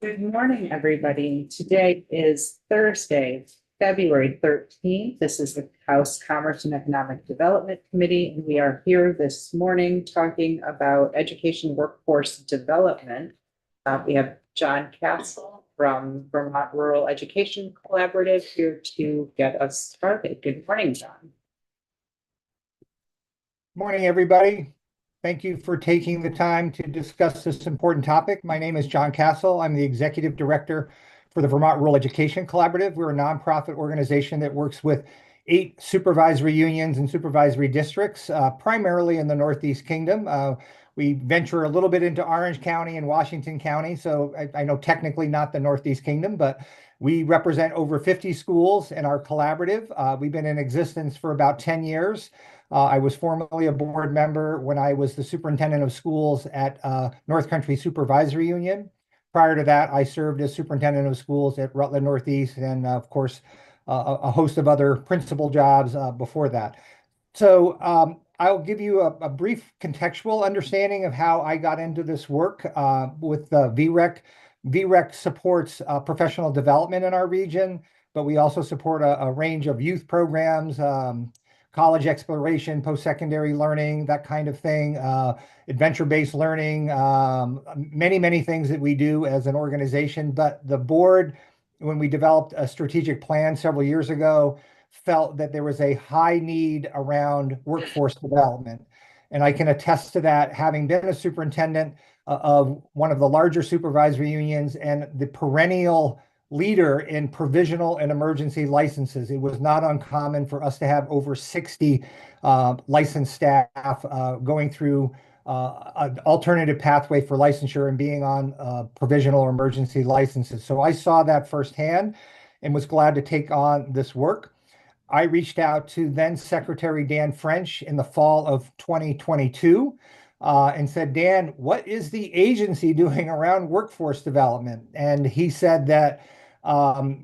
Good morning, everybody. Today is Thursday, February 13th. This is the House Commerce and Economic Development Committee, and we are here this morning talking about education workforce development. We have John Castle from Vermont Rural Education Collaborative here to get us started. Good morning, John. Morning, everybody. Thank you for taking the time to discuss this important topic. My name is John Castle. I'm the Executive Director for the Vermont Rural Education Collaborative. We're a nonprofit organization that works with 8 supervisory unions and supervisory districts, primarily in the Northeast Kingdom. We venture a little bit into Orange County and Washington County, so I know technically not the Northeast Kingdom, but we represent over 50 schools in our collaborative. We've been in existence for about 10 years. I was formerly a board member when I was the superintendent of schools at North Country Supervisory Union. Prior to that, I served as superintendent of schools at Rutland Northeast and, of course, a host of other principal jobs before that. So I'll give you a brief contextual understanding of how I got into this work with VREC. VREC supports professional development in our region, but we also support a range of youth programs, college exploration, post-secondary learning, that kind of thing, adventure-based learning, many things that we do as an organization. But the board, when we developed a strategic plan several years ago, felt that there was a high need around workforce development. And I can attest to that, having been a superintendent of one of the larger supervisory unions and the perennial leader in provisional and emergency licenses. It was not uncommon for us to have over 60 licensed staff going through an alternative pathway for licensure and being on provisional or emergency licenses. So I saw that firsthand and was glad to take on this work. I reached out to then Secretary Dan French in the fall of 2022 and said, Dan, what is the agency doing around workforce development? And he said that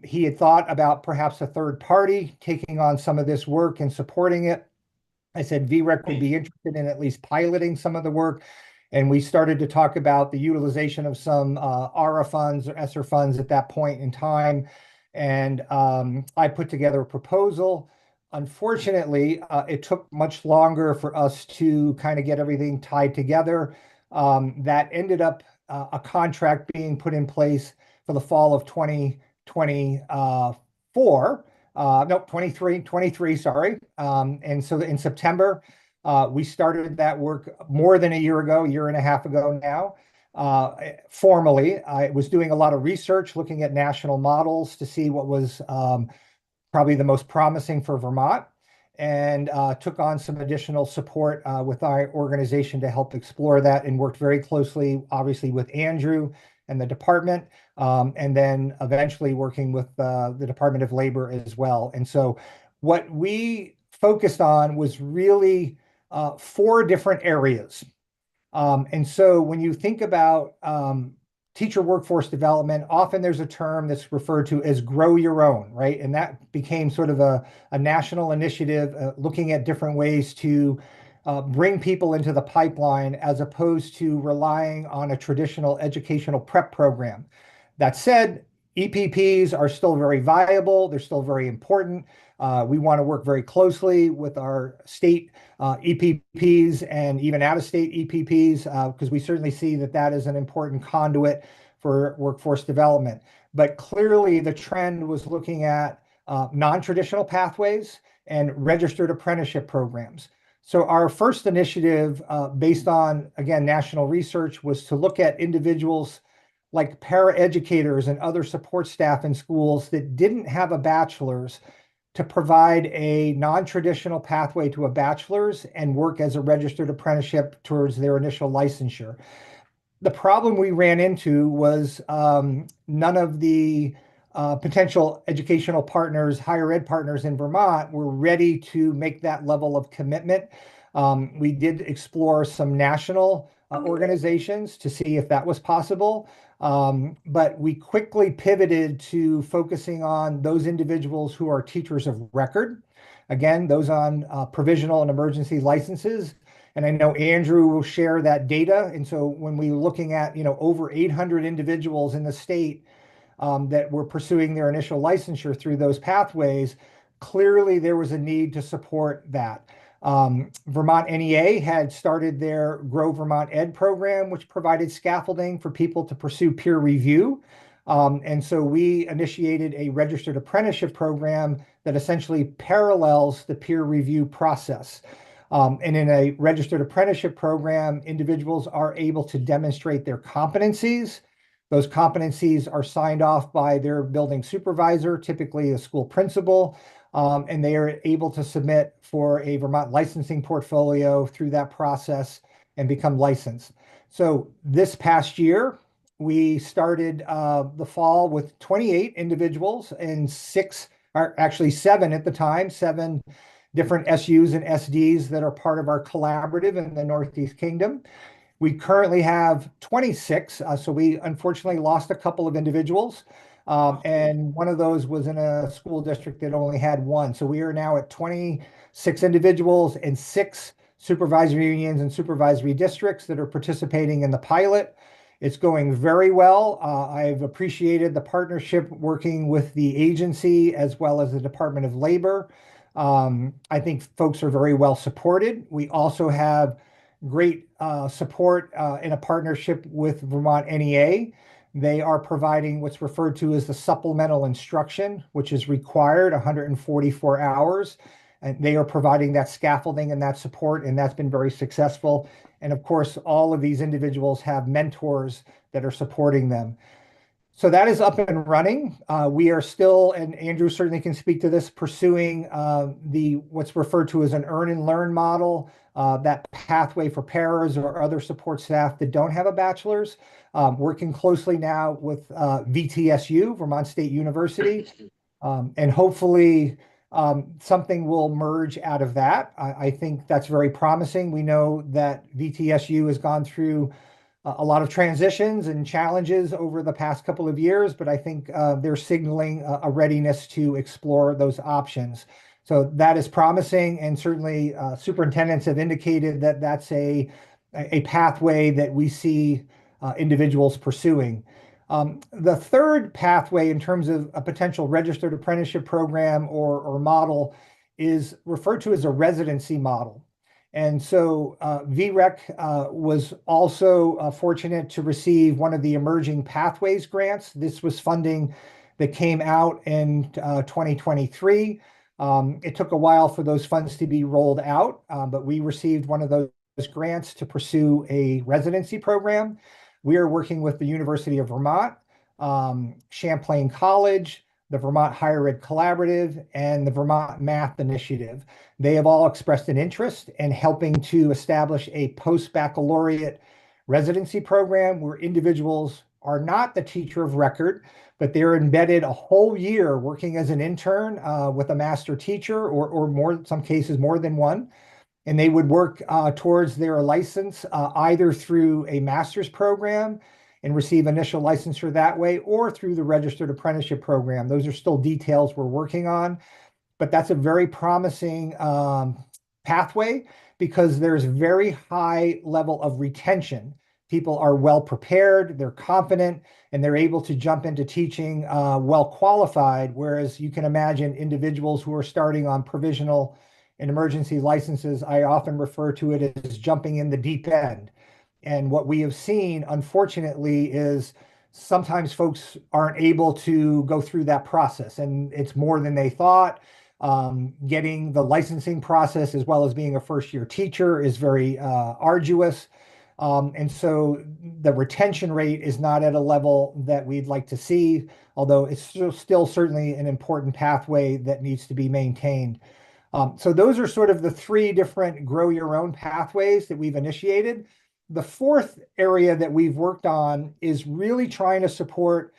he had thought about perhaps a third party taking on some of this work and supporting it. I said VREC would be interested in at least piloting some of the work. And we started to talk about the utilization of some ARA funds or ESSER funds at that point in time. And I put together a proposal. Unfortunately, it took much longer for us to kind of get everything tied together. That ended up a contract being put in place for the fall of 2024. No, 23, sorry. And so in September, we started that work more than a year ago, a year and a half ago now. Formally, I was doing a lot of research, looking at national models to see what was probably the most promising for Vermont, and took on some additional support with our organization to help explore that, and worked very closely, obviously, with Andrew and the department, and then eventually working with the Department of Labor as well. And so what we focused on was really 4 different areas. And so when you think about teacher workforce development, often there's a term that's referred to as grow your own, right? And that became sort of a national initiative looking at different ways to bring people into the pipeline as opposed to relying on a traditional educational prep program. That said, EPPs are still very viable. They're still very important. We want to work very closely with our state EPPs and even out-of-state EPPs because we certainly see that that is an important conduit for workforce development. But clearly the trend was looking at non-traditional pathways and registered apprenticeship programs. So our first initiative, based on, again, national research, was to look at individuals like paraeducators and other support staff in schools that didn't have a bachelor's to provide a non-traditional pathway to a bachelor's and work as a registered apprenticeship towards their initial licensure. The problem we ran into was none of the potential educational partners, higher ed partners in Vermont were ready to make that level of commitment. We did explore some national organizations to see if that was possible. But we quickly pivoted to focusing on those individuals who are teachers of record. Again, those on provisional and emergency licenses, And I know Andrew will share that data. And so when we're looking at, over 800 individuals in the state that were pursuing their initial licensure through those pathways, clearly there was a need to support that. Vermont NEA had started their Grow Vermont Ed program, which provided scaffolding for people to pursue peer review. And so we initiated a registered apprenticeship program that essentially parallels the peer review process. And in a registered apprenticeship program, individuals are able to demonstrate their competencies. Those competencies are signed off by their building supervisor, typically a school principal, and they are able to submit for a Vermont licensing portfolio through that process and become licensed. So this past year, we started the fall with 28 individuals and seven at the time, seven different SUs and SDs that are part of our collaborative in the Northeast Kingdom. We currently have 26, so we unfortunately lost a couple of individuals, and one of those was in a school district that only had one. So we are now at 26 individuals and 6 supervisory unions and supervisory districts that are participating in the pilot. It's going very well. I've appreciated the partnership working with the agency as well as the Department of Labor. I think folks are very well supported. We also have great support in a partnership with Vermont NEA. They are providing what's referred to as the supplemental instruction, which is required 144 hours. And they are providing that scaffolding and that support, and that's been very successful. And of course, all of these individuals have mentors that are supporting them. So that is up and running. We are still, and Andrew certainly can speak to this, pursuing what's referred to as an earn and learn model, that pathway for paras or other support staff that don't have a bachelor's. Working closely now with VTSU, Vermont State University, and hopefully something will merge out of that. I think that's very promising. We know that VTSU has gone through a lot of transitions and challenges over the past couple of years, but I think they're signaling a readiness to explore those options. So that is promising, and certainly superintendents have indicated that that's a pathway that we see individuals pursuing. The third pathway in terms of a potential registered apprenticeship program or model is referred to as a residency model. And so VREC was also fortunate to receive one of the Emerging Pathways grants. This was funding that came out in 2023. It took a while for those funds to be rolled out, but we received one of those grants to pursue a residency program. We are working with the University of Vermont, Champlain College, the Vermont Higher Ed Collaborative, and the Vermont Math Initiative. They have all expressed an interest in helping to establish a post-baccalaureate residency program where individuals are not the teacher of record, but they're embedded a whole year working as an intern with a master teacher or more, in some cases, more than one. And they would work towards their license either through a master's program and receive initial licensure that way, or through the registered apprenticeship program. Those are still details we're working on, but that's a very promising pathway because there's very high level of retention. People are well prepared, they're confident, and they're able to jump into teaching well qualified, whereas you can imagine individuals who are starting on provisional and emergency licenses, I often refer to it as jumping in the deep end. And what we have seen, unfortunately, is sometimes folks aren't able to go through that process, and it's more than they thought. Getting the licensing process as well as being a first-year teacher is very arduous. And so the retention rate is not at a level that we'd like to see, although it's still certainly an important pathway that needs to be maintained. So those are sort of the 3 different grow your own pathways that we've initiated. The fourth area that we've worked on is really trying to support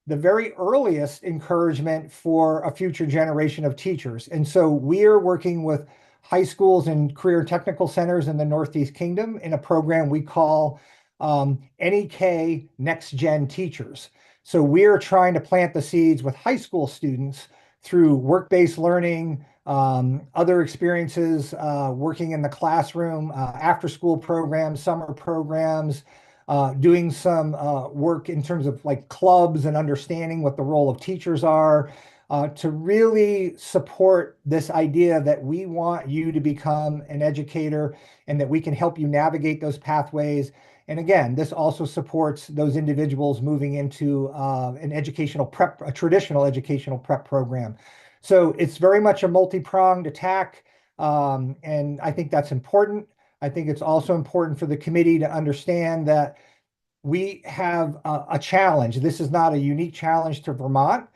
the very earliest encouragement for a future generation of teachers. And so we are working with high schools and career technical centers in the Northeast Kingdom in a program we call NEK Next Gen Teachers. So we're trying to plant the seeds with high school students through work-based learning, other experiences working in the classroom, after-school programs, summer programs, doing some work in terms of like clubs and understanding what the role of teachers are, to really support this idea that we want you to become an educator and that we can help you navigate those pathways. And again, this also supports those individuals moving into an educational prep, a traditional educational prep program. So it's very much a multi-pronged attack, and I think that's important. I think it's also important for the committee to understand that we have a challenge. This is not a unique challenge to Vermont.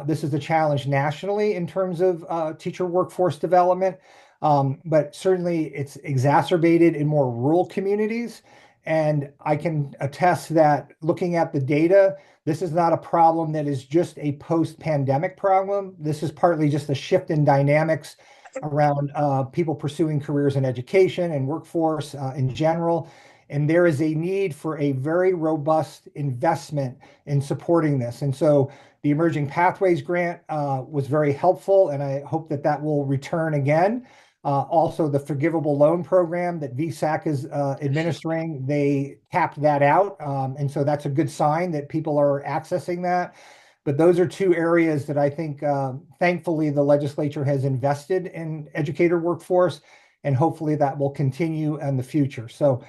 This is a challenge nationally in terms of teacher workforce development, but certainly it's exacerbated in more rural communities. And I can attest that looking at the data, this is not a problem that is just a post-pandemic problem. This is partly just a shift in dynamics around people pursuing careers in education and workforce in general. And there is a need for a very robust investment in supporting this. And so the Emerging Pathways Grant was very helpful, and I hope that that will return again. Also, the Forgivable Loan Program that VSAC is administering, they tapped that out. And so that's a good sign that people are accessing that. But those are two areas that I think, thankfully, the legislature has invested in educator workforce, and hopefully that will continue in the future. So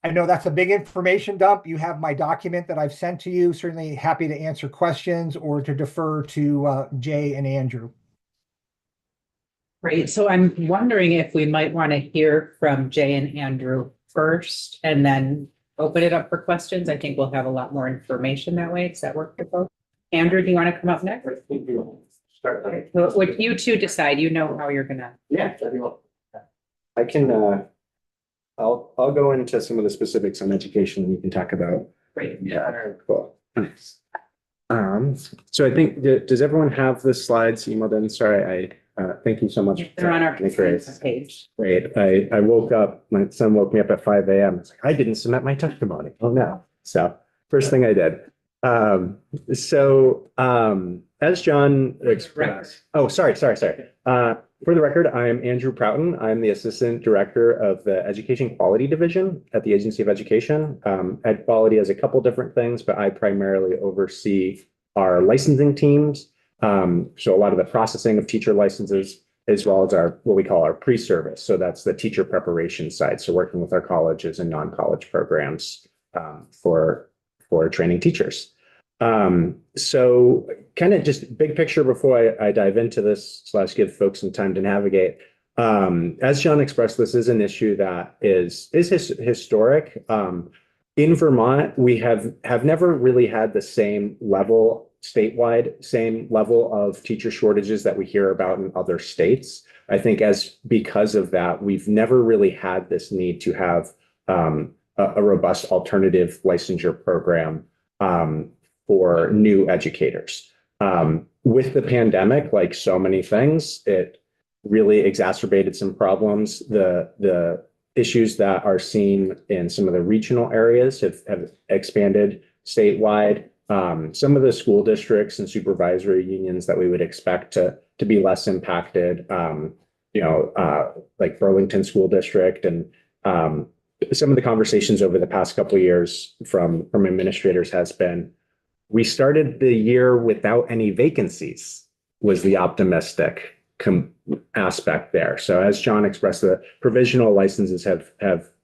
I know that's a big information dump. You have my document that I've sent to you. Certainly happy to answer questions or to defer to Jay and Andrew. Great. So I'm wondering if we might want to hear from Jay and Andrew first and then open it up for questions. I think we'll have a lot more information that way. Does that work for both? Andrew, do you want to come up next? Start. What you two decide, you know how you're gonna. Yeah. I can, I'll go into some of the specifics on education and we can talk about. Great. Yeah, cool. Nice. So I think, does everyone have the slides emailed in? Sorry, thank you so much. They're on our Great. page. Great. I woke up, my son woke me up at 5 a.m. It's like, I didn't submit my testimony. Oh no. So first thing I did. As John expressed, oh, sorry. For the record, I'm Andrew Proughton. I'm the Assistant Director of the Education Quality Division at the Agency of Education. Ed Quality has a couple different things, but I primarily oversee our licensing teams. So a lot of the processing of teacher licenses, as well as our what we call our pre-service. So that's the teacher preparation side. So working with our colleges and non-college programs for training teachers. So kind of just big picture before I dive into this / give folks some time to navigate. As John expressed, this is an issue that is historic. In Vermont, we have never really had the same level statewide, same level of teacher shortages that we hear about in other states. I think because of that, we've never really had this need to have a robust alternative licensure program for new educators. With the pandemic, like so many things, it really exacerbated some problems. The issues that are seen in some of the regional areas have expanded statewide. Some of the school districts and supervisory unions that we would expect to be less impacted, like Burlington School District, and some of the conversations over the past couple of years from administrators has been, we started the year without any vacancies, was the optimistic aspect there. So as John expressed, the provisional licenses have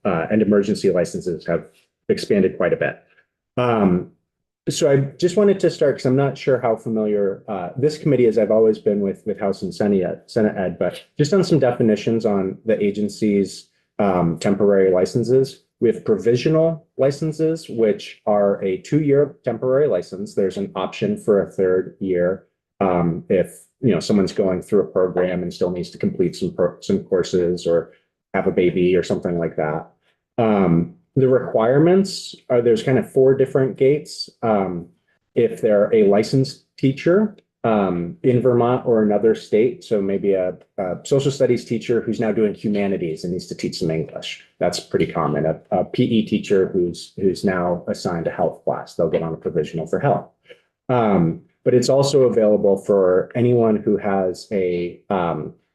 and emergency licenses have expanded quite a bit. So I just wanted to start, because I'm not sure how familiar this committee is. I've always been with House and Senate Ed, but just on some definitions on the agency's temporary licenses. We have provisional licenses, which are a 2-year temporary license. There's an option for a 3rd year if someone's going through a program and still needs to complete some courses or have a baby or something like that. The requirements are, there's kind of 4 different gates. If they're a licensed teacher in Vermont or another state, so maybe a social studies teacher who's now doing humanities and needs to teach some English. That's pretty common. A PE teacher who's now assigned a health class, they'll get on a provisional for health. But it's also available for anyone who has a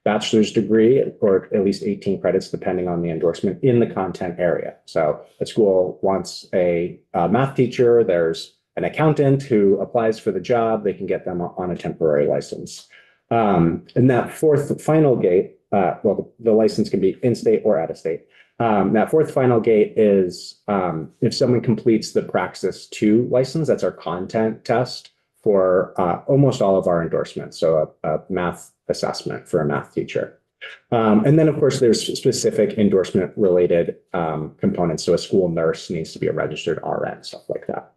bachelor's degree, or at least 18 credits, depending on the endorsement in the content area. So a school wants a math teacher, there's an accountant who applies for the job, they can get them on a temporary license. And that fourth final gate, well, the license can be in-state or out-of-state. That fourth final gate is if someone completes the Praxis 2 license, that's our content test for almost all of our endorsements. So a math assessment for a math teacher. And then, of course, there's specific endorsement related components. So a school nurse needs to be a registered RN, stuff like that.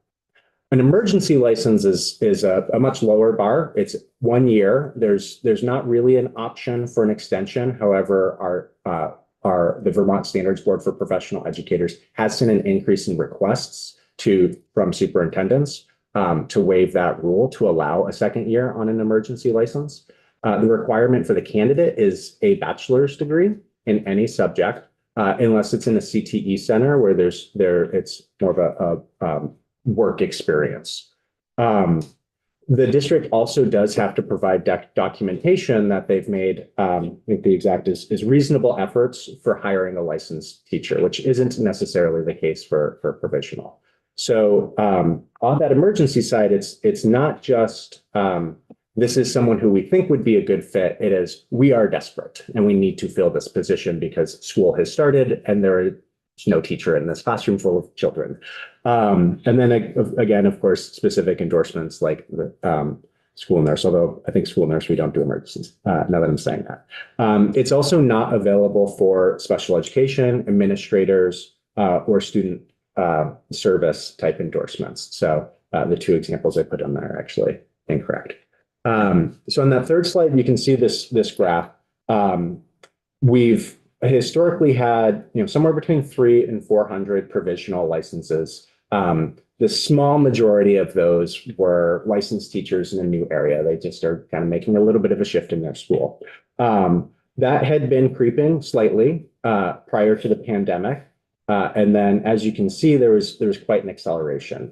An emergency license is a much lower bar. It's 1 year. There's not really an option for an extension. However, the Vermont Standards Board for Professional Educators has seen an increase in requests from superintendents to waive that rule to allow a second year on an emergency license. The requirement for the candidate is a bachelor's degree in any subject, unless it's in a CTE center where it's more of a work experience. The district also does have to provide documentation that they've made, I think the exact is reasonable efforts for hiring a licensed teacher, which isn't necessarily the case for provisional. So on that emergency side, it's not just this is someone who we think would be a good fit. It is, we are desperate and we need to fill this position because school has started and there is no teacher in this classroom full of children. And then again, of course, specific endorsements like the school nurse, although I think school nurse, we don't do emergencies, now that I'm saying that. It's also not available for special education, administrators, or student service type endorsements. So the two examples I put in there are actually incorrect. So on that third slide, you can see this graph. We've historically had somewhere between 300 and 400 provisional licenses. The small majority of those were licensed teachers in a new area. They just are kind of making a little bit of a shift in their school. That had been creeping slightly prior to the pandemic. And then, as you can see, there was quite an acceleration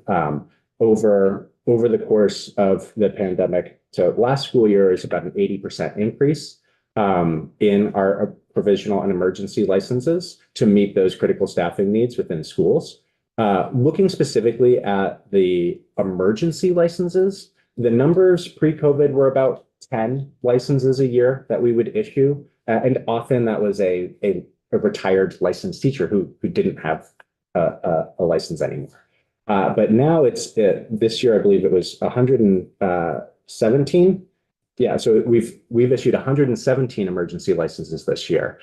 over the course of the pandemic. So last school year is about an 80% increase in our provisional and emergency licenses to meet those critical staffing needs within schools. Looking specifically at the emergency licenses, the numbers pre-COVID were about 10 licenses a year that we would issue. And often that was a retired licensed teacher who didn't have a license anymore. But now this year, I believe it was 117. Yeah, so we've issued 117 emergency licenses this year.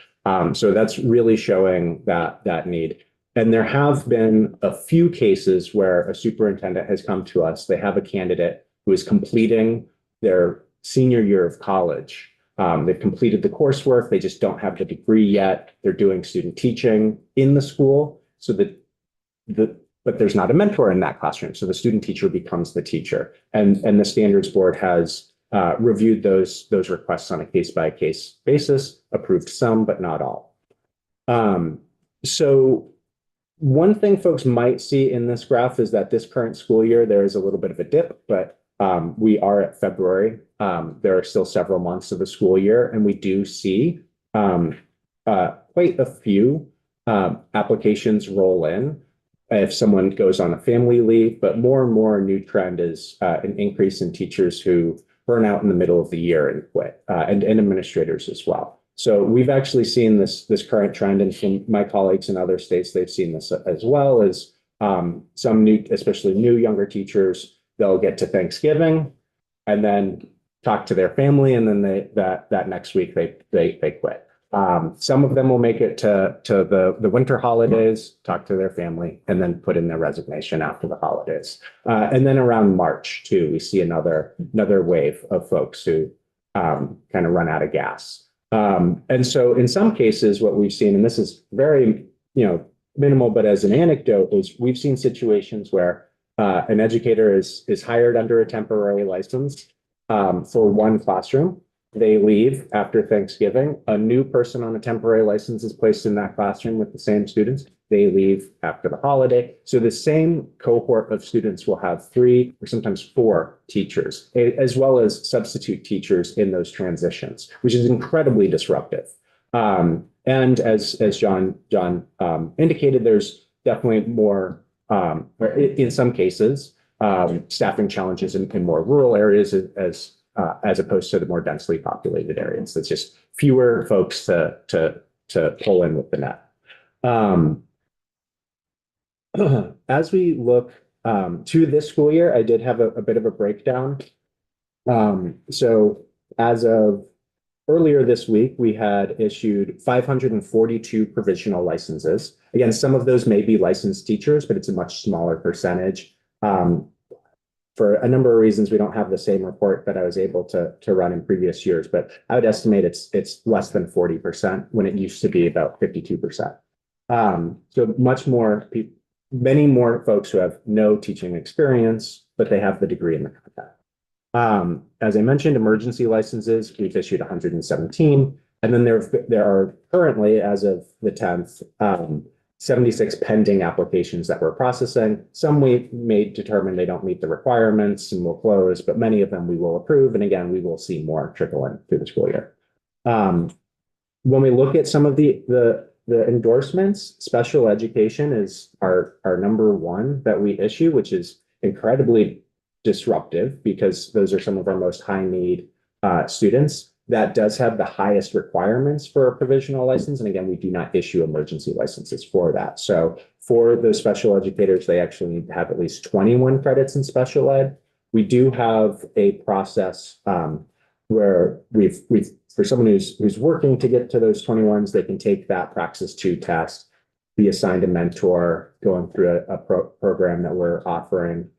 So that's really showing that need. And there have been a few cases where a superintendent has come to us. They have a candidate who is completing their senior year of college. They've completed the coursework. They just don't have the degree yet. They're doing student teaching in the school, but there's not a mentor in that classroom. So the student teacher becomes the teacher. And the standards board has reviewed those requests on a case-by-case basis, approved some, but not all. So one thing folks might see in this graph is that this current school year, there is a little bit of a dip, but we are at February. There are still several months of the school year, and we do see quite a few applications roll in if someone goes on a family leave, but more and more a new trend is an increase in teachers who burn out in the middle of the year and quit, and administrators as well. So we've actually seen this current trend, and from my colleagues in other states, they've seen this as well as some new, especially new younger teachers, they'll get to Thanksgiving and then talk to their family, and then that next week they quit. Some of them will make it to the winter holidays, talk to their family, and then put in their resignation after the holidays. And then around March too, we see another wave of folks who kind of run out of gas. And so in some cases, what we've seen, and this is very minimal, but as an anecdote, is we've seen situations where an educator is hired under a temporary license for one classroom. They leave after Thanksgiving. A new person on a temporary license is placed in that classroom with the same students. they leave after the holiday. So the same cohort of students will have 3 or sometimes 4 teachers, as well as substitute teachers in those transitions, which is incredibly disruptive. And as John indicated, there's definitely more, in some cases, staffing challenges in more rural areas as opposed to the more densely populated areas. It's just fewer folks to pull in with the net. As we look to this school year, I did have a bit of a breakdown. So as of earlier this week, we had issued 542 provisional licenses. Again, some of those may be licensed teachers, but it's a much smaller percentage. For a number of reasons, we don't have the same report that I was able to run in previous years, but I would estimate it's less than 40% when it used to be about 52%. So much more, many more folks who have no teaching experience, but they have the degree in the content. As I mentioned, emergency licenses, we've issued 117, and then there are currently, as of the 10th, 76 pending applications that we're processing. Some we may determine they don't meet the requirements and will close, but many of them we will approve. And again, we will see more trickle in through the school year. When we look at some of the endorsements, special education is our number one that we issue, which is incredibly disruptive because those are some of our most high need students. That does have the highest requirements for a provisional license. And again, we do not issue emergency licenses for that. So for those special educators, they actually need to have at least 21 credits in special ed. We do have a process where we've for someone who's working to get to those 21s, they can take that Praxis 2 test, be assigned a mentor, going through a program that we're offering,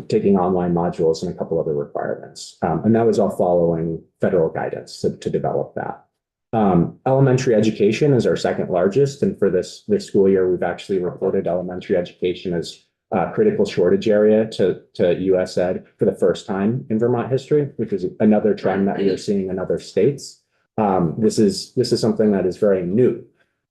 taking online modules and a couple other requirements. And that was all following federal guidance to develop that. Elementary education is our second largest. And for this school year, we've actually reported elementary education as a critical shortage area to US Ed for the first time in Vermont history, which is another trend that we are seeing in other states. This is something that is very new.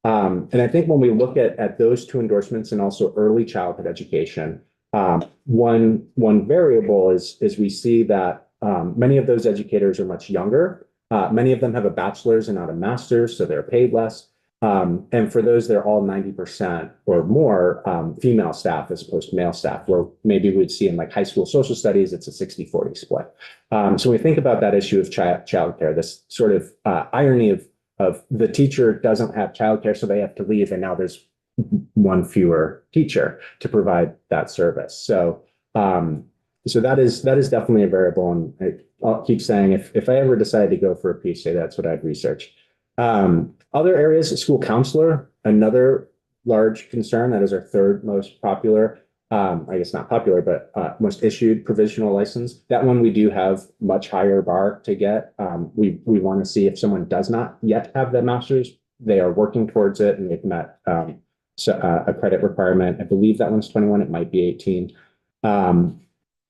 And I think when we look at those 2 endorsements and also early childhood education, one variable is we see that many of those educators are much younger. Many of them have a bachelor's and not a master's, so they're paid less. And for those, they're all 90% or more female staff as opposed to male staff, where maybe we'd see in like high school social studies, it's a 60-40 split. So when we think about that issue of childcare, this sort of irony of the teacher doesn't have childcare, so they have to leave, and now there's one fewer teacher to provide that service. So that is definitely a variable. And I'll keep saying if I ever decided to go for a PhD, that's what I'd research. Other areas, school counselor, another large concern. That is our third most popular, I guess not popular, but most issued provisional license. That one we do have much higher bar to get. We want to see if someone does not yet have the master's, they are working towards it and they've met a credit requirement. I believe that one's 21, it might be 18.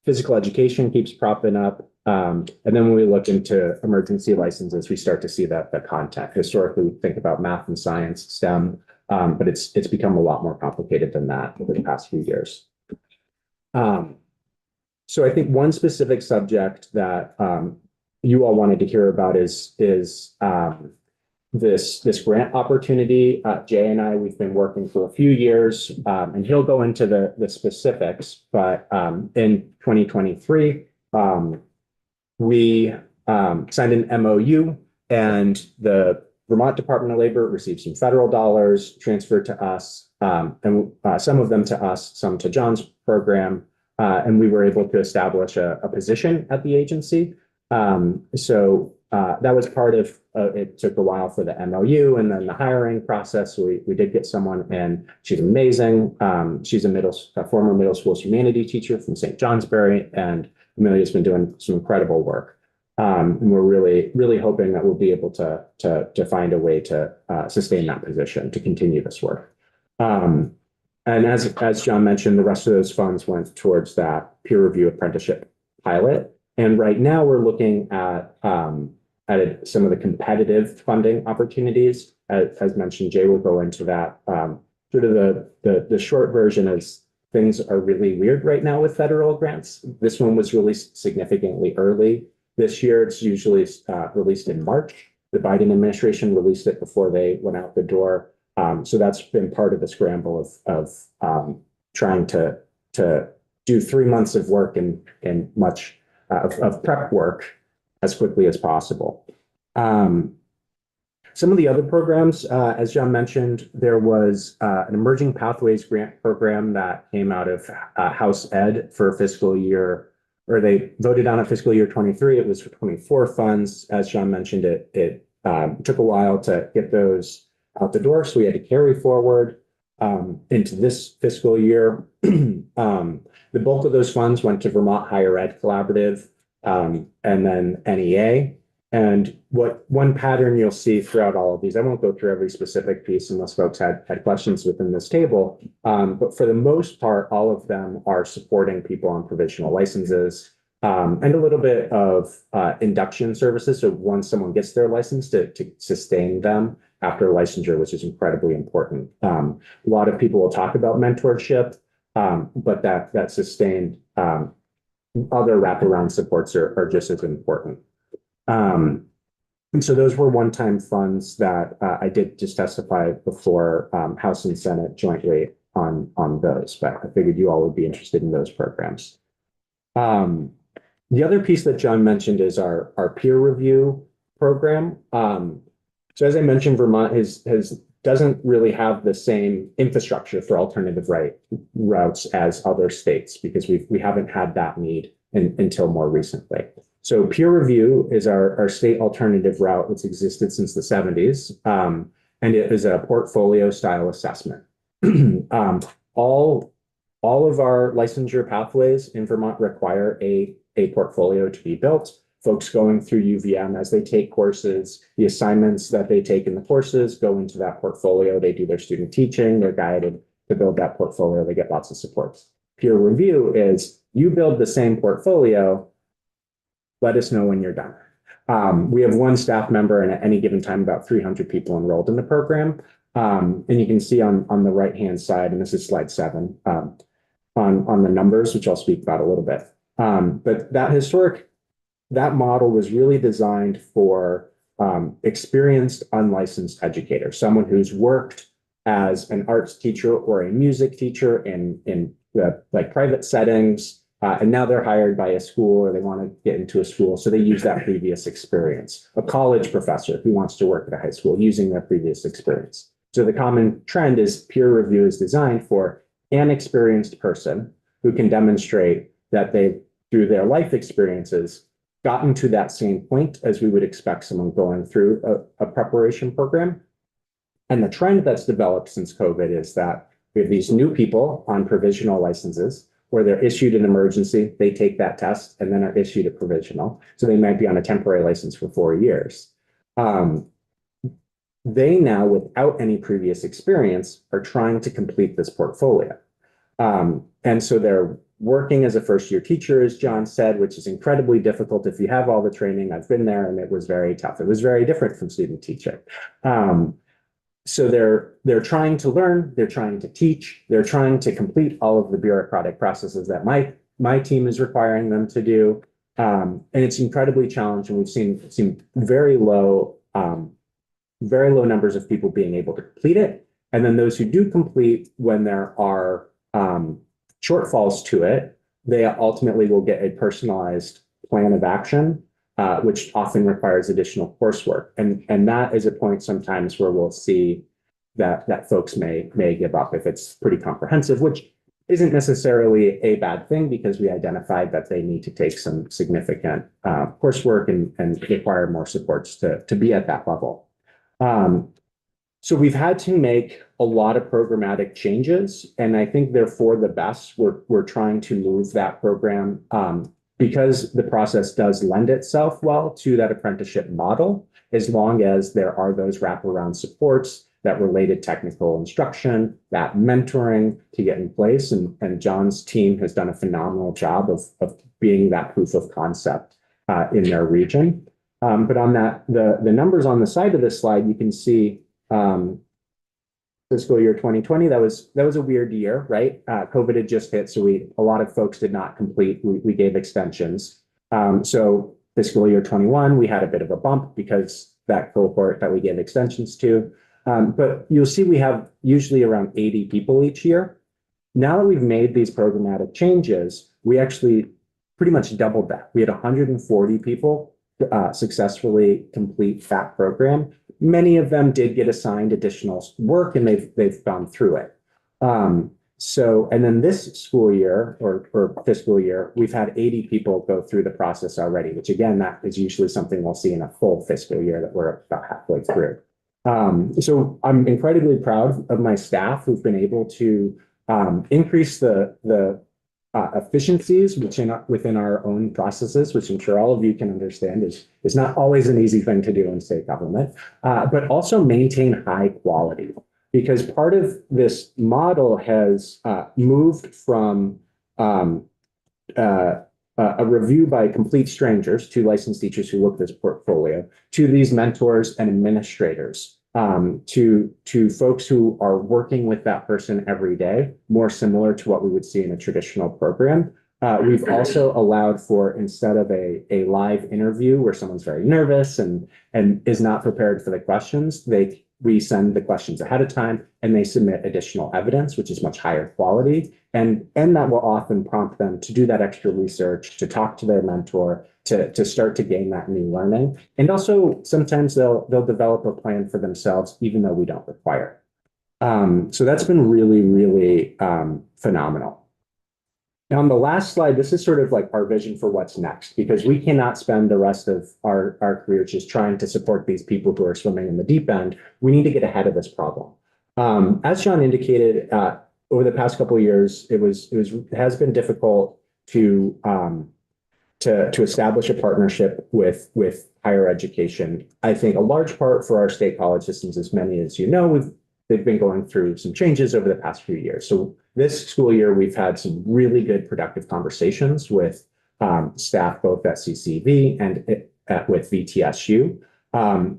Physical education keeps propping up. And then when we look into emergency licenses, we start to see that the content. Historically, we think about math and science, STEM, but it's become a lot more complicated than that over the past few years. So I think one specific subject that you all wanted to hear about is this grant opportunity. Jay and I, we've been working for a few years, and he'll go into the specifics, but in 2023, we signed an MOU, and the Vermont Department of Labor received some federal dollars transferred to us, and some of them to us, some to John's program, and we were able to establish a position at the agency. So that was part of, it took a while for the MOU and then the hiring process. So we did get someone, and she's amazing. She's a former middle school humanities teacher from St. Johnsbury, and Amelia's been doing some incredible work. And we're really hoping that we'll be able to find a way to sustain that position, to continue this work. And as John mentioned, the rest of those funds went towards that peer review apprenticeship pilot. And right now we're looking at some of the competitive funding opportunities. As mentioned, Jay will go into that sort of the short version is things are really weird right now with federal grants. This one was released significantly early. This year, it's usually released in March. The Biden administration released it before they went out the door. So that's been part of the scramble of trying to do 3 months of work and much of prep work as quickly as possible. Some of the other programs, as John mentioned, there was an Emerging Pathways grant program that came out of House Ed for fiscal year, or they voted on a fiscal year 23. It was for 24 funds. As John mentioned, it took a while to get those out the door, so we had to carry forward into this fiscal year. The bulk of those funds went to Vermont Higher Ed Collaborative and then NEA. And one pattern you'll see throughout all of these, I won't go through every specific piece unless folks had questions within this table, but for the most part, all of them are supporting people on provisional licenses and a little bit of induction services. So once someone gets their license, to sustain them after licensure, which is incredibly important. A lot of people will talk about mentorship, but that sustained other wraparound supports are just as important. And so those were one-time funds that I did just testify before House and Senate jointly on those, but I figured you all would be interested in those programs. The other piece that John mentioned is our peer review program. So as I mentioned, Vermont doesn't really have the same infrastructure for alternative routes as other states because we haven't had that need until more recently. So peer review is our state alternative route that's existed since the 70s, and it is a portfolio style assessment. All of our licensure pathways in Vermont require a portfolio to be built. Folks going through UVM as they take courses, the assignments that they take in the courses go into that portfolio. They do their student teaching, they're guided to build that portfolio, they get lots of supports. Peer review is you build the same portfolio, let us know when you're done. We have one staff member and at any given time, about 300 people enrolled in the program. And you can see on the right-hand side, and this is slide 7, on the numbers, which I'll speak about a little bit. But that model was really designed for experienced unlicensed educators, someone who's worked as an arts teacher or a music teacher in the private settings, and now they're hired by a school or they want to get into a school, so they use that previous experience. A college professor who wants to work at a high school using their previous experience. So the common trend is peer review is designed for an experienced person who can demonstrate that they, through their life experiences, gotten to that same point as we would expect someone going through a preparation program. And the trend that's developed since COVID is that we have these new people on provisional licenses where they're issued an emergency, they take that test and then are issued a provisional. So they might be on a temporary license for 4 years. They now, without any previous experience, are trying to complete this portfolio. And so they're working as a first-year teacher, as John said, which is incredibly difficult if you have all the training. I've been there and it was very tough. It was very different from student teaching. So they're trying to learn, they're trying to teach, they're trying to complete all of the bureaucratic processes that my team is requiring them to do. And it's incredibly challenging. We've seen very low numbers of people being able to complete it. And then those who do complete, when there are shortfalls to it, they ultimately will get a personalized plan of action, which often requires additional coursework. And that is a point sometimes where we'll see that folks may give up if it's pretty comprehensive, which isn't necessarily a bad thing because we identified that they need to take some significant coursework and require more supports to be at that level. So we've had to make a lot of programmatic changes, and I think they're for the best. We're trying to move that program because the process does lend itself well to that apprenticeship model, as long as there are those wraparound supports, that related technical instruction, that mentoring to get in place. And John's team has done a phenomenal job of being that proof of concept in their region. But on that, the numbers on the side of this slide, you can see fiscal year 2020, that was a weird year, right? COVID had just hit, so a lot of folks did not complete. We gave extensions. So fiscal year 21, we had a bit of a bump because that cohort that we gave extensions to. But you'll see we have usually around 80 people each year. Now that we've made these programmatic changes, we actually pretty much doubled that. We had 140 people successfully complete that program. Many of them did get assigned additional work, and they've gone through it. And then this school year or fiscal year, we've had 80 people go through the process already, which again, that is usually something we'll see in a full fiscal year that we're about halfway through. So I'm incredibly proud of my staff who've been able to increase the efficiencies within our own processes, which I'm sure all of you can understand is not always an easy thing to do in state government, but also maintain high quality. Because part of this model has moved from a review by complete strangers to licensed teachers who look at this portfolio, to these mentors and administrators, to folks who are working with that person every day, more similar to what we would see in a traditional program. We've also allowed for, instead of a live interview where someone's very nervous and is not prepared for the questions, we send the questions ahead of time and they submit additional evidence, which is much higher quality. And that will often prompt them to do that extra research, to talk to their mentor, to start to gain that new learning. And also sometimes they'll develop a plan for themselves, even though we don't require it. So that's been really, really phenomenal. Now, on the last slide, this is sort of like our vision for what's next, because we cannot spend the rest of our career just trying to support these people who are swimming in the deep end. We need to get ahead of this problem. As John indicated, over the past couple of years, it has been difficult to establish a partnership with higher education. I think a large part for our state college systems, as many as you know, they've been going through some changes over the past few years. So this school year, we've had some really good productive conversations with staff both at CCV and with VTSU.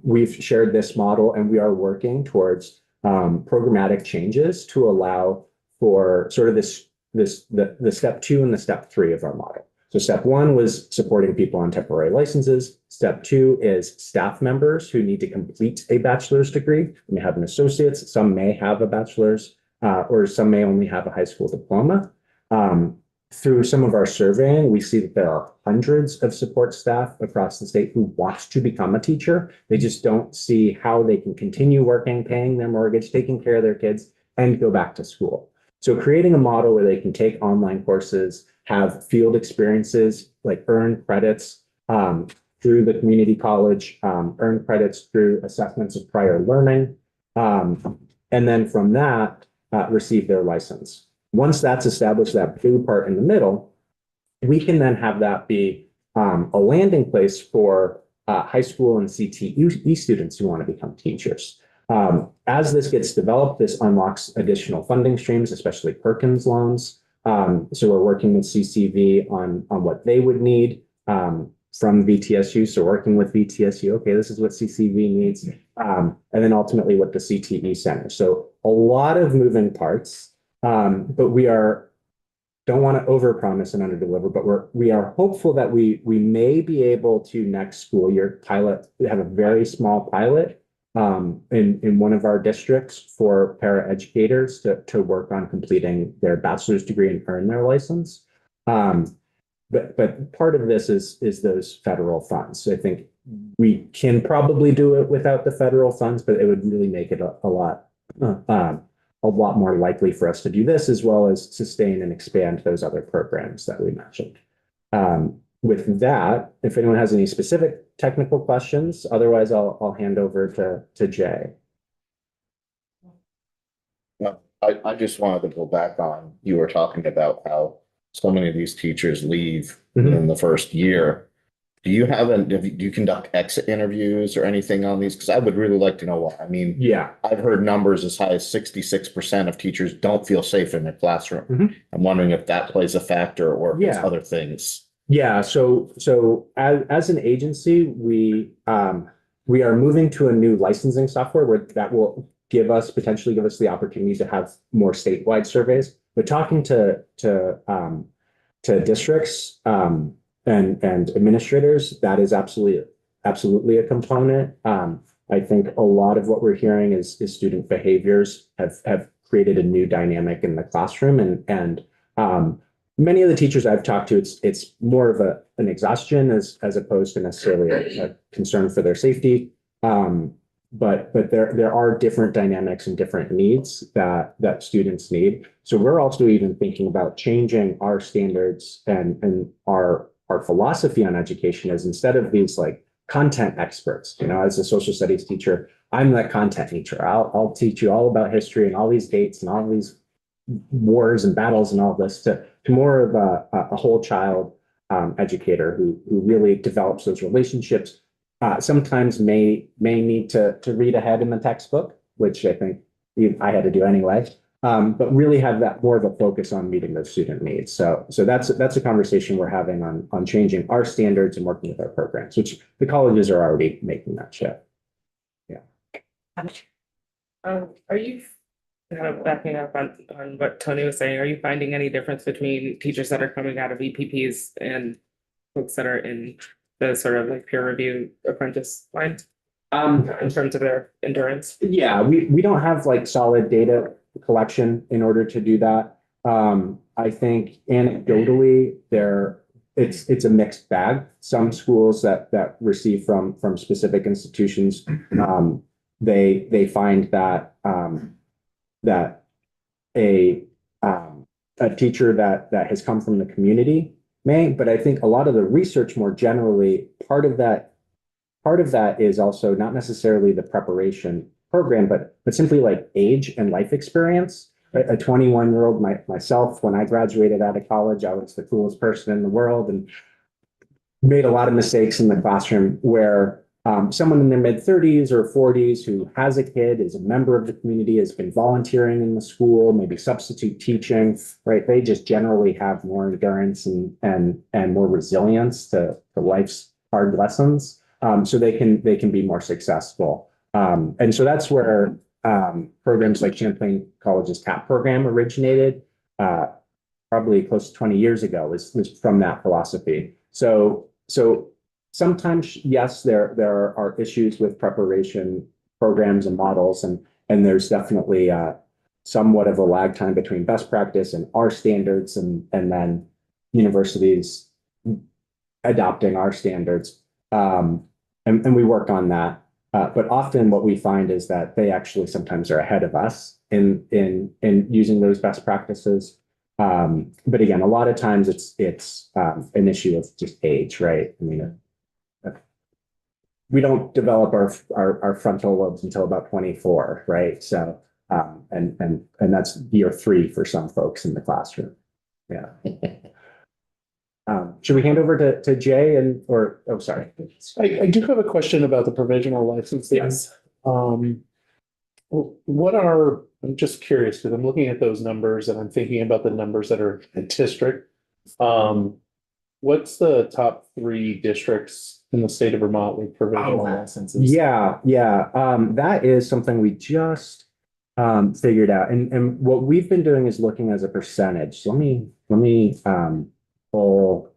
We've shared this model and we are working towards programmatic changes to allow for sort of the step 2 and the step 3 of our model. So step 1 was supporting people on temporary licenses. Step 2 is staff members who need to complete a bachelor's degree. They may have an associate's, some may have a bachelor's, or some may only have a high school diploma. Through some of our surveying, we see that there are hundreds of support staff across the state who want to become a teacher. They just don't see how they can continue working, paying their mortgage, taking care of their kids, and go back to school. So creating a model where they can take online courses, have field experiences, like earn credits through the community college, earn credits through assessments of prior learning, and then from that, receive their license. Once that's established, that blue part in the middle, we can then have that be a landing place for high school and CTE students who want to become teachers. As this gets developed, this unlocks additional funding streams, especially Perkins loans. So we're working with CCV on what they would need from VTSU. So working with VTSU, okay, this is what CCV needs. And then ultimately what the CTE Center. So a lot of moving parts, but we don't want to overpromise and underdeliver, but we are hopeful that we may be able to next school year have a very small pilot in one of our districts for paraeducators to work on completing their bachelor's degree and earn their license. But part of this is those federal funds. So I think we can probably do it without the federal funds, but it would really make it a lot more likely for us to do this, as well as sustain and expand those other programs that we mentioned. With that, if anyone has any specific technical questions, otherwise I'll hand over to Jay. No, I just wanted to go back on, you were talking about how so many of these teachers leave in the first year. Do you conduct exit interviews or anything on these? Because I would really like to know what, I mean, Yeah. I've heard numbers as high as 66% of teachers don't feel safe in their classroom. I'm wondering if that plays a factor or if it's other things. Yeah, so as an agency, we are moving to a new licensing software where that will potentially give us the opportunity to have more statewide surveys. But talking to districts and administrators, that is absolutely a component. I think a lot of what we're hearing is student behaviors have created a new dynamic in the classroom, and many of the teachers I've talked to, it's more of an exhaustion as opposed to necessarily a concern for their safety. But there are different dynamics and different needs that students need. So we're also even thinking about changing our standards and our philosophy on education is, instead of these like content experts, as a social studies teacher, I'm that content teacher. I'll teach you all about history and all these dates and all these wars and battles and all this, to more of a whole child educator who really develops those relationships. Sometimes may need to read ahead in the textbook, which I think I had to do anyway. But really have that more of a focus on meeting those student needs. So that's a conversation we're having on changing our standards and working with our programs, which the colleges are already making that shift. Are you kind of backing up on what Tony was saying? Are you finding any difference between teachers that are coming out of EPPs and folks that are in the sort of like peer review apprentice line in terms of their endurance? Yeah, we don't have like solid data collection in order to do that. I think anecdotally it's a mixed bag. Some schools that receive from specific institutions, they find that that a teacher that has come from the community may, but I think a lot of the research more generally, part of that is also not necessarily the preparation program, but simply like age and life experience. A 21-year-old myself, when I graduated out of college, I was the coolest person in the world and made a lot of mistakes in the classroom, where someone in their mid-30s or 40s who has a kid, is a member of the community, has been volunteering in the school, maybe substitute teaching, right? They just generally have more endurance and more resilience to life's hard lessons, so they can be more successful. And so that's where programs like Champlain College's TAP program originated, probably close to 20 years ago, was from that philosophy. So sometimes, yes, there are issues with preparation programs and models, and there's definitely somewhat of a lag time between best practice and our standards, and then universities adopting our standards. And we work on that. But often what we find is that they actually sometimes are ahead of us in using those best practices. But again, a lot of times it's an issue of just age, right? I mean, we don't develop our frontal lobes until about 24, right? So, and that's year 3 for some folks in the classroom. Yeah. Should we hand over to Jay sorry. I do have a question about the provisional licenses. Yes. I'm just curious, because I'm looking at those numbers and I'm thinking about the numbers that are in district. What's the top 3 districts in the state of Vermont with provisional licenses? Yeah. That is something we just figured out. And what we've been doing is looking as a percentage. So let me pull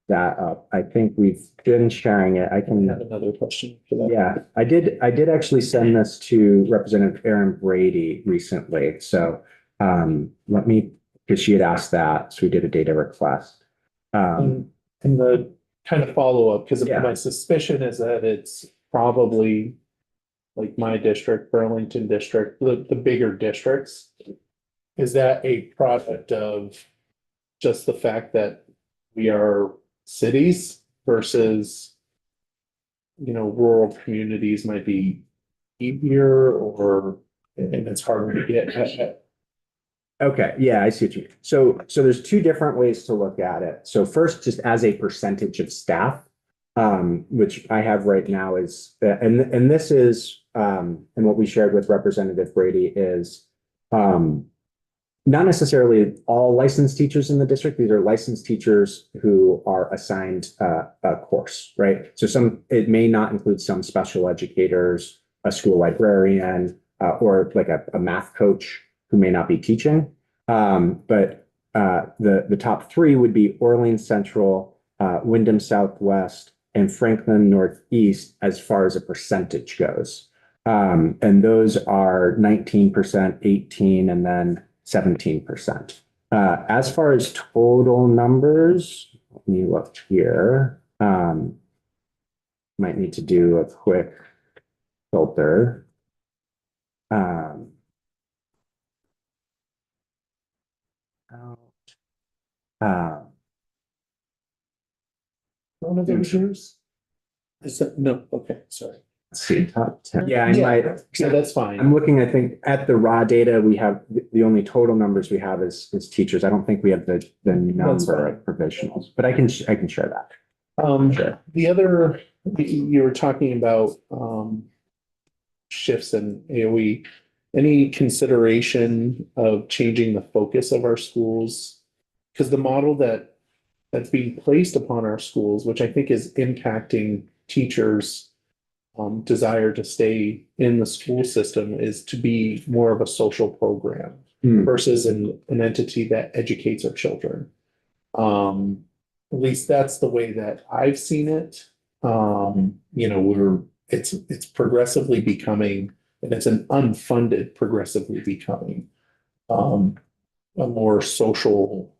that up. I think we've been sharing it. I can have another question for that. Yeah, I did actually send this to Representative Erin Brady recently. So because she had asked that, so we did a data request. And the kind of follow-up, because Yeah. my suspicion is that it's probably like my district, Burlington district, the bigger districts. Is that a product of just the fact that we are cities versus, rural communities might be easier, and it's harder to get? Okay, yeah, I see what you mean. So there's 2 different ways to look at it. So first, just as a percentage of staff, which I have right now is, and this is, and what we shared with Representative Brady is, not necessarily all licensed teachers in the district. These are licensed teachers who are assigned a course, right? So it may not include some special educators, a school librarian, or like a math coach who may not be teaching. But the top three would be Orleans Central, Wyndham Southwest, and Franklin Northeast as far as a percentage goes. And those are 19%, 18%, and then 17%. As far as total numbers, let me look here. Might need to do a quick filter. One of those yours? Is that, no, okay, sorry. Let's see, top 10. Yeah, I Yeah, might. So that's fine. I'm looking, I think, at the raw data, we have, the only total numbers we have is teachers. I don't think we have the number fine. of provisionals, but I can share that. Sure. The other, you were talking about, shifts in AOE. Any consideration of changing the focus of our schools? Because the model that's being placed upon our schools, which I think is impacting teachers' desire to stay in the school system, is to be more of a social program versus an entity that educates our children. At least that's the way that I've seen it. It's progressively becoming, and it's an unfunded progressively becoming a more social.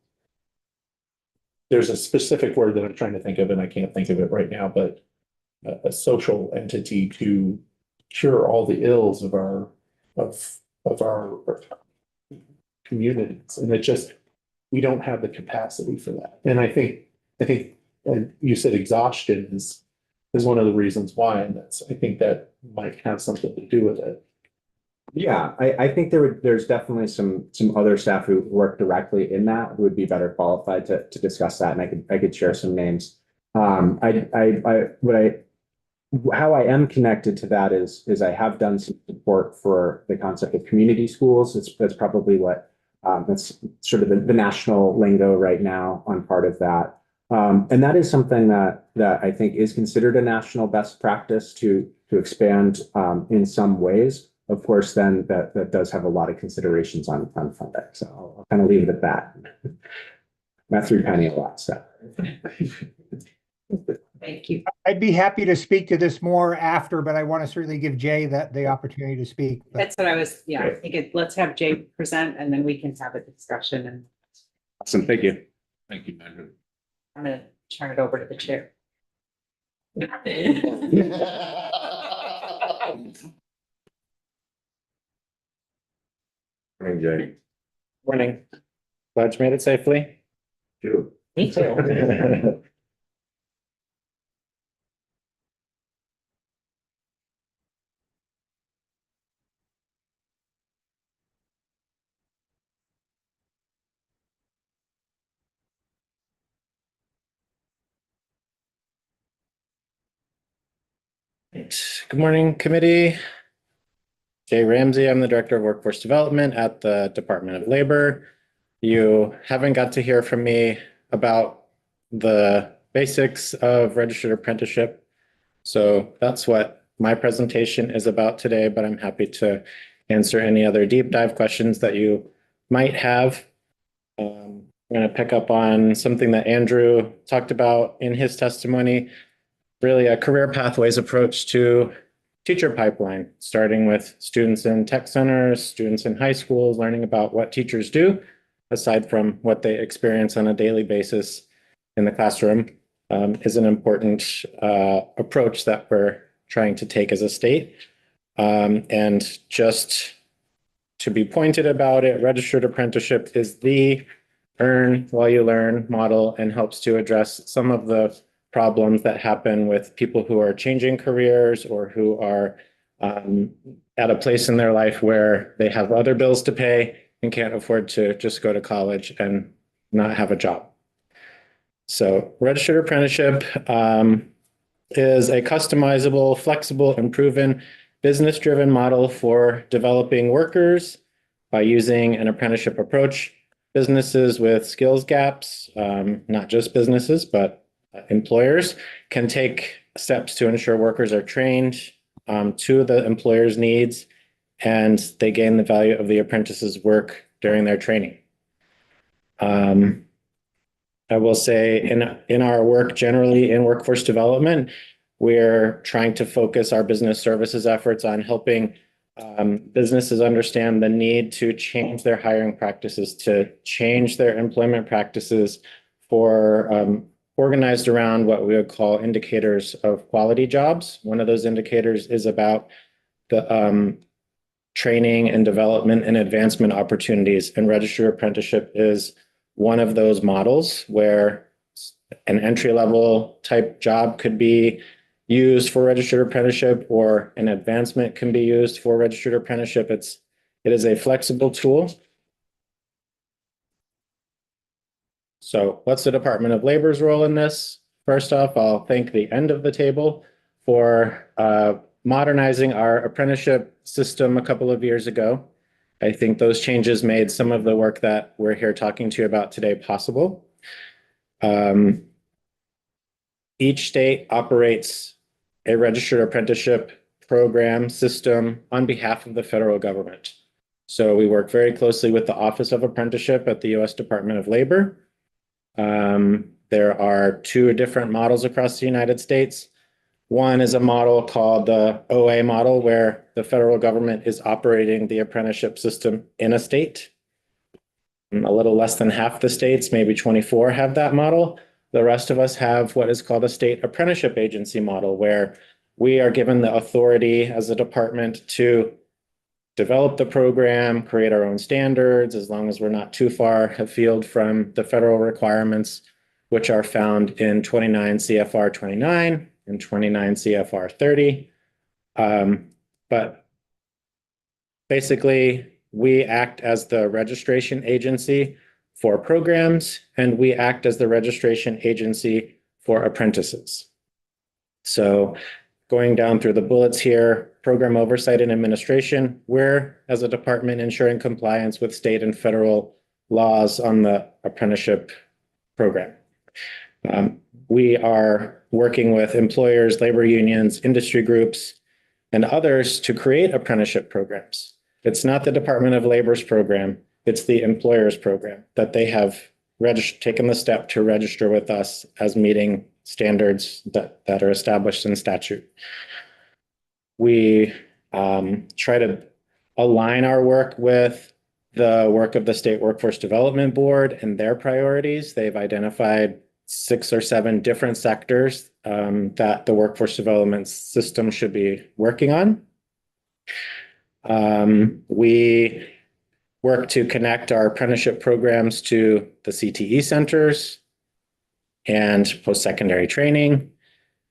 There's a specific word that I'm trying to think of and I can't think of it right now, but a social entity to cure all the ills of our communities. And it just, we don't have the capacity for that. And I think you said exhaustion is one of the reasons why, and I think that might have something to do with it. Yeah, I think there's definitely some other staff who work directly in that who would be better qualified to discuss that, and I could share some names. How I am connected to that is I have done some support for the concept of community schools. That's probably what that's sort of the national lingo right now on part of that. And that is something that I think is considered a national best practice to expand in some ways. Of course, then that does have a lot of considerations on funding. So I'll kind of leave it at that. Matthew Penny a lot, so. Thank you. I'd be happy to speak to this more after, but I want to certainly give Jay the opportunity to speak. But That's what I was, I think let's have Jay present and then we can have a discussion, and Awesome, thank you. Thank you, Megan. I'm gonna turn it over to the chair. Morning, Jay. Morning. Glad you made it safely. Me too. Good morning, committee. Jay Ramsey, I'm the Director of Workforce Development at the Department of Labor. You haven't got to hear from me about the basics of registered apprenticeship. So that's what my presentation is about today, but I'm happy to answer any other deep dive questions that you might have. I'm going to pick up on something that Andrew talked about in his testimony, really a career pathways approach to teacher pipeline, starting with students in tech centers, students in high schools, learning about what teachers do, aside from what they experience on a daily basis in the classroom, is an important approach that we're trying to take as a state. And just to be pointed about it, registered apprenticeship is the earn while you learn model and helps to address some of the problems that happen with people who are changing careers or who are at a place in their life where they have other bills to pay and can't afford to just go to college and not have a job. So registered apprenticeship is a customizable, flexible, and proven business-driven model for developing workers by using an apprenticeship approach. Businesses with skills gaps, not just businesses, but employers, can take steps to ensure workers are trained to the employer's needs and they gain the value of the apprentice's work during their training. I will say in our work generally in workforce development, we're trying to focus our business services efforts on helping businesses understand the need to change their hiring practices, to change their employment practices for organized around what we would call indicators of quality jobs. One of those indicators is about the training and development and advancement opportunities, and registered apprenticeship is one of those models where an entry-level type job could be used for registered apprenticeship, or an advancement can be used for registered apprenticeship. It is a flexible tool. So what's the Department of Labor's role in this? First off, I'll thank the end of the table for modernizing our apprenticeship system a couple of years ago. I think those changes made some of the work that we're here talking to you about today possible. Each state operates a registered apprenticeship program system on behalf of the federal government. So we work very closely with the Office of Apprenticeship at the U.S. Department of Labor. There are 2 different models across the United States. One is a model called the OA model, where the federal government is operating the apprenticeship system in a state. A little less than half the states, maybe 24, have that model. The rest of us have what is called a state apprenticeship agency model, where we are given the authority as a department to develop the program, create our own standards, as long as we're not too far afield from the federal requirements, which are found in 29 CFR 29 and 29 CFR 30. But basically, we act as the registration agency for programs, and we act as the registration agency for apprentices. So going down through the bullets here, program oversight and administration, we're, as a department, ensuring compliance with state and federal laws on the apprenticeship program. We are working with employers, labor unions, industry groups, and others to create apprenticeship programs. It's not the Department of Labor's program, it's the employer's program that they have taken the step to register with us as meeting standards that are established in statute. We try to align our work with the work of the State Workforce Development Board and their priorities. They've identified 6 or 7 different sectors that the workforce development system should be working on. We work to connect our apprenticeship programs to the CTE centers and post-secondary training,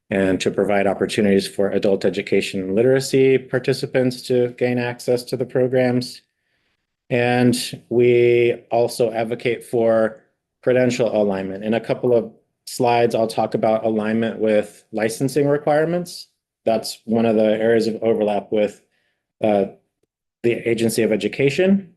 and to provide opportunities for adult education and literacy participants to gain access to the programs. And we also advocate for credential alignment. In a couple of slides, I'll talk about alignment with licensing requirements. That's one of the areas of overlap with the Agency of Education.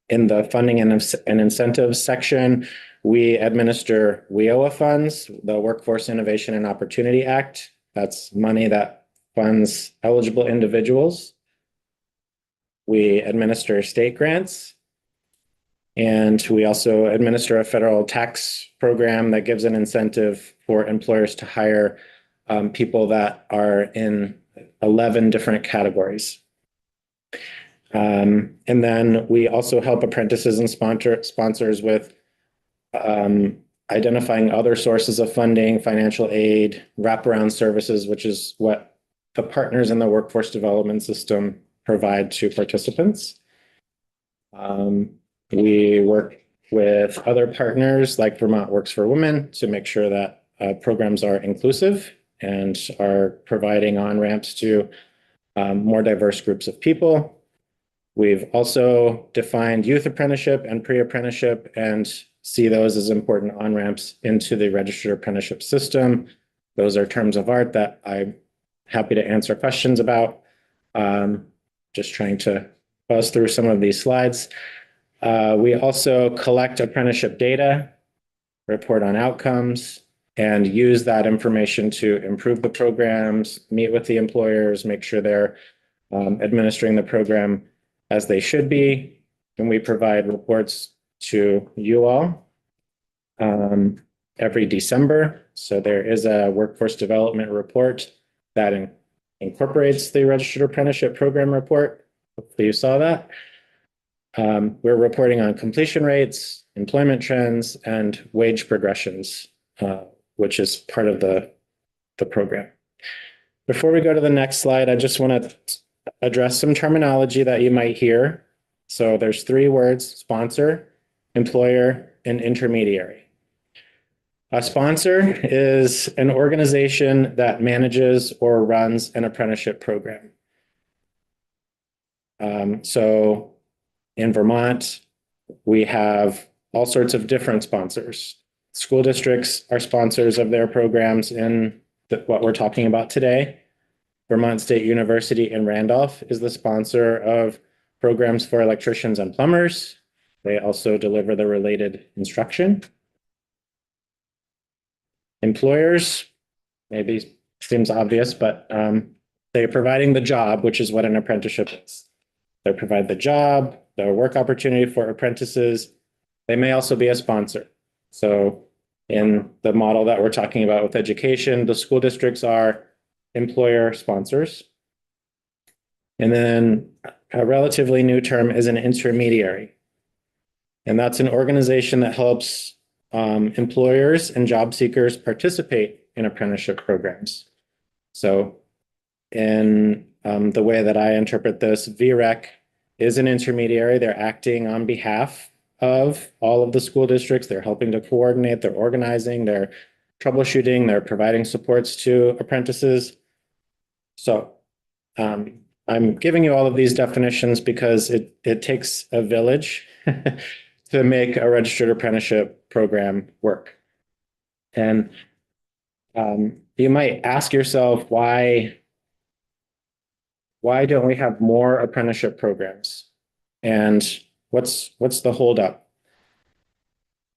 In the funding and incentives section, we administer WIOA funds, the Workforce Innovation and Opportunity Act. That's money that funds eligible individuals. We administer state grants, and we also administer a federal tax program that gives an incentive for employers to hire people that are in 11 different categories. And then we also help apprentices and sponsors with identifying other sources of funding, financial aid, wraparound services, which is what the partners in the workforce development system provide to participants. We work with other partners like Vermont Works for Women to make sure that programs are inclusive and are providing on-ramps to more diverse groups of people. We've also defined youth apprenticeship and pre-apprenticeship and see those as important on-ramps into the registered apprenticeship system. Those are terms of art that I'm happy to answer questions about. Just trying to buzz through some of these slides. We also collect apprenticeship data, report on outcomes, and use that information to improve the programs, meet with the employers, make sure they're administering the program as they should be. And we provide reports to you all every December. So there is a workforce development report that incorporates the registered apprenticeship program report. Hopefully you saw that. We're reporting on completion rates, employment trends, and wage progressions, which is part of the program. Before we go to the next slide, I just want to address some terminology that you might hear. So there's 3 words: sponsor, employer, and intermediary. A sponsor is an organization that manages or runs an apprenticeship program. So in Vermont, we have all sorts of different sponsors. School districts are sponsors of their programs in what we're talking about today. Vermont State University in Randolph is the sponsor of programs for electricians and plumbers. They also deliver the related instruction. Employers, maybe seems obvious, but they're providing the job, which is what an apprenticeship is. They provide the job, the work opportunity for apprentices. They may also be a sponsor. So in the model that we're talking about with education, the school districts are employer sponsors. And then a relatively new term is an intermediary. And that's an organization that helps employers and job seekers participate in apprenticeship programs. So in the way that I interpret this, VREC is an intermediary. They're acting on behalf of all of the school districts. They're helping to coordinate, they're organizing, they're troubleshooting, they're providing supports to apprentices. So I'm giving you all of these definitions because it takes a village to make a registered apprenticeship program work. And you might ask yourself, why don't we have more apprenticeship programs? And what's the holdup?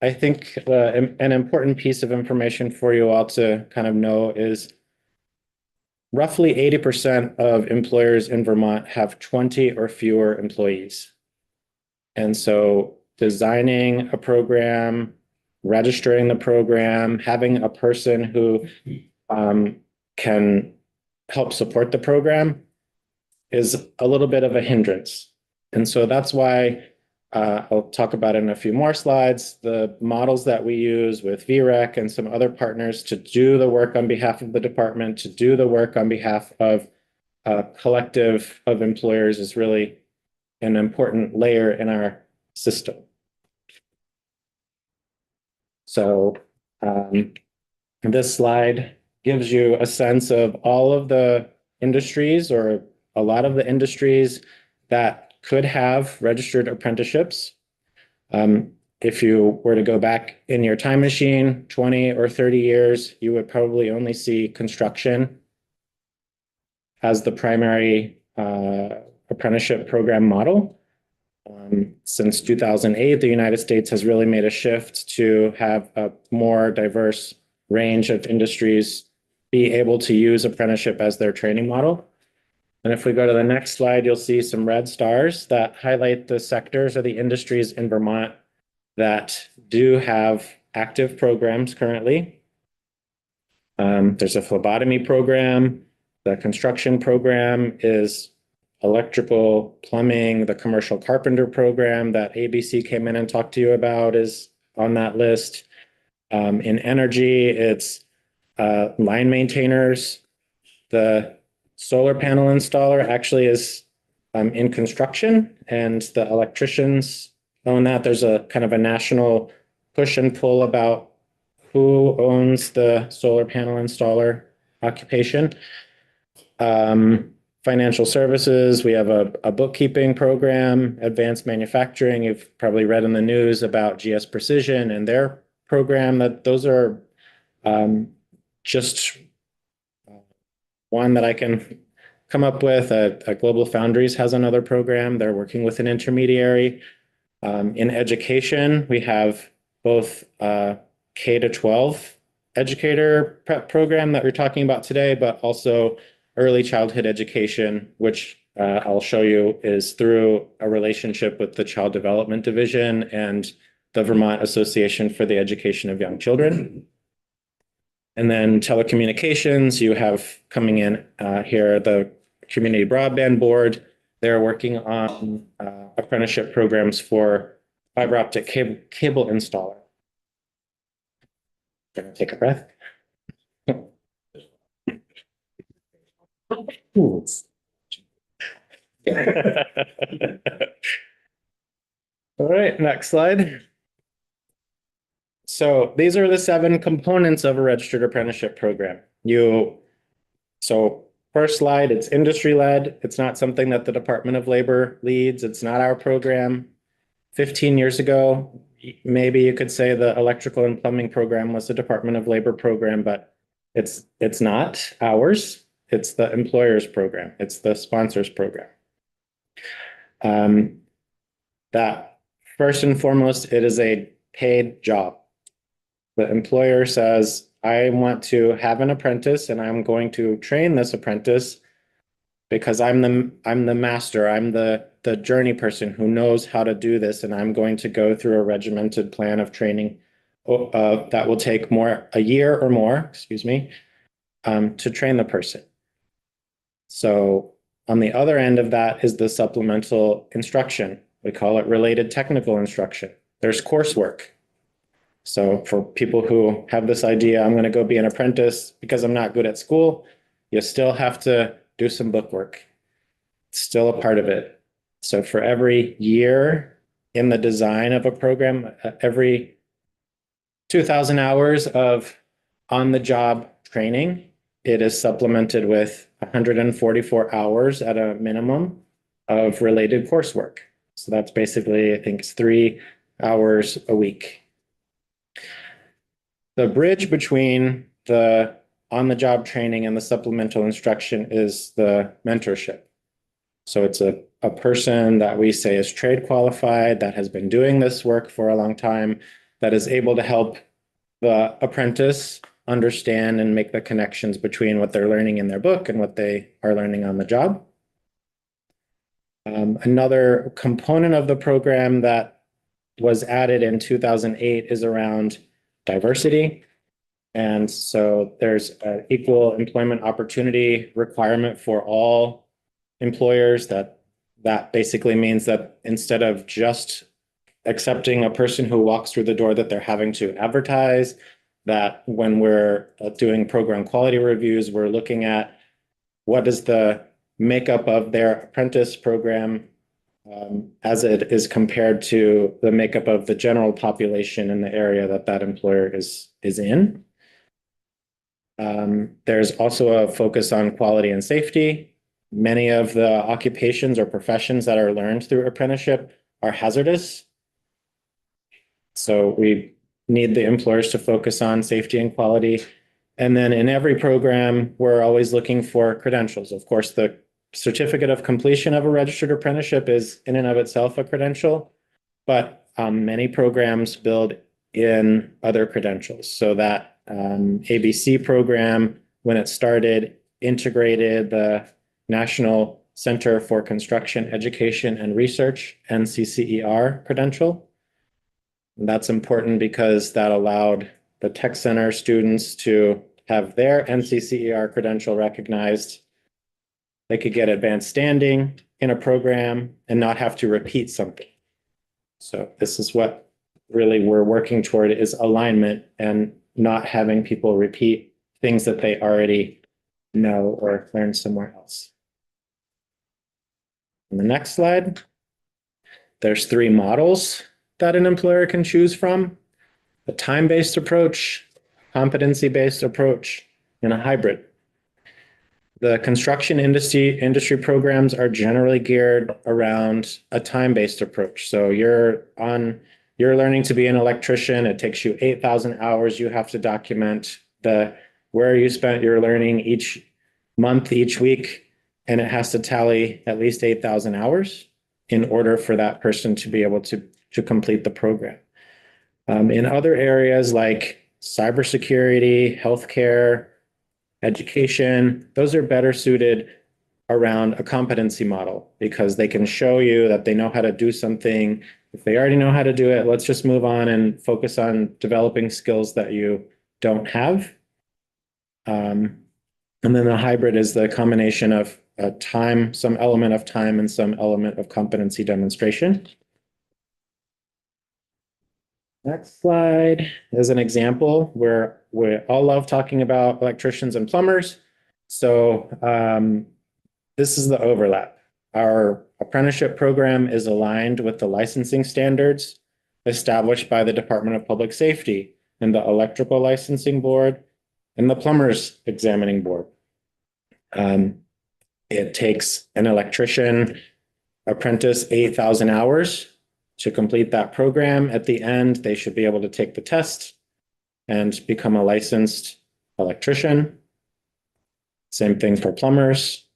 I think an important piece of information for you all to kind of know is roughly 80% of employers in Vermont have 20 or fewer employees. And so designing a program, registering the program, having a person who can help support the program is a little bit of a hindrance. And so that's why I'll talk about it in a few more slides, the models that we use with VREC and some other partners to do the work on behalf of the department, to do the work on behalf of a collective of employers is really an important layer in our system. So this slide gives you a sense of all of the industries, or a lot of the industries that could have registered apprenticeships. If you were to go back in your time machine 20 or 30 years, you would probably only see construction as the primary apprenticeship program model. Since 2008, the United States has really made a shift to have a more diverse range of industries be able to use apprenticeship as their training model. And if we go to the next slide, you'll see some red stars that highlight the sectors or the industries in Vermont that do have active programs currently. There's a phlebotomy program. The construction program is electrical, plumbing. The commercial carpenter program that ABC came in and talked to you about is on that list. In energy, it's line maintainers. The solar panel installer actually is in construction, and the electricians own that. There's a kind of a national push and pull about who owns the solar panel installer occupation. Financial services, we have a bookkeeping program. Advanced manufacturing, you've probably read in the news about GS Precision and their program. That those are just one that I can come up with. Global Foundries has another program. They're working with an intermediary. In education, we have both K-12 educator prep program that we're talking about today, but also early childhood education, which I'll show you is through a relationship with the Child Development Division and the Vermont Association for the Education of Young Children. And then telecommunications, you have coming in here the Community Broadband Board. They're working on apprenticeship programs for fiber optic cable installer. Gonna take a breath. Ooh. All right, next slide. So these are the 7 components of a registered apprenticeship program. So first slide, it's industry-led. It's not something that the Department of Labor leads. It's not our program. 15 years ago, maybe you could say the electrical and plumbing program was the Department of Labor program, but it's not ours. It's the employer's program. It's the sponsor's program. That first and foremost, it is a paid job. The employer says, I want to have an apprentice and I'm going to train this apprentice because I'm the master, I'm the journey person who knows how to do this, and I'm going to go through a regimented plan of training that will take a year or more, to train the person. So on the other end of that is the supplemental instruction. We call it related technical instruction. There's coursework. So for people who have this idea, I'm going to go be an apprentice because I'm not good at school, you still have to do some book work. It's still a part of it. So for every year in the design of a program, every 2,000 hours of on-the-job training, it is supplemented with 144 hours at a minimum of related coursework. So that's basically, I think it's 3 hours a week. The bridge between the on-the-job training and the supplemental instruction is the mentorship. So it's a person that we say is trade qualified, that has been doing this work for a long time, that is able to help the apprentice understand and make the connections between what they're learning in their book and what they are learning on the job. Another component of the program that was added in 2008 is around diversity. And so there's an equal employment opportunity requirement for all employers. That basically means that instead of just accepting a person who walks through the door, that they're having to advertise, that when we're doing program quality reviews, we're looking at what is the makeup of their apprentice program as it is compared to the makeup of the general population in the area that employer is in. There's also a focus on quality and safety. Many of the occupations or professions that are learned through apprenticeship are hazardous. So we need the employers to focus on safety and quality. And then in every program, we're always looking for credentials. Of course, the certificate of completion of a registered apprenticeship is in and of itself a credential, but many programs build in other credentials. So that ABC program, when it started, integrated the National Center for Construction Education and Research, NCCER credential. And that's important because that allowed the Tech Center students to have their NCCER credential recognized. They could get advanced standing in a program and not have to repeat something. So this is what really we're working toward, is alignment and not having people repeat things that they already know or learned somewhere else. On the next slide, there's 3 models that an employer can choose from: a time-based approach, competency-based approach, and a hybrid. The construction industry programs are generally geared around a time-based approach. So you're learning to be an electrician. It takes you 8,000 hours. You have to document where you spent your learning each month, each week, and it has to tally at least 8,000 hours in order for that person to be able to complete the program. In other areas like cybersecurity, healthcare, education, those are better suited around a competency model because they can show you that they know how to do something. If they already know how to do it, let's just move on and focus on developing skills that you don't have. And then the hybrid is the combination of time, some element of time and some element of competency demonstration. Next slide is an example where we all love talking about electricians and plumbers. So this is the overlap. Our apprenticeship program is aligned with the licensing standards established by the Department of Public Safety and the Electrical Licensing Board and the Plumbers Examining Board. It takes an electrician apprentice 8,000 hours to complete that program. At the end, they should be able to take the test and become a licensed electrician. Same thing for plumbers.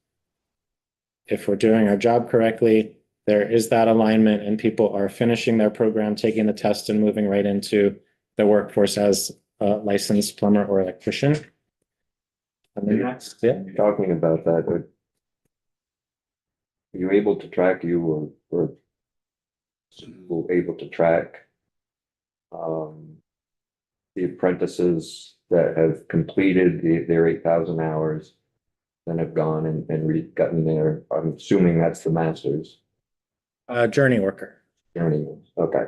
If we're doing our job correctly, there is that alignment and people are finishing their program, taking the test and moving right into the workforce as a licensed plumber or electrician. And then next, yeah. Talking about that, are you able to track or able to track the apprentices that have completed their 8,000 hours and have gone and gotten their, I'm assuming that's the master's Journey worker. journey. Okay.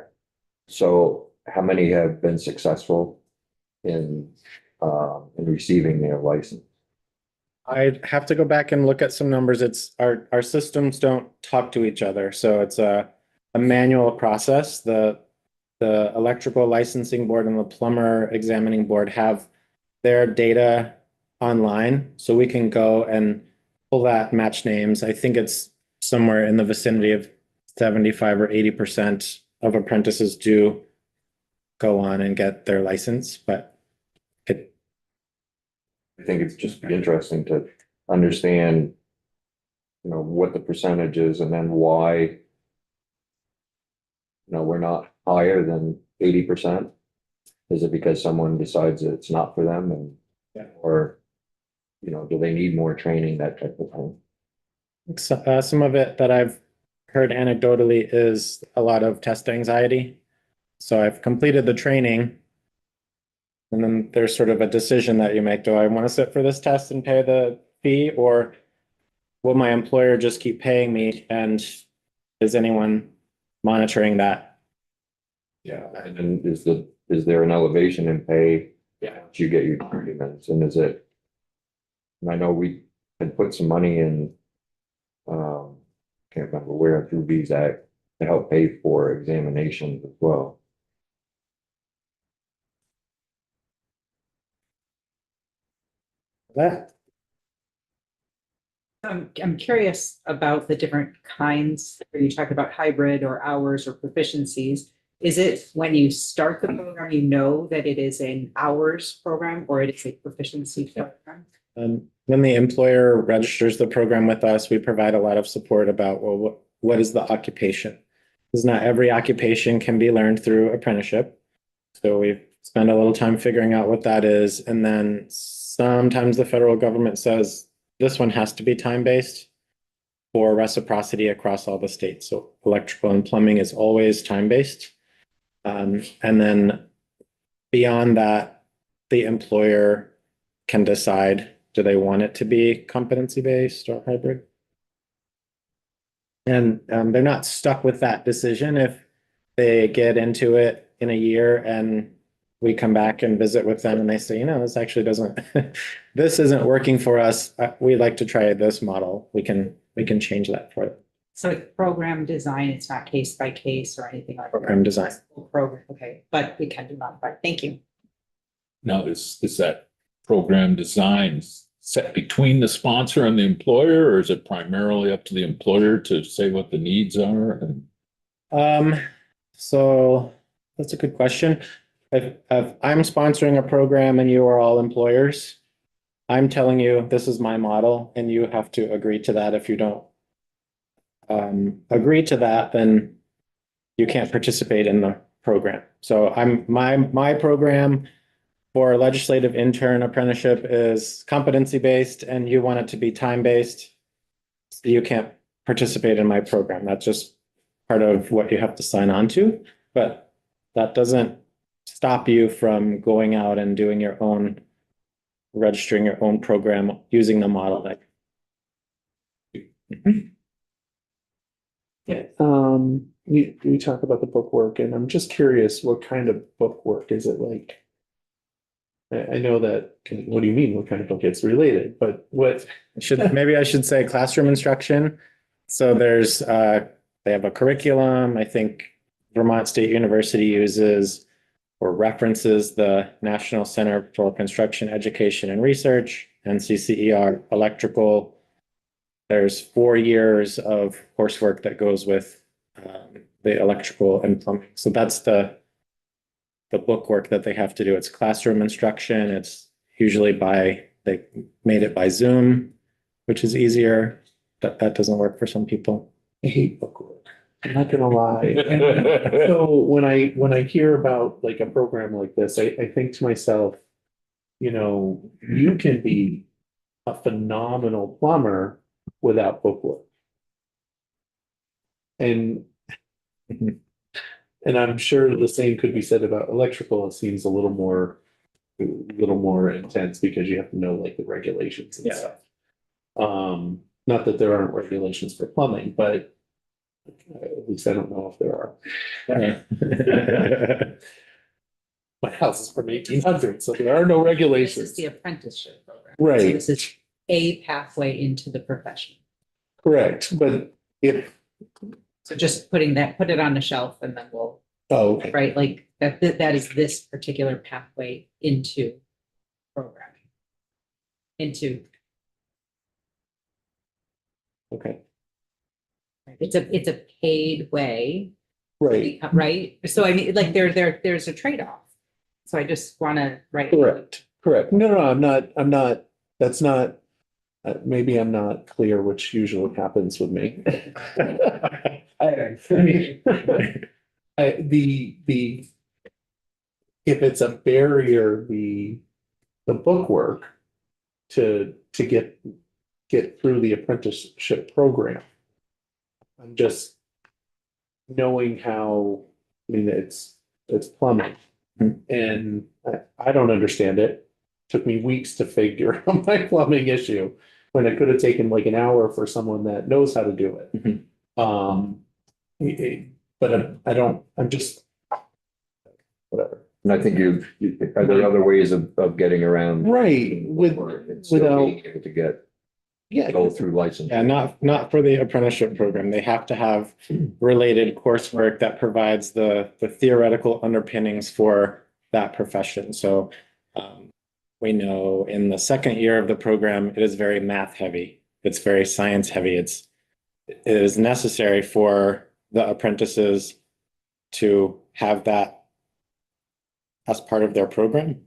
So how many have been successful in receiving their license? I'd have to go back and look at some numbers. It's our systems don't talk to each other. So it's a manual process. The electrical licensing board and the plumber examining board have their data online. So we can go and pull that match names. I think it's somewhere in the vicinity of 75 or 80% of apprentices do go on and get their license, but I think it's just be interesting to understand, what the percentage is and then why, we're not higher than 80%. Is it because someone decides that it's not for them or, do they need more training, that type of thing? some of it that I've heard anecdotally is a lot of test anxiety. So I've completed the training. And then there's sort of a decision that you make. Do I want to sit for this test and pay the fee, or will my employer just keep paying me? And is anyone monitoring that? Yeah, and then is there an elevation in pay? Yeah. Once you get your documents, and and I know we had put some money in, can't remember where, through VSAC to help pay for examinations as well. That I'm curious about the different kinds, where you talk about hybrid or hours or proficiencies. Is it when you start the program, you know that it is an hours program or it is a proficiency program? when the employer registers the program with us, we provide a lot of support about, well, what is the occupation? Because not every occupation can be learned through apprenticeship. So we spend a little time figuring out what that is. And then sometimes the federal government says this one has to be time-based for reciprocity across all the states. So electrical and plumbing is always time-based. And then beyond that, the employer can decide, do they want it to be competency-based or hybrid? And they're not stuck with that decision if they get into it in a year and we come back and visit with them and they say, this actually doesn't, this isn't working for us. We'd like to try this model. We can change that for them. So it's program design, it's not case by case or anything like that. Program design. Program, okay, but it can be modified. Thank you. Now, is that program design set between the sponsor and the employer, or is it primarily up to the employer to say what the needs are? So that's a good question. If I'm sponsoring a program and you are all employers, I'm telling you, this is my model and you have to agree to that. If you don't agree to that, then you can't participate in the program. So my program, for legislative intern apprenticeship is competency-based and you want it to be time-based, you can't participate in my program. That's just part of what you have to sign on to. But that doesn't stop you from going out and doing your own, registering your own program using the model that. Yeah, you talk about the book work, and I'm just curious, what kind of book work is it like? I know that, what do you mean, what kind of book? It's related, but what? Maybe I should say classroom instruction. So there's, they have a curriculum. I think Vermont State University uses or references the National Center for Construction Education and Research, NCCER, electrical. There's 4 years of coursework that goes with the electrical and plumbing. So that's the book work that they have to do. It's classroom instruction. It's usually they made it by Zoom, which is easier, but that doesn't work for some people. I hate book work. I'm not gonna lie. And so when I hear about like a program like this, I think to myself, you can be a phenomenal plumber without book work. And I'm sure the same could be said about electrical. It seems a little more intense because you have to know like the regulations and stuff. Not that there aren't regulations for plumbing, but at least I don't know if there are. My house is from 1800, so there are no This regulations. is the apprenticeship program. Right. So this is a pathway into the profession. Correct, but So just put it on the shelf and then we'll, okay. right, like that is this particular pathway into programming. Okay, It's a paid way, right, right? So I mean, like there's a trade-off. So I just wanna, right? correct. No, I'm not, that's not, maybe I'm not clear, which usually happens with me. If it's a barrier, the book work to get through the apprenticeship program. I'm just knowing how, I mean, it's plumbing. And I don't understand it. Took me weeks to figure out my plumbing issue when it could have taken like an hour for someone that knows how to do it. But I'm just, whatever. And I think are there other ways of getting around? Right, Without being able to go through license. Yeah, not for the apprenticeship program. They have to have related coursework that provides the theoretical underpinnings for that profession. So we know in the second year of the program, it is very math heavy. It's very science heavy. It is necessary for the apprentices to have that as part of their program.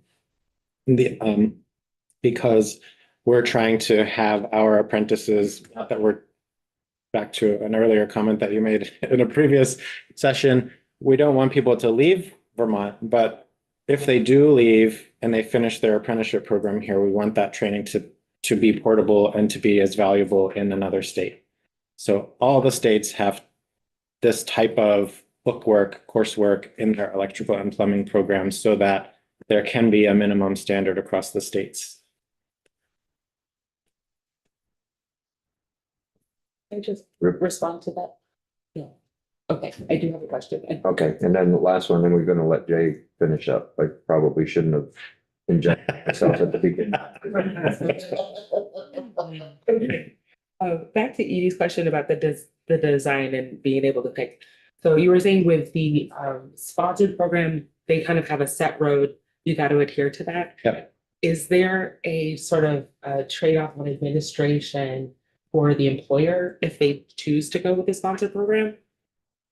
Because we're trying to have our apprentices, not that we're back to an earlier comment that you made in a previous session, we don't want people to leave Vermont, but if they do leave and they finish their apprenticeship program here, we want that training to be portable and to be as valuable in another state. So all the states have this type of bookwork, coursework in their electrical and plumbing programs so that there can be a minimum standard across the states. I just respond to that. Yeah. Okay, I do have a question. Okay, and then the last one, then we're gonna let Jay finish up. I probably shouldn't have injected myself at the beginning. Back to Edie's question about the design and being able to pick. So you were saying with the sponsored program, they kind of have a set road, you got to adhere to that. Yep. Is there a sort of trade-off on administration for the employer if they choose to go with the sponsored program?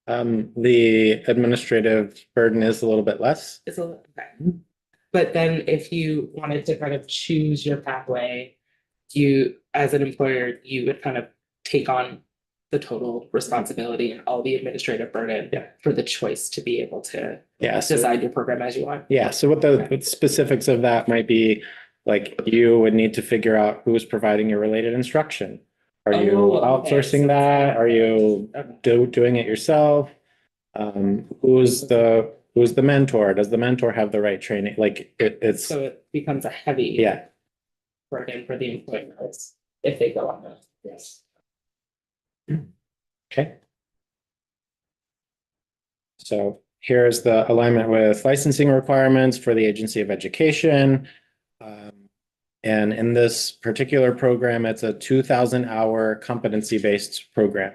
The administrative burden is a little bit less. It's a little, okay. But then if you wanted to kind of choose your pathway, you, as an employer, you would kind of take on the total responsibility and all the administrative burden Yeah. for the choice to be able to Yeah, so, design your program as you want. yeah, so what the specifics of that might be, like, you would need to figure out who's providing your related instruction. Are you Oh, okay, outsourcing so- that? Are you doing it yourself? Who's the mentor? Does the mentor have the right training? Like, it's, So it becomes a heavy yeah, burden for the employers if they go on that. Yes. okay. So here's the alignment with licensing requirements for the Agency of Education. And in this particular program, it's a 2,000-hour competency-based program.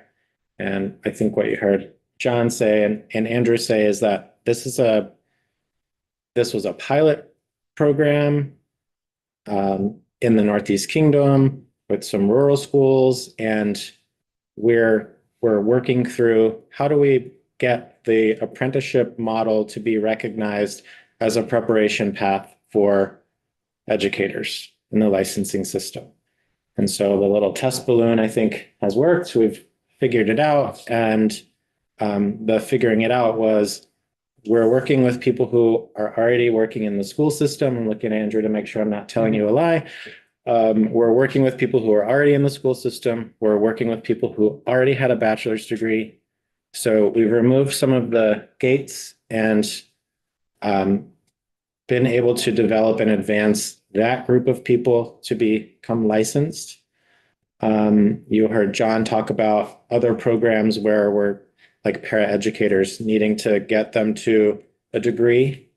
And I think what you heard John say and Andrew say is that this was a pilot program in the Northeast Kingdom with some rural schools, and we're working through how do we get the apprenticeship model to be recognized as a preparation path for educators in the licensing system. And so the little test balloon, I think, has worked. We've figured it out. And the figuring it out was we're working with people who are already working in the school system. I'm looking at Andrew to make sure I'm not telling you a lie. We're working with people who are already in the school system. We're working with people who already had a bachelor's degree. So we've removed some of the gates and been able to develop and advance that group of people to become licensed. You heard John talk about other programs where we're like paraeducators needing to get them to a degree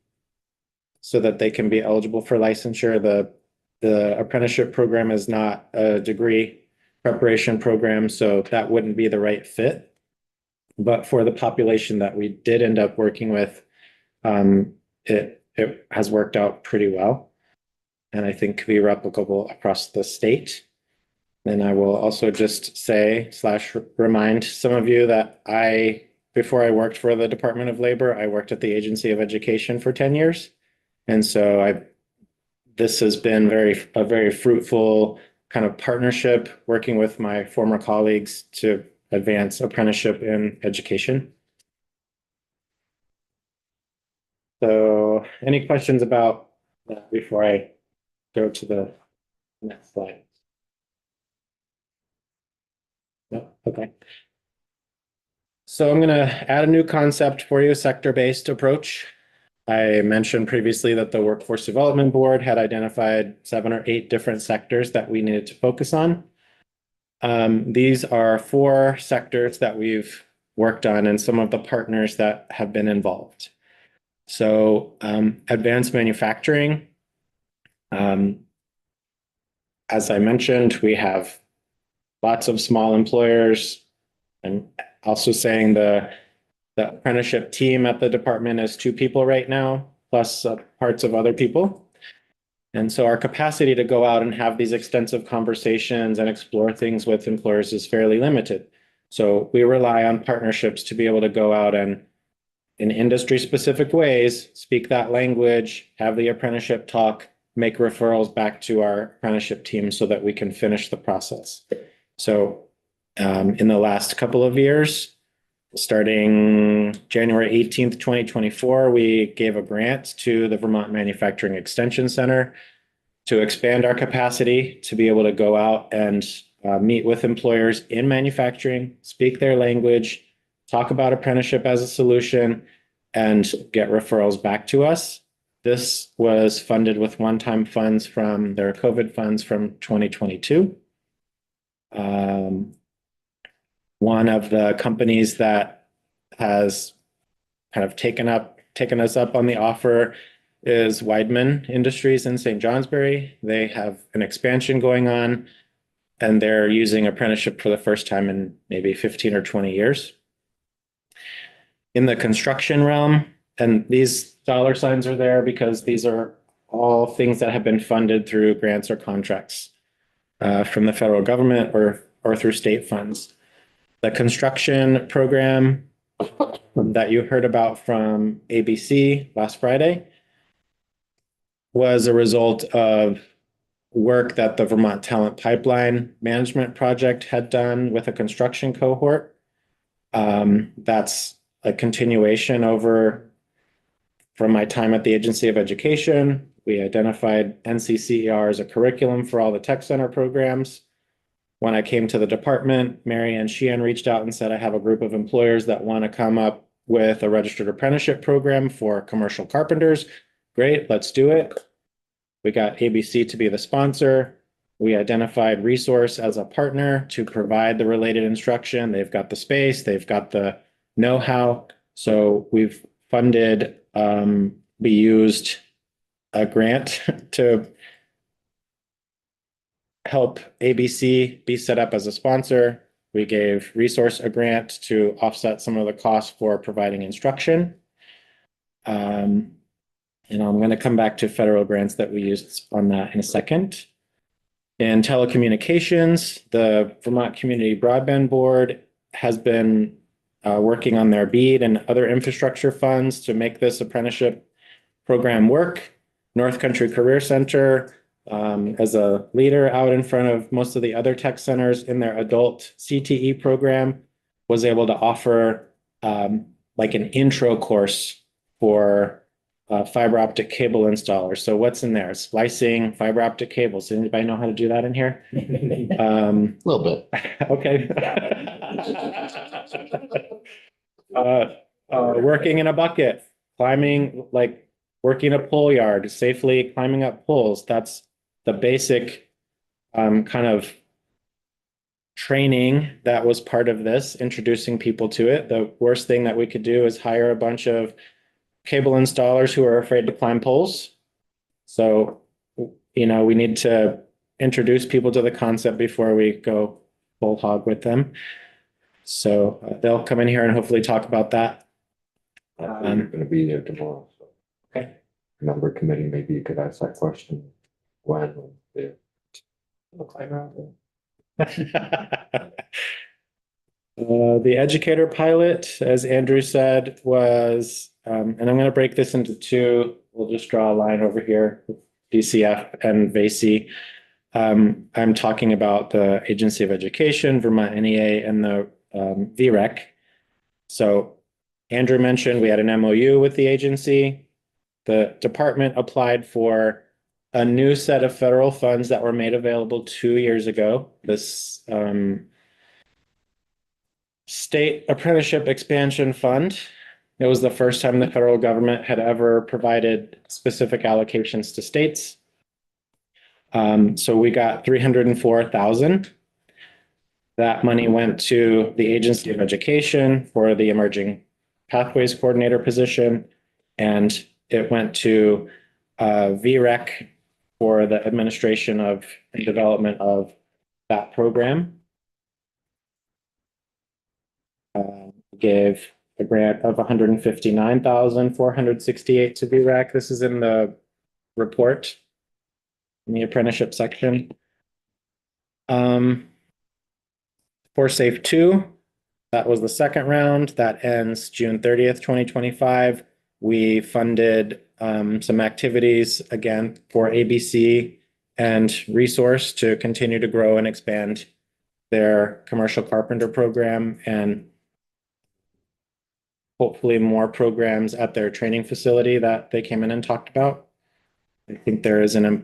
so that they can be eligible for licensure. The apprenticeship program is not a degree preparation program, so that wouldn't be the right fit. But for the population that we did end up working with, it has worked out pretty well, and I think could be replicable across the state. And I will also just say / remind some of you that before I worked for the Department of Labor, I worked at the Agency of Education for 10 years. And so this has been a very fruitful kind of partnership working with my former colleagues to advance apprenticeship in education. So any questions about that before I go to the next slide? No, okay. So I'm going to add a new concept for you, sector-based approach. I mentioned previously that the Workforce Development Board had identified 7 or 8 different sectors that we needed to focus on. These are 4 sectors that we've worked on and some of the partners that have been involved. So advanced manufacturing. As I mentioned, we have lots of small employers. I'm also saying the apprenticeship team at the department is 2 people right now, plus parts of other people. And so our capacity to go out and have these extensive conversations and explore things with employers is fairly limited. So we rely on partnerships to be able to go out and in industry-specific ways, speak that language, have the apprenticeship talk, make referrals back to our apprenticeship team so that we can finish the process. So in the last couple of years, starting January 18th, 2024, we gave a grant to the Vermont Manufacturing Extension Center to expand our capacity to be able to go out and meet with employers in manufacturing, speak their language, talk about apprenticeship as a solution, and get referrals back to us. This was funded with one-time funds from their COVID funds from 2022. One of the companies that has kind of taken us up on the offer is Weidman Industries in St. Johnsbury. They have an expansion going on, and they're using apprenticeship for the first time in maybe 15 or 20 years. In the construction realm, and these dollar signs are there because these are all things that have been funded through grants or contracts from the federal government or through state funds. The construction program that you heard about from ABC last Friday was a result of work that the Vermont Talent Pipeline Management Project had done with a construction cohort. That's a continuation over from my time at the Agency of Education. We identified NCCER as a curriculum for all the tech center programs. When I came to the department, Mary Ann Sheehan reached out and said, I have a group of employers that want to come up with a registered apprenticeship program for commercial carpenters. Great, let's do it. We got ABC to be the sponsor. We identified Resource as a partner to provide the related instruction. They've got the space, they've got the know-how. So we've funded, we used a grant to help ABC be set up as a sponsor. We gave Resource a grant to offset some of the costs for providing instruction. And I'm going to come back to federal grants that we used on that in a second. In telecommunications, the Vermont Community Broadband Board has been working on their BEAD and other infrastructure funds to make this apprenticeship program work. North Country Career Center, as a leader out in front of most of the other tech centers in their adult CTE program, was able to offer like an intro course for fiber optic cable installers. So what's in there? Splicing fiber optic cables. Does anybody know how to do that in here? A little bit. Okay. Working in a bucket, climbing, like working a pole yard, safely climbing up poles. That's the basic kind of training that was part of this, introducing people to it. The worst thing that we could do is hire a bunch of cable installers who are afraid to climb poles. So, you know, we need to introduce people to the concept before we go whole hog with them. So they'll come in here and hopefully talk about that. I'm gonna be there tomorrow, so. Okay. Member committee, maybe you could ask that question when they're. The educator pilot, as Andrew said, was, and I'm going to break this into two. We'll just draw a line over here, DCF and VACE. I'm talking about the Agency of Education, Vermont NEA, and the VREC. So Andrew mentioned we had an MOU with the agency. The department applied for a new set of federal funds that were made available 2 years ago. This State Apprenticeship Expansion Fund. It was the first time the federal government had ever provided specific allocations to states. So we got $304,000. That money went to the Agency of Education for the Emerging Pathways Coordinator position, and it went to VREC for the administration of and development of that program. Gave a grant of $159,468 to VREC. This is in the report in the apprenticeship section. For SAFE 2, that was the second round. That ends June 30th, 2025. We funded some activities again for ABC and Resource to continue to grow and expand their commercial carpenter program, and hopefully more programs at their training facility that they came in and talked about. I think there is I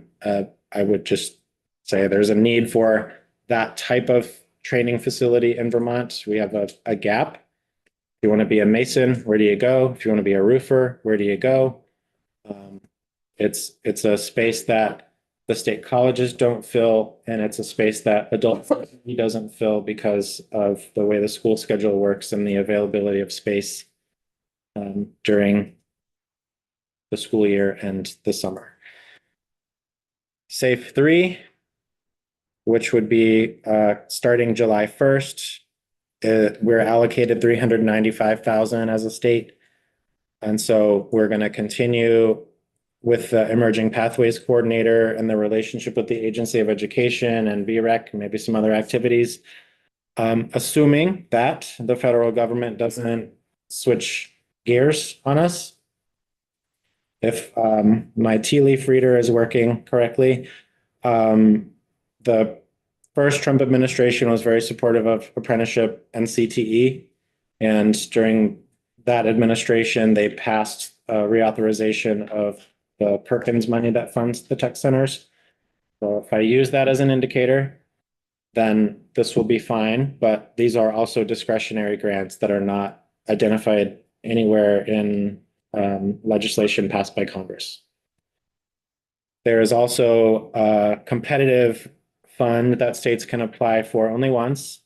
would just say there's a need for that type of training facility in Vermont. We have a gap. If you want to be a mason, where do you go? If you want to be a roofer, where do you go? It's a space that the state colleges don't fill, and it's a space that adult faculty doesn't fill because of the way the school schedule works and the availability of space during the school year and the summer. SAFE 3, which would be starting July 1st, we're allocated $395,000 as a state. And so we're going to continue with the Emerging Pathways Coordinator and the relationship with the Agency of Education and VREC, maybe some other activities, assuming that the federal government doesn't switch gears on us. If my tea leaf reader is working correctly, The first Trump administration was very supportive of apprenticeship and CTE. And during that administration, they passed a reauthorization of the Perkins money that funds the tech centers. So if I use that as an indicator, then this will be fine. But these are also discretionary grants that are not identified anywhere in legislation passed by Congress. There is also a competitive fund that states can apply for only once,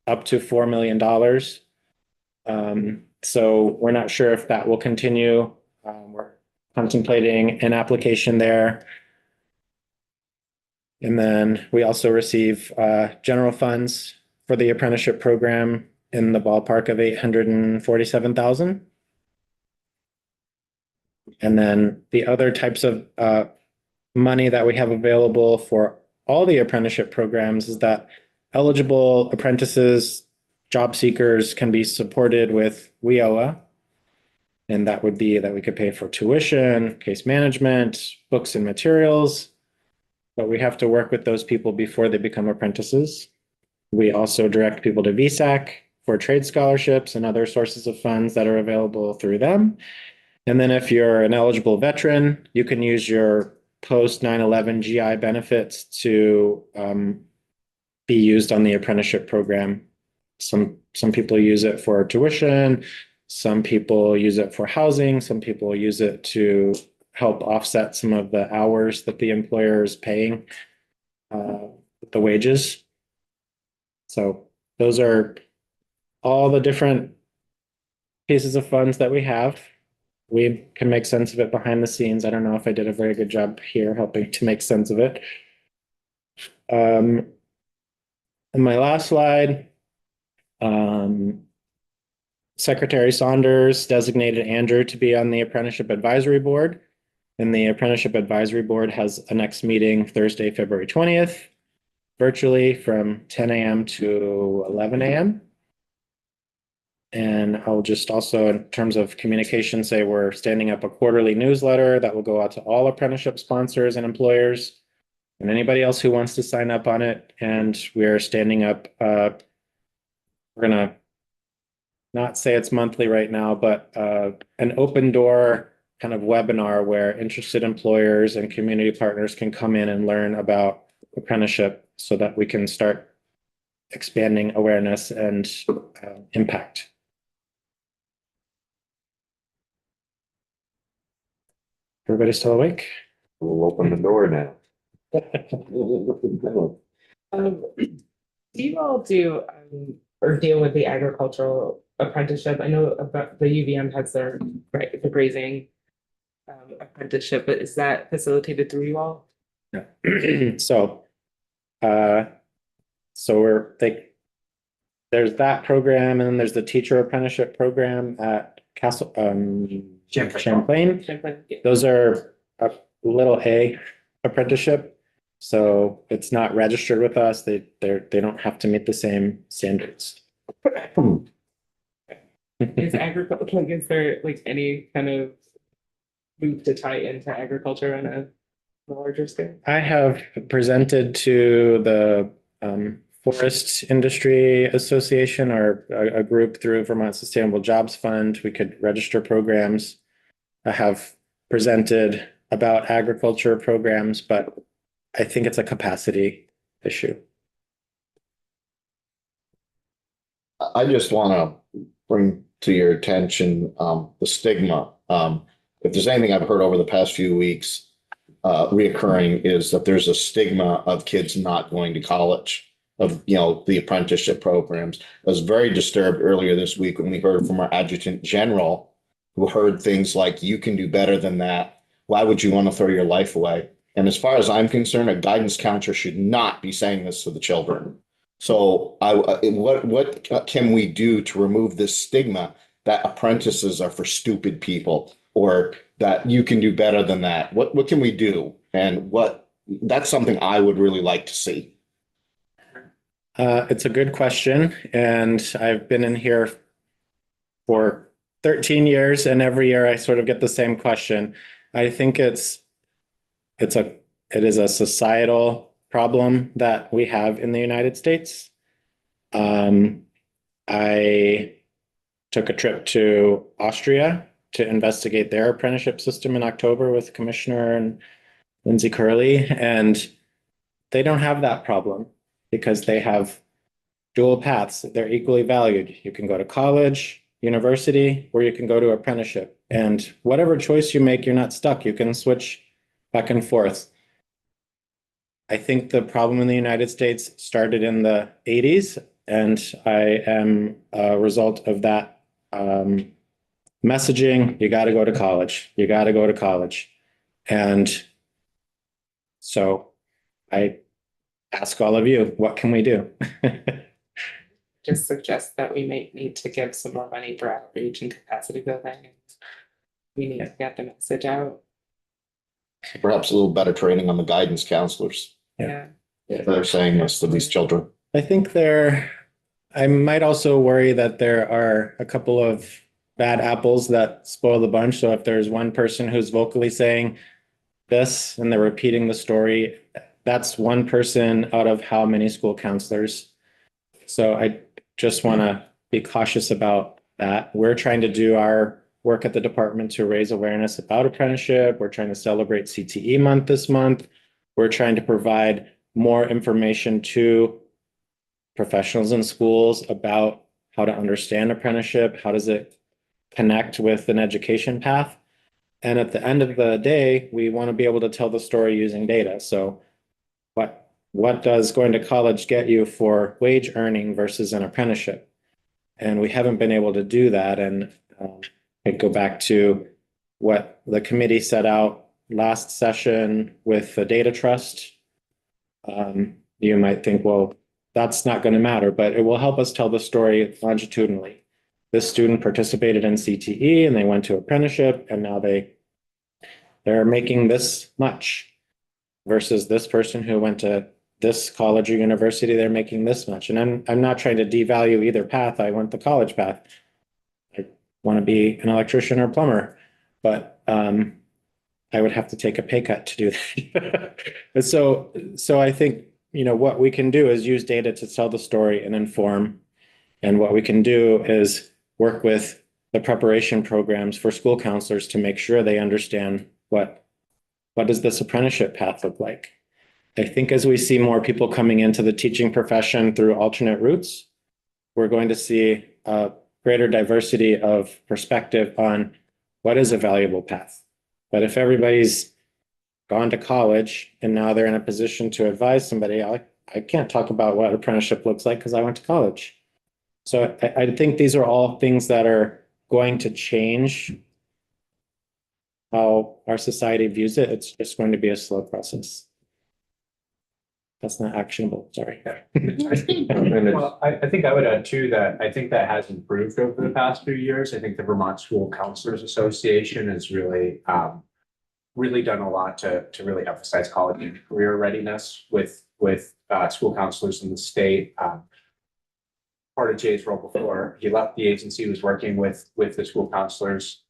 up to $4 million. So we're not sure if that will continue. We're contemplating an application there. And then we also receive general funds for the apprenticeship program in the ballpark of $847,000. And then the other types of money that we have available for all the apprenticeship programs is that eligible apprentices, job seekers can be supported with WIOA. And that would be that we could pay for tuition, case management, books and materials. But we have to work with those people before they become apprentices. We also direct people to VSAC for trade scholarships and other sources of funds that are available through them. And then if you're an eligible veteran, you can use your post 9/11 GI benefits to be used on the apprenticeship program. Some people use it for tuition, some people use it for housing, some people use it to help offset some of the hours that the employer is paying the wages. So those are all the different pieces of funds that we have. We can make sense of it behind the scenes. I don't know if I did a very good job here helping to make sense of it. And my last slide, Secretary Saunders designated Andrew to be on the Apprenticeship Advisory Board. And the Apprenticeship Advisory Board has a next meeting Thursday, February 20th, virtually from 10 a.m. to 11 a.m. And I'll just also, in terms of communication, say we're standing up a quarterly newsletter that will go out to all apprenticeship sponsors and employers and anybody else who wants to sign up on it. And we're standing up, we're going to not say it's monthly right now, but an open door kind of webinar where interested employers and community partners can come in and learn about apprenticeship so that we can start expanding awareness and impact. Everybody still awake? We'll open the door now. Do you all do or deal with the agricultural apprenticeship? I know about the UVM has their the grazing apprenticeship, but is that facilitated through you all? Yeah. So there's that program, and then there's the teacher apprenticeship program at Champlain. Those are a little A apprenticeship. So it's not registered with us. They don't have to meet the same standards. Is agriculture, like, is there like any kind of move to tie into agriculture on a larger scale? I have presented to the Forest Industry Association, or a group through Vermont Sustainable Jobs Fund. We could register programs. I have presented about agriculture programs, but I think it's a capacity issue. I just want to bring to your attention the stigma. If there's anything I've heard over the past few weeks reoccurring is that there's a stigma of kids not going to college, of the apprenticeship programs. I was very disturbed earlier this week when we heard from our adjutant general, who heard things like, "You can do better than that. Why would you want to throw your life away?" And as far as I'm concerned, a guidance counselor should not be saying this to the children. So what can we do to remove this stigma that apprentices are for stupid people, or that you can do better than that? What can we do? And that's something I would really like to see. It's a good question. And I've been in here for 13 years, and every year I sort of get the same question. I think it's it is a societal problem that we have in the United States. I took a trip to Austria to investigate their apprenticeship system in October with Commissioner and Lindsay Curley, and they don't have that problem because they have dual paths. They're equally valued. You can go to college, university, or you can go to apprenticeship. And whatever choice you make, you're not stuck. You can switch back and forth. I think the problem in the United States started in the 80s, and I am a result of that messaging. You got to go to college. You got to go to college. And so I ask all of you, what can we do? Just suggest that we may need to give some more money for outreach and capacity building. We need to get the message out. Perhaps a little better training on the guidance counselors. Yeah. Yeah. They're saying this to these children. I might also worry that there are a couple of bad apples that spoil the bunch. So if there's one person who's vocally saying this and they're repeating the story, that's one person out of how many school counselors. So I just want to be cautious about that. We're trying to do our work at the department to raise awareness about apprenticeship. We're trying to celebrate CTE month this month. We're trying to provide more information to professionals in schools about how to understand apprenticeship. How does it connect with an education path? And at the end of the day, we want to be able to tell the story using data. So what does going to college get you for wage earning versus an apprenticeship? And we haven't been able to do that. And I go back to what the committee set out last session with the data trust. You might think, well, that's not going to matter, but it will help us tell the story longitudinally. This student participated in CTE and they went to apprenticeship, and now they're making this much versus this person who went to this college or university, they're making this much. And I'm not trying to devalue either path. I went the college path. I want to be an electrician or plumber, but I would have to take a pay cut to do that. So I think, what we can do is use data to tell the story and inform. And what we can do is work with the preparation programs for school counselors to make sure they understand what does this apprenticeship path look like. I think as we see more people coming into the teaching profession through alternate routes, we're going to see a greater diversity of perspective on what is a valuable path. But if everybody's gone to college and now they're in a position to advise somebody, I can't talk about what apprenticeship looks like because I went to college. So I think these are all things that are going to change how our society views it. It's just going to be a slow process. That's not actionable, sorry. Well, I think I would add too that I think that has improved over the past few years. I think the Vermont School Counselors Association has really done a lot to really emphasize college and career readiness with school counselors in the state. Part of Jay's role before he left the agency was working with the school counselors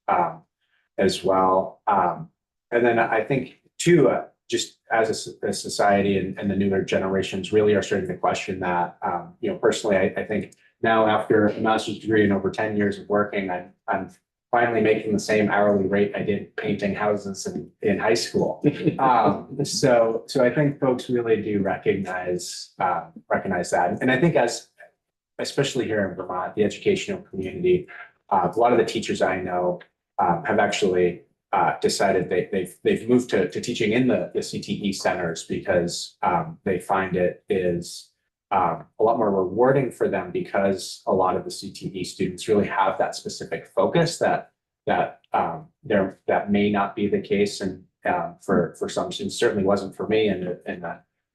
as well. And then I think too, just as a society and the newer generations really are starting to question that. Personally, I think now after a master's degree and over 10 years of working, I'm finally making the same hourly rate I did painting houses in high school. So I think folks really do recognize that. And I think especially here in Vermont, the educational community, a lot of the teachers I know have actually decided they've moved to teaching in the CTE centers because they find it is a lot more rewarding for them because a lot of the CTE students really have that specific focus that may not be the case and for some students. Certainly wasn't for me when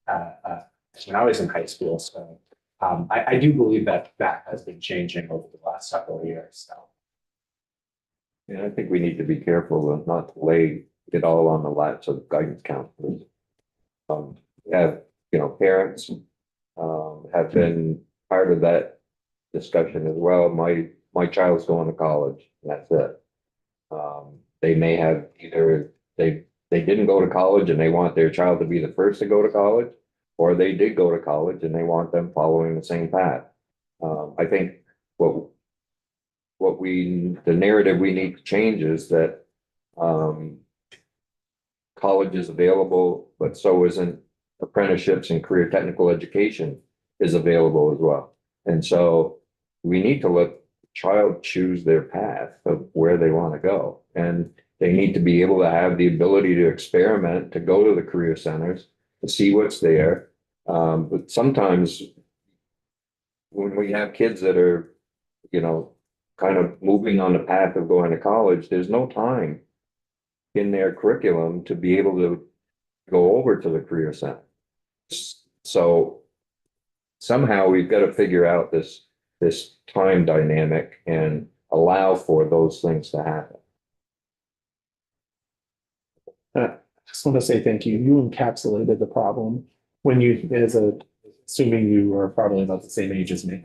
I was in high school. So I do believe that has been changing over the last several years. So. Yeah, I think we need to be careful not to lay it all on the laps of guidance counselors. We have, parents have been part of that discussion as well. My child's going to college, and that's it. They may have either they've they didn't go to college and they want their child to be the first to go to college, or they did go to college and they want them following the same path. I think the narrative we need to change is that college is available, but so isn't apprenticeships and career technical education is available as well. And so we need to let the child choose their path of where they want to go. And they need to be able to have the ability to experiment, to go to the career centers, to see what's there. But sometimes when we have kids that are, kind of moving on the path of going to college, there's no time in their curriculum to be able to go over to the career center. So somehow we've got to figure out this time dynamic and allow for those things to happen. I just want to say thank you. You encapsulated the problem when you, assuming you are probably about the same age as me.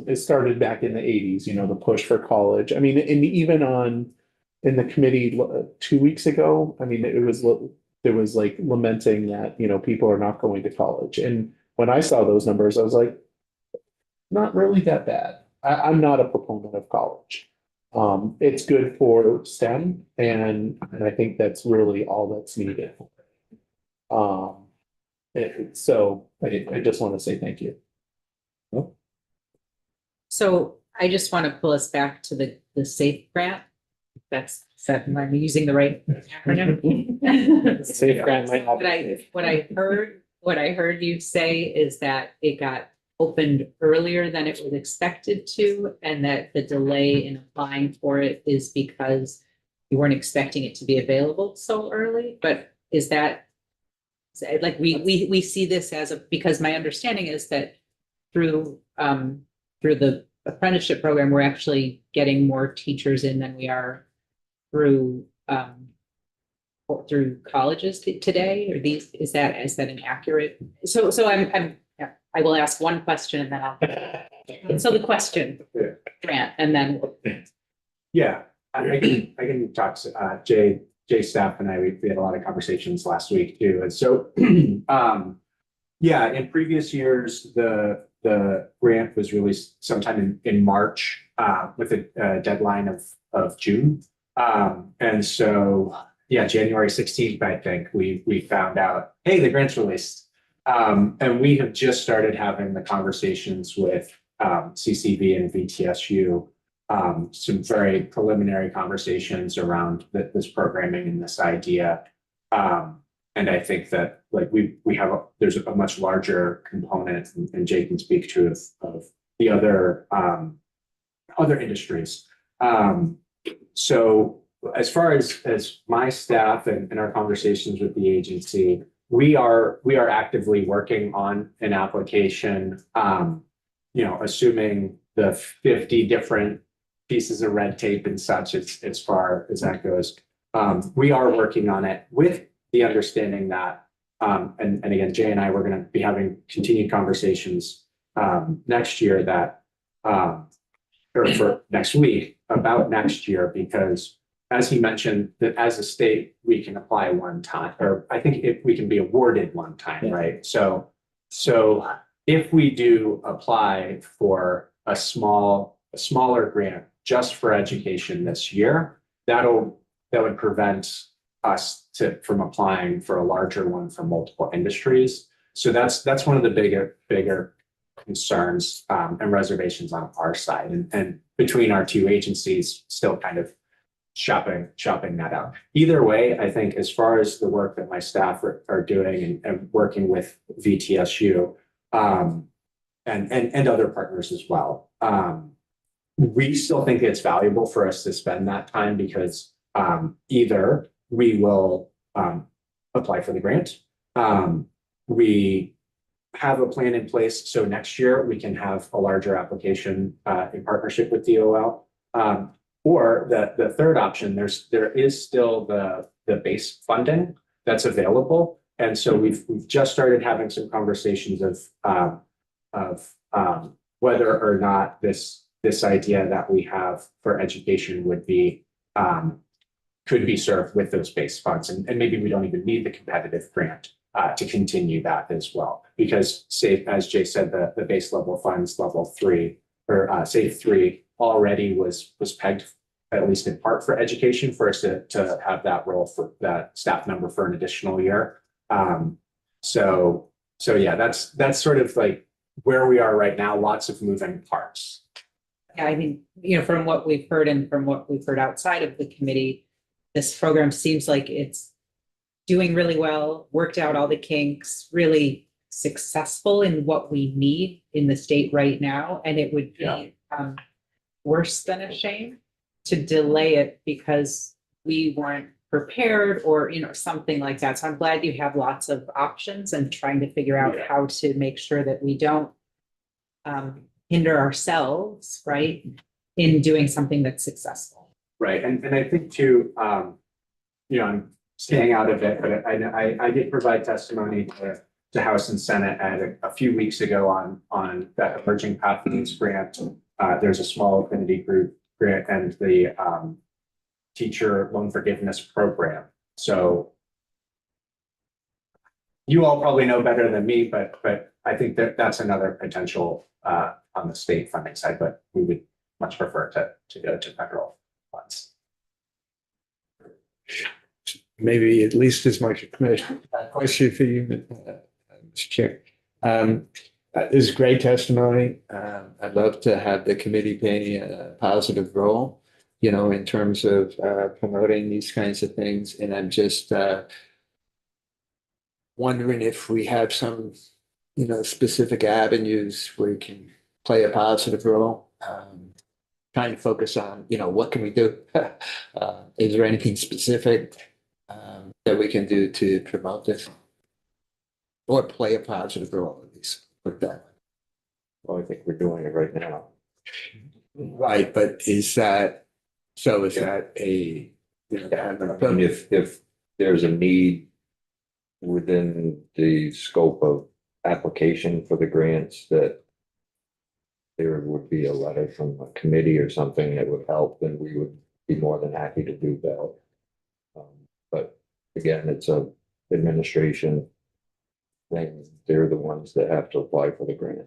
It started back in the 80s, the push for college. I mean, and even in the committee 2 weeks ago, I mean, there was like lamenting that, people are not going to college. And when I saw those numbers, I was like, not really that bad. I'm not a proponent of college. It's good for STEM, and I think that's really all that's needed. So I just want to say thank you. So I just want to pull us back to the SAFE grant. Am I using the right acronym? Safe grant might not be. What I heard you say is that it got opened earlier than it was expected to, and that the delay in applying for it is because you weren't expecting it to be available so early. But is that like we see this because my understanding is that through the apprenticeship program, we're actually getting more teachers in than we are through colleges today, or is that an accurate? So I will ask one question and then so the question, Grant, and then. Yeah, I can talk to Jay Staff and we had a lot of conversations last week too. And so, in previous years, the grant was released sometime in March with a deadline of June. And so, January 16th, I think we found out, hey, the grant's released. And we have just started having the conversations with CCV and VTSU, some very preliminary conversations around this programming and this idea. And I think that there's a much larger component, and Jay can speak to of the other industries. So as far as my staff and our conversations with the agency, we are actively working on an application, assuming the 50 different pieces of red tape and such as far as that goes. We are working on it with the understanding that, and again, Jay and I, we're going to be having continued conversations next year or for next week about next year, because as he mentioned, that as a state, we can apply one time, or I think if we can be awarded one time, right? So if we do apply for a smaller grant just for education this year, that would prevent us from applying for a larger one for multiple industries. So that's one of the bigger concerns and reservations on our side, and between our two agencies, still kind of shopping that out. Either way, I think as far as the work that my staff are doing and working with VTSU and other partners as well, we still think it's valuable for us to spend that time, because either we will apply for the grant, we have a plan in place so next year we can have a larger application in partnership with DOL. Or the third option, there is still the base funding that's available, and so we've just started having some conversations of whether or not this idea that we have for education would be could be served with those base funds. And maybe we don't even need the competitive grant to continue that as well. Because say, as Jay said, the base level funds, level 3 or SAFE 3 already was pegged, at least in part, for education, for us to have that role for that staff member for an additional year. So yeah, that's sort of like where we are right now, lots of moving parts. Yeah, I mean, from what we've heard and from what we've heard outside of the committee, this program seems like it's doing really well, worked out all the kinks, really successful in what we need in the state right now. And it would be worse than a shame to delay it because we weren't prepared or, something like that. So I'm glad you have lots of options and trying to figure out how to make sure that we don't hinder ourselves, right, in doing something that's successful. Right. And I think too, I'm staying out of it, but I did provide testimony to House and Senate at a few weeks ago on that Emerging Pathways grant. There's a small affinity group grant and the teacher loan forgiveness program. So you all probably know better than me, but I think that's another potential on the state funding side, but we would much prefer to go to federal funds. Maybe at least as much a question for you, Mr. Chair. This is great testimony. I'd love to have the committee play a positive role, in terms of promoting these kinds of things. And I'm just wondering if we have some, specific avenues where we can play a positive role. Trying to focus on, what can we do? Is there anything specific that we can do to promote this? Or play a positive role, at least, with that. Well, I think we're doing it right now. Right, but is that a, I mean, if there's a need within the scope of application for the grants, that there would be a letter from a committee or something that would help, then we would be more than happy to do that. But again, it's a administration thing. They're the ones that have to apply for the grant.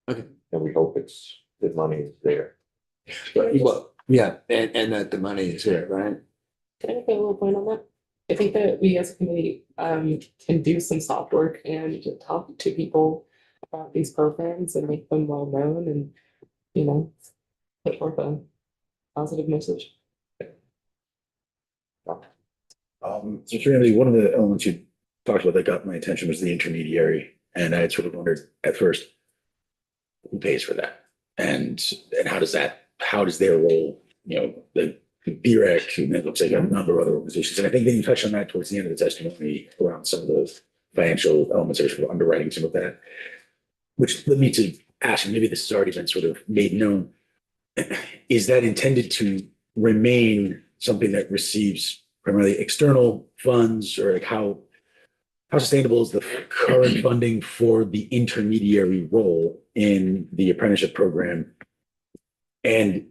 Okay. And we hope the money is there. well, yeah, and that the money is there, right? Can I make a little point on that? I think that we as a committee can do some soft work and talk to people about these programs and make them well known and, put forth a positive message. So really, one of the elements you talked about that got my attention was the intermediary. And I had sort of wondered at first, who pays for that? And how does their role, the BREC, and it looks like a number of other organizations. And I think that you touched on that towards the end of the testimony around some of those financial elements or sort of underwriting some of that, which led me to ask, and maybe this has already been sort of made known, is that intended to remain something that receives primarily external funds, or like how sustainable is the current funding for the intermediary role in the apprenticeship program? And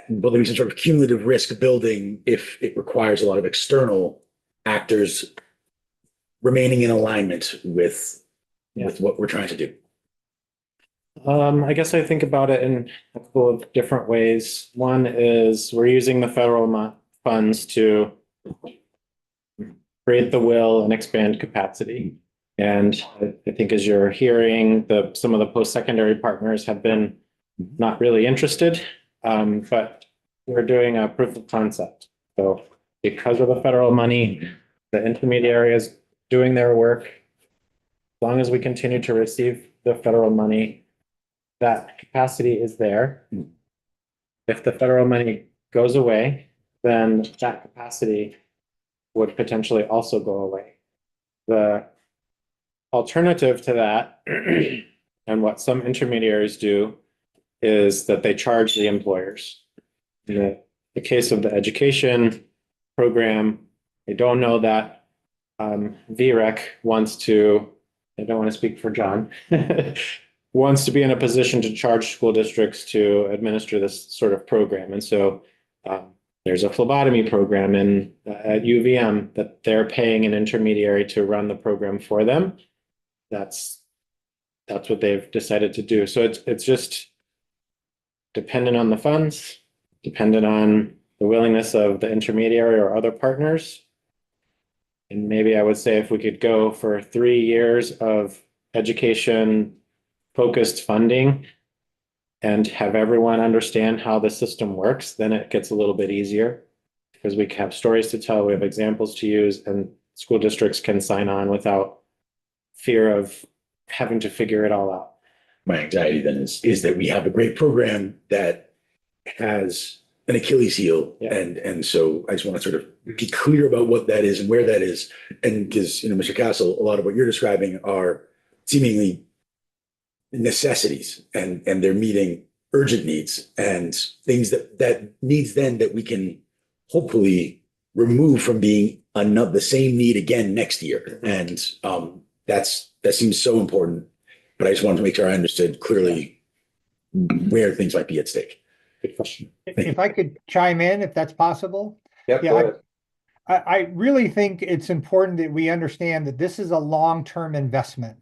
will there be some sort of cumulative risk building if it requires a lot of external actors remaining in alignment with what we're trying to do? I guess I think about it in a couple of different ways. One is we're using the federal funds to create the will and expand capacity. And I think as you're hearing, some of the post-secondary partners have been not really interested, but we're doing a proof of concept. So because of the federal money, the intermediary is doing their work. As long as we continue to receive the federal money, that capacity is there. If the federal money goes away, then that capacity would potentially also go away. The alternative to that, and what some intermediaries do, is that they charge the employers. In the case of the education program, I don't know that VREC wants to, I don't want to speak for John, wants to be in a position to charge school districts to administer this sort of program. And so there's a phlebotomy program at UVM that they're paying an intermediary to run the program for them. That's what they've decided to do. So it's just dependent on the funds, dependent on the willingness of the intermediary or other partners. And maybe I would say if we could go for 3 years of education focused funding and have everyone understand how the system works, then it gets a little bit easier because we have stories to tell, we have examples to use, and school districts can sign on without fear of having to figure it all out. My anxiety then is that we have a great program that has an Achilles heel. Yeah. And so I just want to sort of be clear about what that is and where that is. And because, Mr. Castle, a lot of what you're describing are seemingly necessities and they're meeting urgent needs and things that needs then that we can hopefully remove from being the same need again next year. And that seems so important, but I just wanted to make sure I understood clearly where things might be at stake. Good question. If I could chime in, if that's possible. Yep, Yeah, go ahead. I really think it's important that we understand that this is a long-term investment.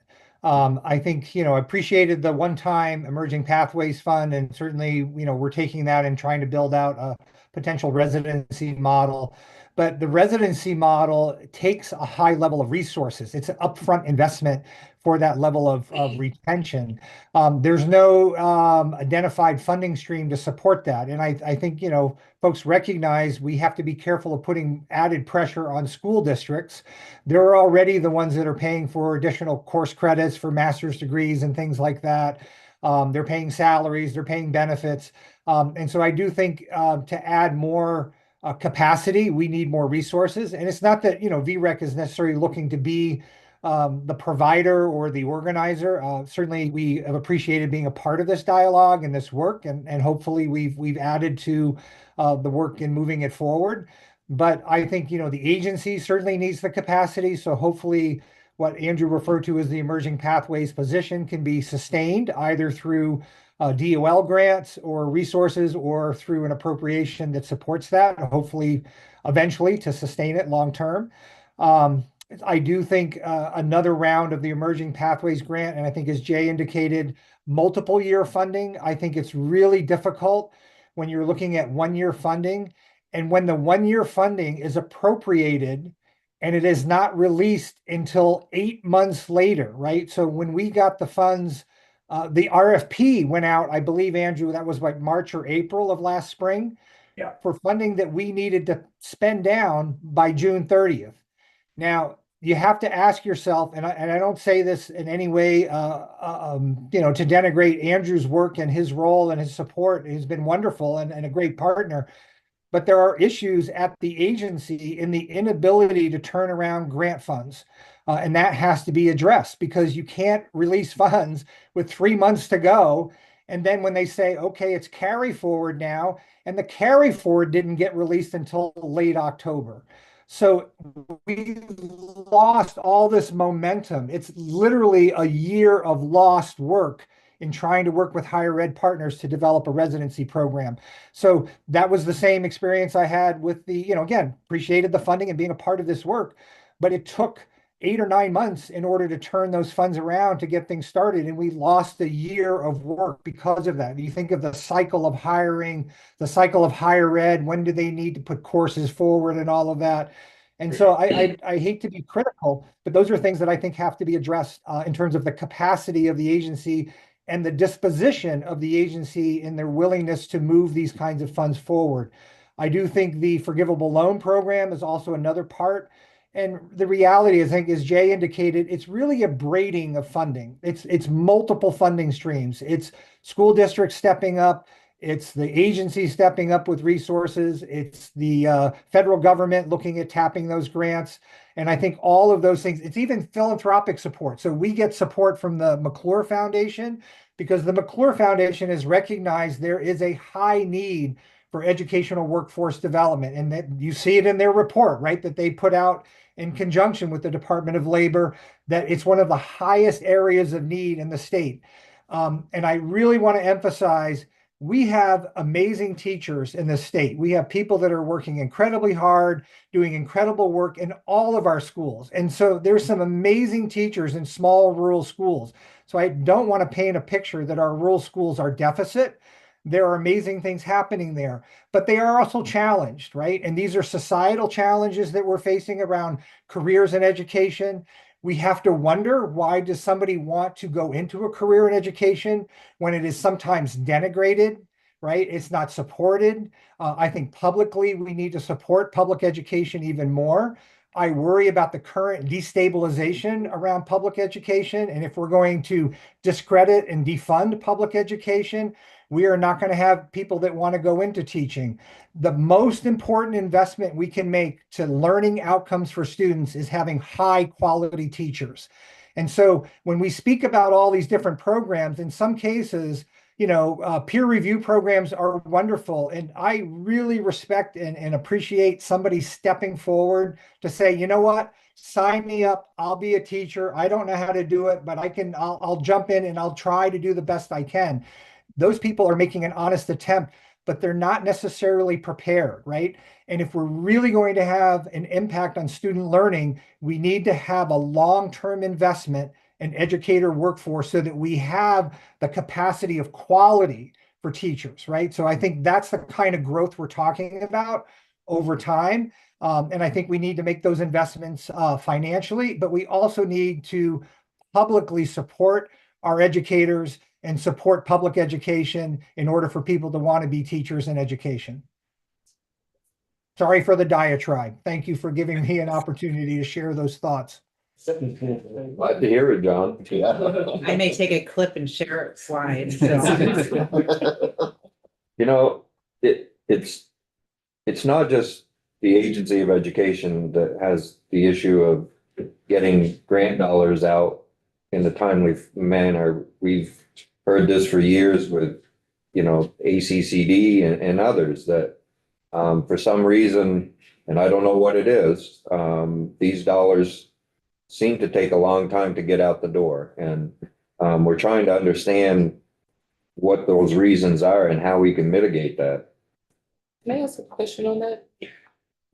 I think, I appreciated the one-time Emerging Pathways Fund, and certainly, we're taking that and trying to build out a potential residency model. But the residency model takes a high level of resources. It's an upfront investment for that level of retention. There's no identified funding stream to support that. And I think, folks recognize we have to be careful of putting added pressure on school districts. They're already the ones that are paying for additional course credits for master's degrees and things like that. They're paying salaries, they're paying benefits. And so I do think to add more capacity, we need more resources. And it's not that, VREC is necessarily looking to be the provider or the organizer. Certainly, we have appreciated being a part of this dialogue and this work, and hopefully we've added to the work in moving it forward. But I think, the agency certainly needs the capacity. So hopefully what Andrew referred to as the Emerging Pathways position can be sustained either through DOL grants or resources or through an appropriation that supports that, hopefully eventually to sustain it long term. I do think another round of the Emerging Pathways grant, and I think as Jay indicated, multiple year funding. I think it's really difficult when you're looking at 1 year funding, and when the 1 year funding is appropriated and it is not released until 8 months later, right? So when we got the funds, the RFP went out, I believe, Andrew, that was like March or April of last spring. Yeah. For funding that we needed to spend down by June 30th. Now, you have to ask yourself, and I don't say this in any way, to denigrate Andrew's work and his role and his support. He's been wonderful and a great partner. But there are issues at the agency in the inability to turn around grant funds. And that has to be addressed because you can't release funds with 3 months to go. And then when they say, okay, it's carry forward now, and the carry forward didn't get released until late October. So we lost all this momentum. It's literally a year of lost work in trying to work with higher ed partners to develop a residency program. So that was the same experience I had with the, again, appreciated the funding and being a part of this work, but it took 8 or 9 months in order to turn those funds around to get things started. And we lost a year of work because of that. You think of the cycle of hiring, the cycle of higher ed, when do they need to put courses forward and all of that. And so I hate to be critical, but those are things that I think have to be addressed in terms of the capacity of the agency and the disposition of the agency in their willingness to move these kinds of funds forward. I do think the forgivable loan program is also another part. And the reality is, I think, as Jay indicated, it's really a braiding of funding. It's multiple funding streams. It's school districts stepping up. It's the agency stepping up with resources. It's the federal government looking at tapping those grants. And I think all of those things, it's even philanthropic support. So we get support from the McClure Foundation because the McClure Foundation has recognized there is a high need for educational workforce development. And that you see it in their report, right, that they put out in conjunction with the Department of Labor, that it's one of the highest areas of need in the state. And I really want to emphasize, we have amazing teachers in this state. We have people that are working incredibly hard, doing incredible work in all of our schools. And so there's some amazing teachers in small rural schools. So I don't want to paint a picture that our rural schools are deficit. There are amazing things happening there, but they are also challenged, right? And these are societal challenges that we're facing around careers in education. We have to wonder, why does somebody want to go into a career in education when it is sometimes denigrated, right? It's not supported. I think publicly we need to support public education even more. I worry about the current destabilization around public education. And if we're going to discredit and defund public education, we are not going to have people that want to go into teaching. The most important investment we can make to learning outcomes for students is having high quality teachers. And so when we speak about all these different programs, in some cases, peer review programs are wonderful. And I really respect and appreciate somebody stepping forward to say, you know what, sign me up. I'll be a teacher. I don't know how to do it, but I'll jump in and I'll try to do the best I can. Those people are making an honest attempt, but they're not necessarily prepared, right? And if we're really going to have an impact on student learning, we need to have a long-term investment in educator workforce so that we have the capacity of quality for teachers, right? So I think that's the kind of growth we're talking about over time. And I think we need to make those investments financially, but we also need to publicly support our educators and support public education in order for people to want to be teachers in education. Sorry for the diatribe. Thank you for giving me an opportunity to share those thoughts. Glad to hear it, John. I may take a clip and share it slide. You know, it's not just the Agency of Education that has the issue of getting grant dollars out in a timely manner. We've heard this for years with, ACCD and others that for some reason, and I don't know what it is, these dollars seem to take a long time to get out the door. And we're trying to understand what those reasons are and how we can mitigate that. Can I ask a question on that?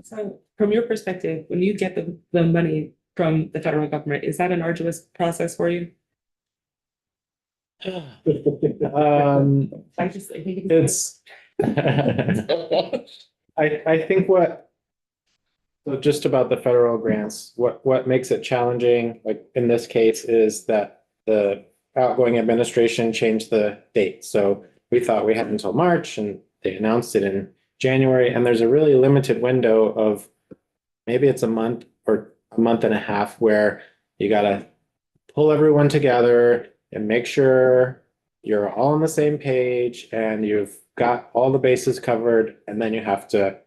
So from your perspective, when you get the money from the federal government, is that an arduous process for you? Um, I think it's, I think so just about the federal grants, what makes it challenging, like in this case, is that the outgoing administration changed the date. So we thought we had until March and they announced it in January, and there's a really limited window of maybe it's a month or a month and a half where you gotta pull everyone together and make sure you're all on the same page and you've got all the bases covered, and then you have to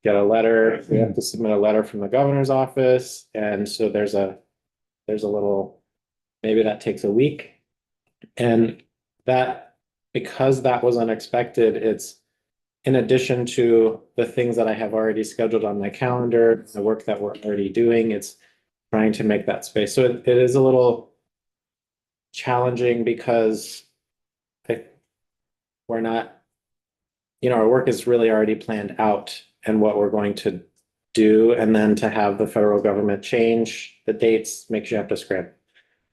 get a letter. We have to submit a letter from the governor's office, and so there's a little, maybe that takes a week, and that, because that was unexpected, it's in addition to the things that I have already scheduled on my calendar, the work that we're already doing, it's trying to make that space. So it is a little challenging because we're not, our work is really already planned out and what we're going to do. And then to have the federal government change the dates makes you have to scramble.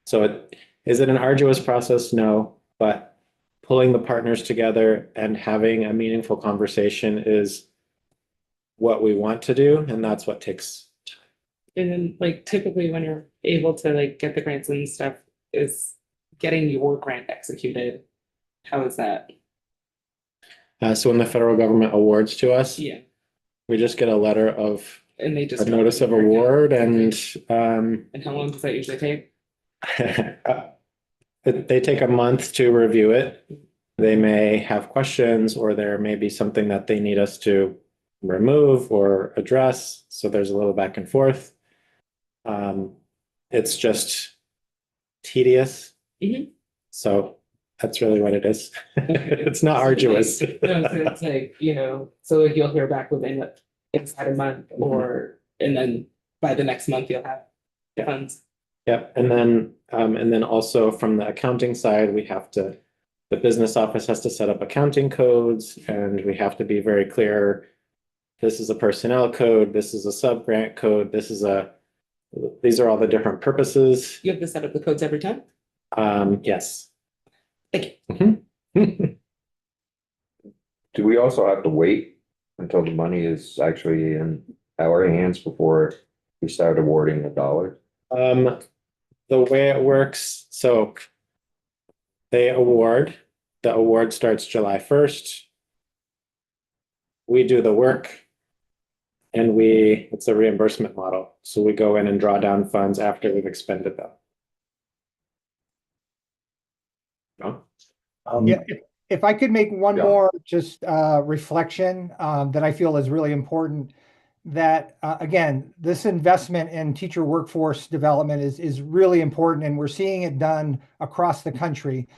So is it an arduous process? No, but pulling the partners together and having a meaningful conversation is what we want to do. And that's what takes time. And then typically when you're able to get the grants and stuff, is getting your grant executed. How is that? So when the federal government awards to us, Yeah. we just get a letter of And they just a notice of award, and and how long does that usually take? they take a month to review it. They may have questions, or there may be something that they need us to remove or address. So there's a little back and forth. It's just tedious. Mhm. So that's really what it is. It's not arduous. No, so it's so you'll hear back inside a month, and then by the next month you'll have funds. Yep, and then also from the accounting side, the business office has to set up accounting codes, and we have to be very clear. This is a personnel code, this is a sub-grant code, these are all the different purposes. You have to set up the codes every time? Yes. Thank you. Do we also have to wait until the money is actually in our hands before we start awarding the dollars? The way it works, so the award starts July 1st. We do the work and it's a reimbursement model. So we go in and draw down funds after we've expended them. Yeah, if I could make one Yeah. more just reflection that I feel is really important, that again, this investment in teacher workforce development is really important, and we're seeing it done across the country.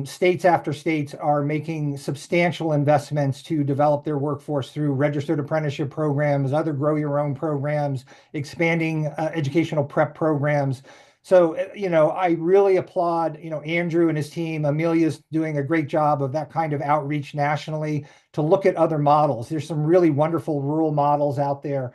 States after states are making substantial investments to develop their workforce through registered apprenticeship programs, other grow your own programs, expanding educational prep programs. So, I really applaud, Andrew and his team. Amelia's doing a great job of that kind of outreach nationally to look at other models. There's some really wonderful rural models out there.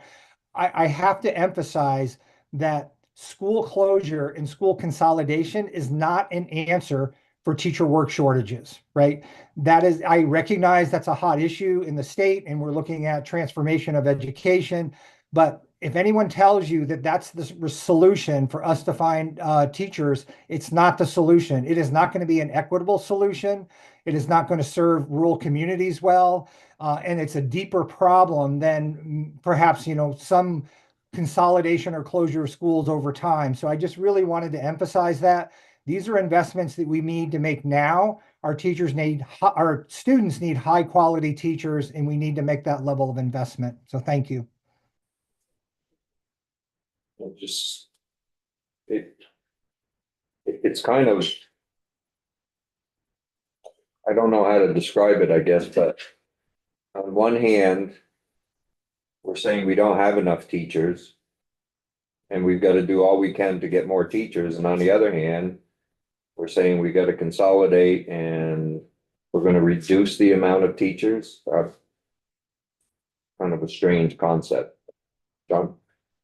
I have to emphasize that school closure and school consolidation is not an answer for teacher work shortages, right? I recognize that's a hot issue in the state, and we're looking at transformation of education. But if anyone tells you that that's the solution for us to find teachers, it's not the solution. It is not going to be an equitable solution. It is not going to serve rural communities well. And it's a deeper problem than perhaps, some consolidation or closure of schools over time. So I just really wanted to emphasize that. These are investments that we need to make now. Our students need high quality teachers, and we need to make that level of investment. So thank you. It's kind of, I don't know how to describe it, I guess, but on one hand, we're saying we don't have enough teachers, and we've got to do all we can to get more teachers. And on the other hand, we're saying we got to consolidate and we're going to reduce the amount of teachers. Kind of a strange concept. John?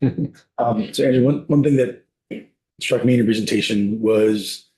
So Andrew, one thing that struck me in your presentation was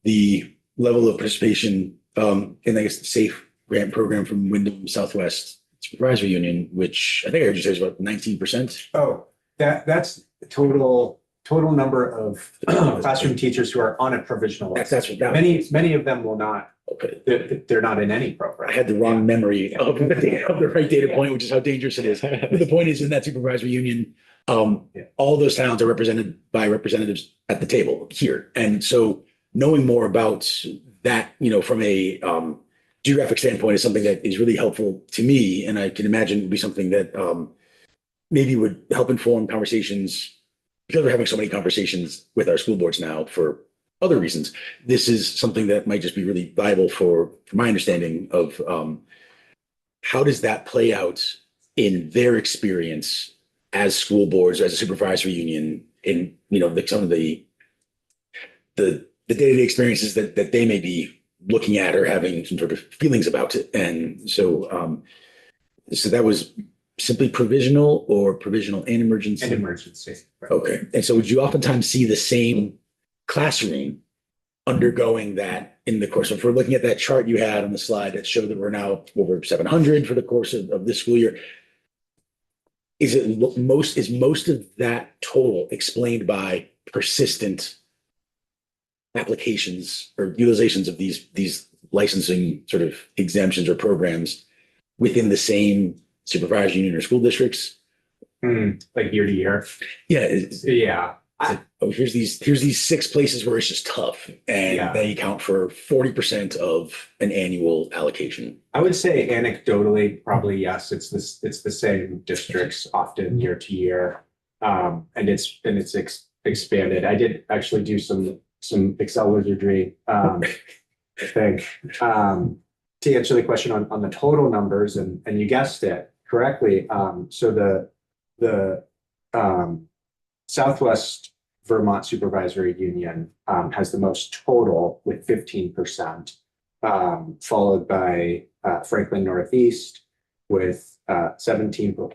the level of participation in, I guess, the SAFE grant program from Wyndham Southwest Supervisory Union, which I think I heard you say is about 19%. Oh, that's the total number of classroom teachers who are on a provisional list. That's what that Many of them will not. Okay. They're not in any I program. had the wrong memory of the right data point, which is how dangerous it is. But the point is, in that supervisory union, all those towns are represented by representatives at the table here. And so knowing more about that, from a geographic standpoint is something that is really helpful to me. And I can imagine would be something that maybe would help inform conversations, because we're having so many conversations with our school boards now for other reasons. This is something that might just be really valuable for my understanding of how does that play out in their experience as school boards, as a supervisory union, in some of the day-to-day experiences that they may be looking at or having some sort of feelings about it. And so that was simply provisional or provisional and emergency? And emergency. Right. Okay. And so would you oftentimes see the same classroom undergoing that in the course? If we're looking at that chart you had on the slide that showed that we're now over 700 for the course of this school year, is most of that total explained by persistent applications or utilizations of these licensing sort of exemptions or programs within the same supervised union or school districts? Like year to year? Yeah. Yeah. Here's these 6 places where it's just tough, and they account for 40% of an annual allocation. I would say anecdotally, probably yes. It's the same districts often year to year, and it's expanded. I did actually do some Excel wizardry, I think, to answer the question on the total numbers, and you guessed it correctly. So the Southwest Vermont Supervisory Union has the most total with 15%, followed by Franklin Northeast with 17%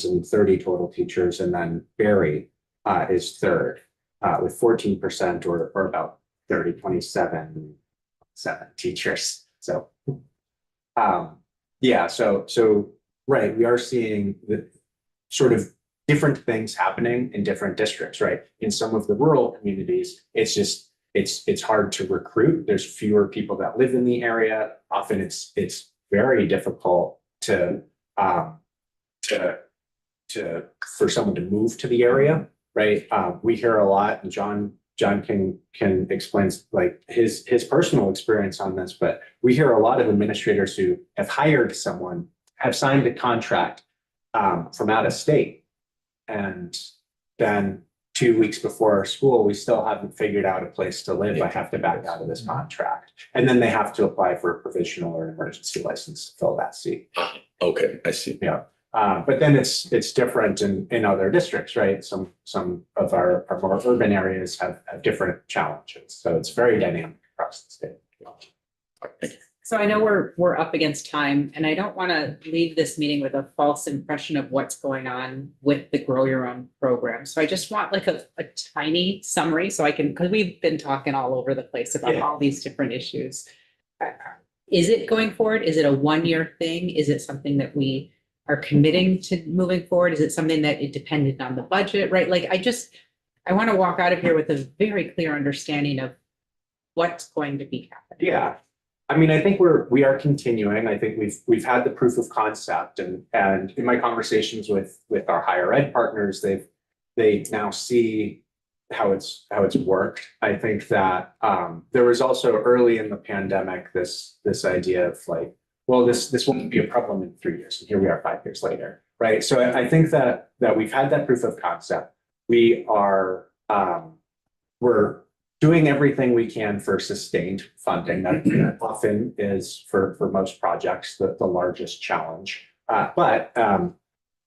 and 30 total teachers, and then Barry is third with 14% or about 27 teachers. So yeah, so right, we are seeing the sort of different things happening in different districts, right? In some of the rural communities, it's hard to recruit. There's fewer people that live in the area. Often it's very difficult to for someone to move to the area, right? We hear a lot, and John can explain like his personal experience on this, but we hear a lot of administrators who have hired someone, have signed a contract from out of state, and then 2 weeks before school, we still haven't figured out a place to live. I have to back out of this contract. And then they have to apply for a provisional or an emergency license to fill that seat. Okay, I see. Yeah. But then it's different in other districts, right? Some of our more urban areas have different challenges. So it's very dynamic across the state. So I know we're up against time, and I don't want to leave this meeting with a false impression of what's going on with the Grow Your Own program. So I just want like a tiny summary so I can, because we've been talking all over the place about all these different issues. Is it going forward? Is it a 1-year thing? Is it something that we are committing to moving forward? Is it something that it depended on the budget, right? Like I want to walk out of here with a very clear understanding of what's going to be happening. Yeah. I mean, I think we are continuing. I think we've had the proof of concept, and in my conversations with our higher ed partners, they now see how it's worked. I think that there was also early in the pandemic this idea of like, well, this won't be a problem in 3 years, and here we are 5 years later, right? So I think that we've had that proof of concept. We are we're doing everything we can for sustained funding. That often is for most projects the largest challenge. But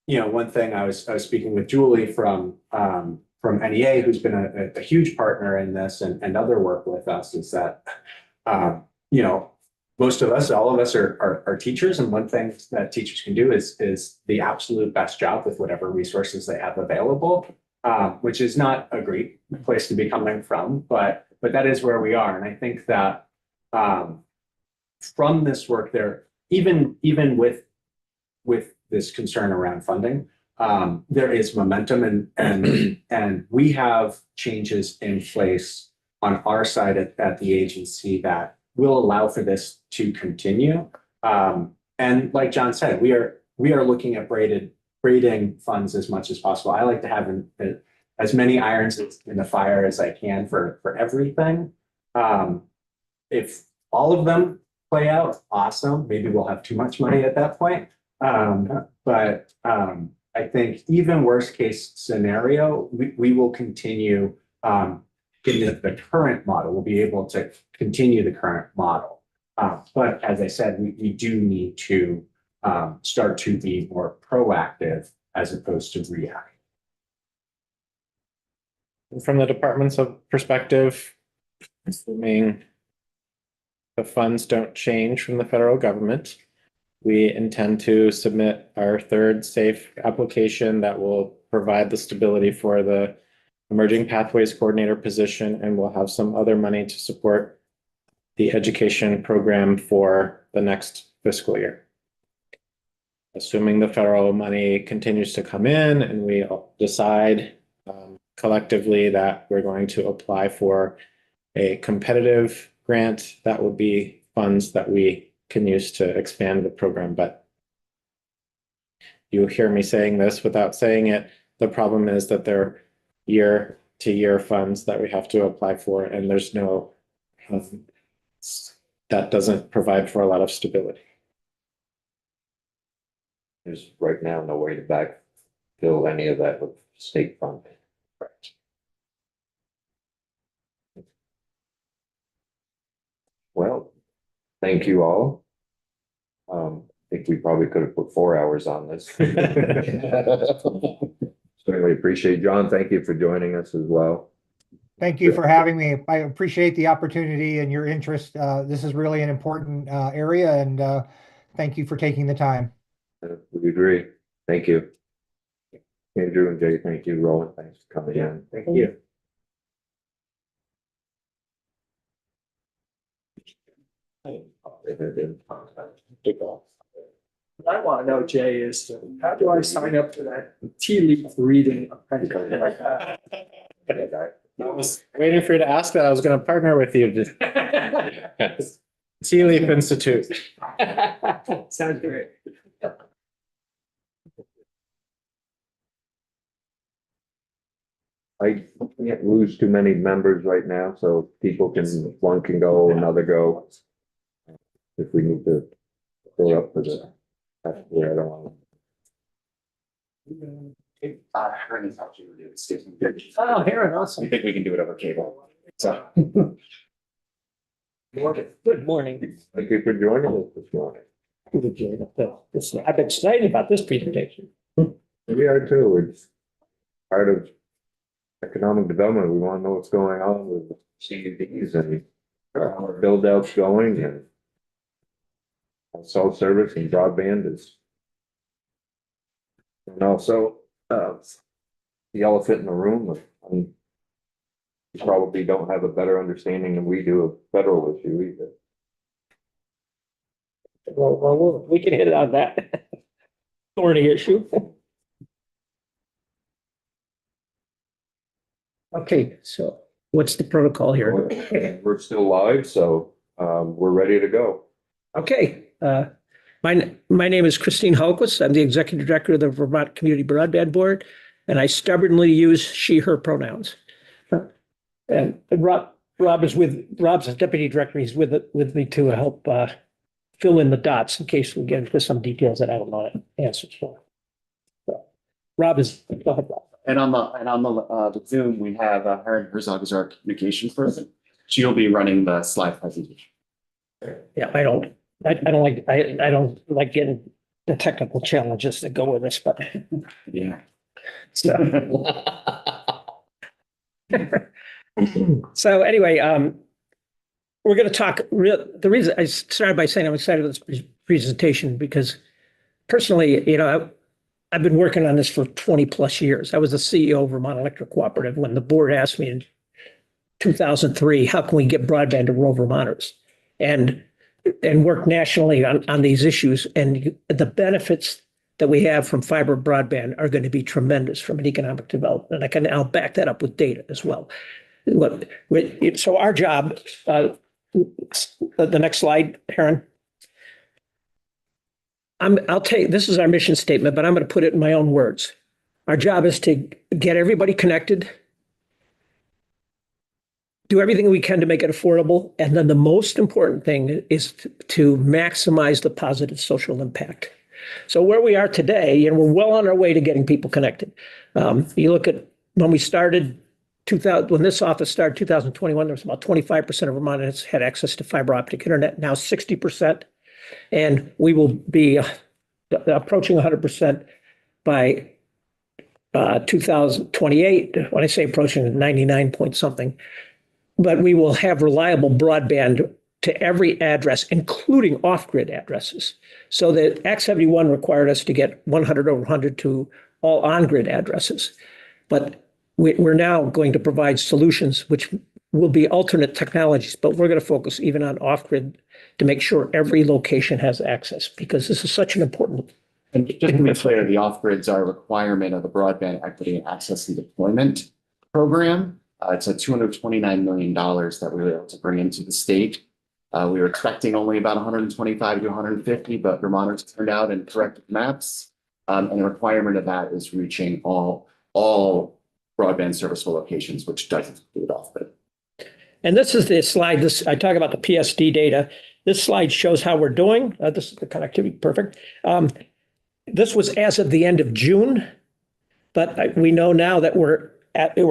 you know, one thing I was speaking with Julie from NEA, who's been a huge partner in this and other work with us, is that you know, most of us, all of us are teachers, and one thing that teachers can do is the absolute best job with whatever resources they have available. Which is not a great place to be coming from, but that is where we are. And I think that from this work there, even with this concern around funding, there is momentum, and we have changes in place on our side at the agency that will allow for this to continue. And like John said, we are looking at braiding funds as much as possible. I like to have as many irons in the fire as I can for everything. If all of them play out, awesome. Maybe we'll have too much money at that point. But I think even worst case scenario, we will continue in the current model. We'll be able to continue the current model. But as I said, we do need to start to be more proactive as opposed to reactive. From the department's perspective, assuming the funds don't change from the federal government, we intend to submit our third SAFE application that will provide the stability for the Emerging Pathways Coordinator position, and we'll have some other money to support the education program for the next fiscal year. Assuming the federal money continues to come in and we decide collectively that we're going to apply for a competitive grant, that will be funds that we can use to expand the program. But you hear me saying this without saying it. The problem is that they're year-to-year funds that we have to apply for, and there's no, that doesn't provide for a lot of stability. There's right now no way to backfill any of that with state funding. Correct. Well, thank you all. I think we probably could have put 4 hours on this. Certainly appreciate appreciate, John, thank you for joining us as well. Thank you for having me. I appreciate the opportunity and your interest. This is really an important area, and thank you for taking the time. We agree. Thank you. Andrew and Jay, thank you. Roland, thanks for coming in. Thank you. What I want to know, Jay, is how do I sign up for that tea leaf reading? I was waiting for you to ask that. I was going to partner with you. Tea Leaf Institute. Sounds great. I can't lose too many members right now, so people can, one can go, another go. If we need to go up for the, yeah, I don't want. Heron is actually really Oh, Heron, awesome. I think we can do it over cable. So. Good morning. Thank you for joining us this morning. I've been excited about this presentation. We are too. It's part of economic development. We want to know what's going on with CUDs and how our build outs going and cell service and broadband is. And also, the elephant in the room, you probably don't have a better understanding than we do of federal issue either. Well, we can hit it on that thorny issue. Okay, so what's the protocol here? We're still live, so we're ready to go. Okay, my name is Christine Hulquist. I'm the executive director of the Vermont Community Broadband Board, and I stubbornly use she, her pronouns. And Rob's a deputy director. He's with me to help fill in the dots in case we get into some details that I don't know the answers for. So, Rob is, go ahead, Rob. And on the Zoom, we have Heron Herzog as our communications person. She'll be running the slide presentation. Yeah, I don't like getting the technical challenges that go with this, but Yeah. so anyway, we're going to talk the reason I started by saying I'm excited about this presentation because personally, I've been working on this for 20 plus years. I was the CEO of Vermont Electric Cooperative when the board asked me in 2003, how can we get broadband to rural Vermonters? And work nationally on these issues. And the benefits that we have from fiber broadband are going to be tremendous from an economic development. And I'll back that up with data as well. So our job, the next slide, Heron. This is our mission statement, but I'm going to put it in my own words. Our job is to get everybody connected, do everything we can to make it affordable. And then the most important thing is to maximize the positive social impact. So where we are today, we're well on our way to getting people connected. You look at when we started, when this office started 2021, there was about 25% of Vermonters had access to fiber optic internet, now 60%. And we will be approaching 100% by 2028. When I say approaching, 99 point something. But we will have reliable broadband to every address, including off-grid addresses. So that Act 71 required us to get 100 over 100 to all on-grid addresses. But we're now going to provide solutions which will be alternate technologies, but we're going to focus even on off-grid to make sure every location has access, because this is such an important. And just to be clear, the off-grids are a requirement of the Broadband Equity and Access and Deployment Program. It's a $229 million that we were able to bring into the state. We were expecting only about 125 to 150, but Vermonters turned out and corrected maps. And the requirement of that is reaching all broadband serviceable locations, which doesn't include off-grid. And this is the slide. I talk about the PSD data. This slide shows how we're doing. This is the connectivity, perfect. This was as of the end of June, but we know now that we're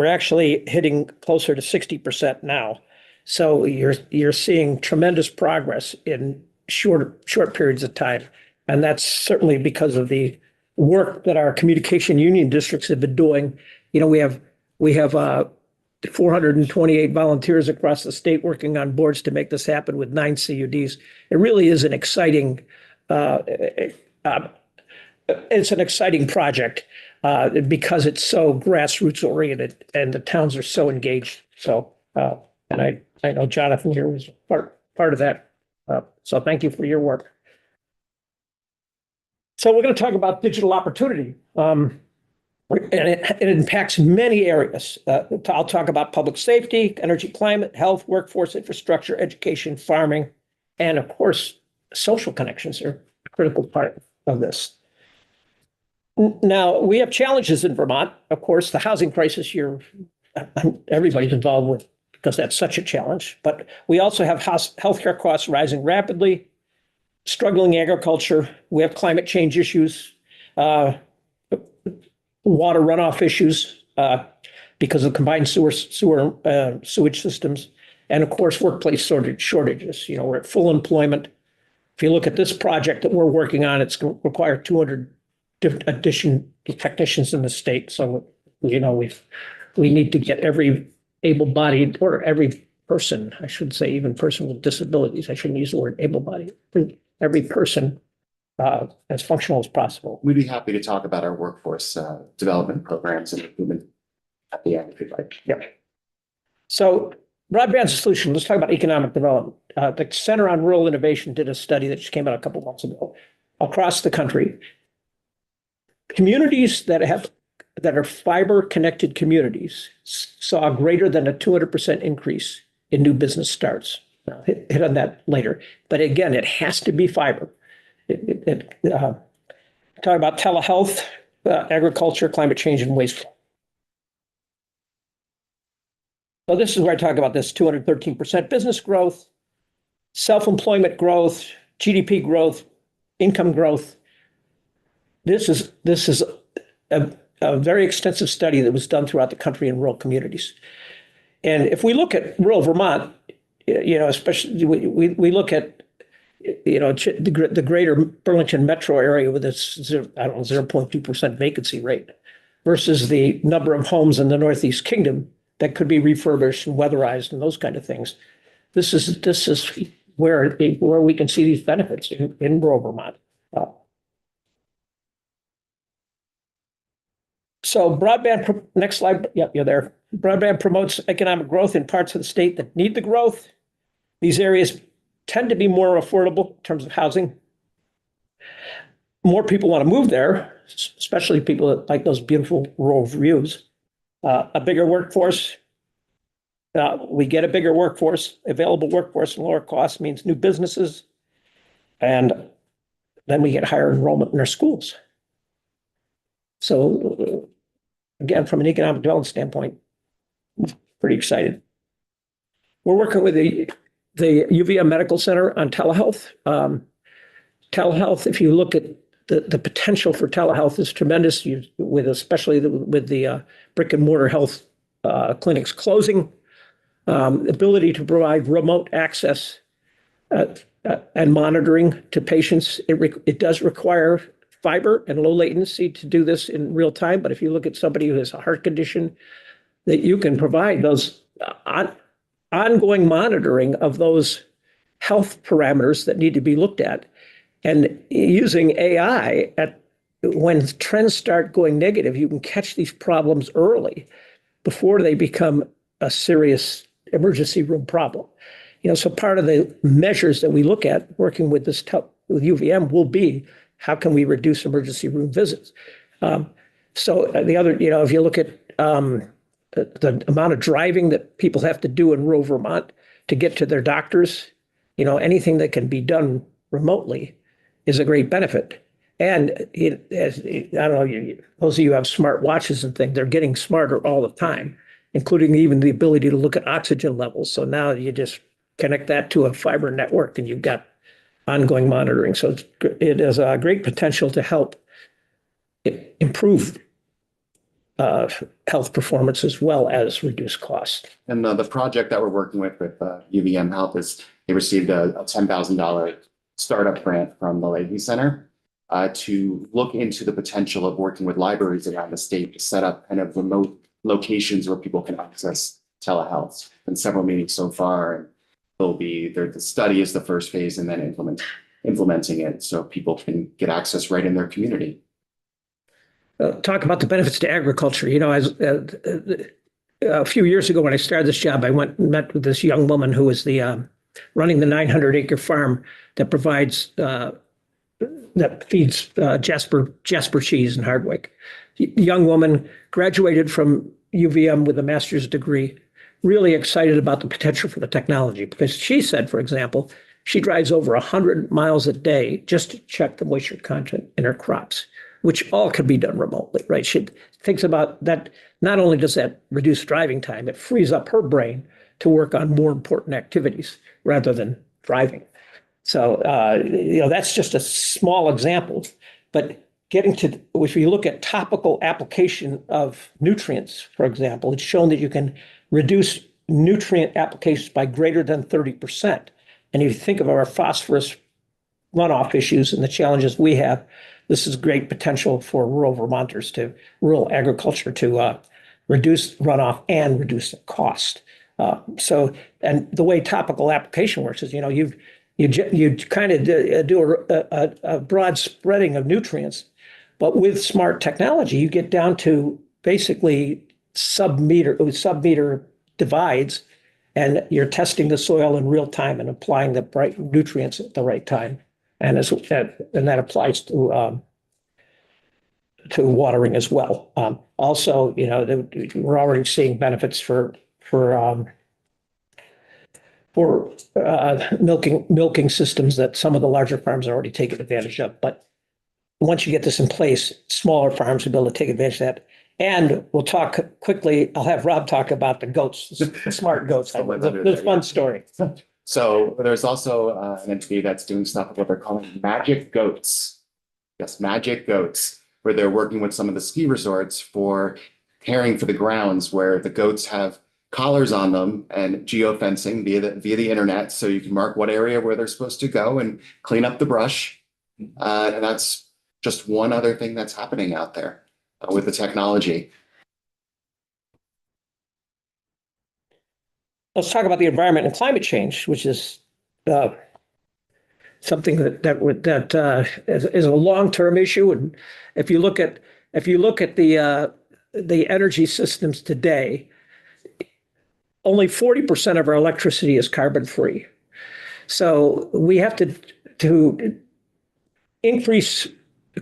actually hitting closer to 60% now. So you're seeing tremendous progress in short periods of time. And that's certainly because of the work that our communication union districts have been doing we have 428 volunteers across the state working on boards to make this happen with 9 CUDs. It really is an exciting, it's an exciting project because it's so grassroots oriented and the towns are so engaged. So, and I know Jonathan here was part of that. So thank you for your work. So we're going to talk about digital opportunity. And it impacts many areas. I'll talk about public safety, energy, climate, health, workforce, infrastructure, education, farming, and of course, social connections are a critical part of this. Now, we have challenges in Vermont. Of course, the housing crisis here, everybody's involved with because that's such a challenge. But we also have healthcare costs rising rapidly, struggling agriculture. We have climate change issues, water runoff issues because of combined sewage systems, and of course, workplace shortages. We're at full employment. If you look at this project that we're working on, it's going to require 200 additional technicians in the state. So, we need to get every able-bodied or every person, I should say, even person with disabilities. I shouldn't use the word able-bodied. Every person as functional as possible. We'd be happy to talk about our workforce development programs and improvement at the end if you'd like. Yep. So broadband solution, let's talk about economic development. The Center on Rural Innovation did a study that just came out a couple months ago across the country. Communities that are fiber connected communities saw greater than a 200% increase in new business starts. I'll hit on that later. But again, it has to be fiber. Talk about telehealth, agriculture, climate change, and waste. So this is where I talk about this 213% business growth, self-employment growth, GDP growth, income growth. This is a very extensive study that was done throughout the country in rural communities. And if we look at rural Vermont, especially we look at, the greater Burlington metro area with its 0.2% vacancy rate versus the number of homes in the Northeast Kingdom that could be refurbished and weatherized and those kind of things. This is where we can see these benefits in rural Vermont. So broadband, next slide. Yep, you're there. Broadband promotes economic growth in parts of the state that need the growth. These areas tend to be more affordable in terms of housing. More people want to move there, especially people that like those beautiful rural views. A bigger workforce. We get a bigger workforce, available workforce and lower costs means new businesses. And then we get higher enrollment in our schools. So again, from an economic development standpoint, pretty excited. We're working with the UVM Medical Center on telehealth. Telehealth, if you look at the potential for telehealth is tremendous, especially with the brick and mortar health clinics closing, ability to provide remote access and monitoring to patients. It does require fiber and low latency to do this in real time. But if you look at somebody who has a heart condition, that you can provide those ongoing monitoring of those health parameters that need to be looked at. And using AI, when trends start going negative, you can catch these problems early before they become a serious emergency room problem. So part of the measures that we look at working with with UVM will be how can we reduce emergency room visits? So the other, if you look at the amount of driving that people have to do in rural Vermont to get to their doctors, anything that can be done remotely is a great benefit. And I don't know, those of you who have smart watches and things, they're getting smarter all the time, including even the ability to look at oxygen levels. So now you just connect that to a fiber network and you've got ongoing monitoring. So it has a great potential to help improve health performance as well as reduce costs. And the project that we're working with UVM Health is they received a $10,000 startup grant from the Leahy Center to look into the potential of working with libraries around the state to set up kind of remote locations where people can access telehealth. And several meetings so far, and the study is the first phase, and then implementing it so people can get access right in their community. Talk about the benefits to agriculture. You know, as a few years ago when I started this job, I went and met with this young woman who was running the 900-acre farm that provides that feeds Jasper Cheese in Hardwick. Young woman graduated from UVM with a master's degree, really excited about the potential for the technology, because she said, for example, she drives over 100 miles a day just to check the moisture content in her crops, which all can be done remotely, right? She thinks about that. Not only does that reduce driving time, it frees up her brain to work on more important activities rather than driving. So, that's just a small example, but getting to, if you look at topical application of nutrients, for example, it's shown that you can reduce nutrient applications by greater than 30%. And if you think of our phosphorus runoff issues and the challenges we have, this is great potential for rural agriculture to reduce runoff and reduce the cost. And the way topical application works is, you kind of do a broad spreading of nutrients, but with smart technology, you get down to basically sub-meter divides, and you're testing the soil in real time and applying the right nutrients at the right time. And that applies to watering as well. Also, we're already seeing benefits for milking systems that some of the larger farms are already taking advantage of. But once you get this in place, smaller farms will be able to take advantage of that. And we'll talk quickly. I'll have Rob talk about the goats, the smart goats. The fun story. So there's also an entity that's doing stuff with what they're calling Magic Goats. Yes, Magic Goats, where they're working with some of the ski resorts for caring for the grounds, where the goats have collars on them and geofencing via the internet, so you can mark what area where they're supposed to go and clean up the brush. And that's just one other thing that's happening out there with the technology. Let's talk about the environment and climate change, which is something that is a long-term issue. And if you look at the energy systems today, only 40% of our electricity is carbon-free. So we have to increase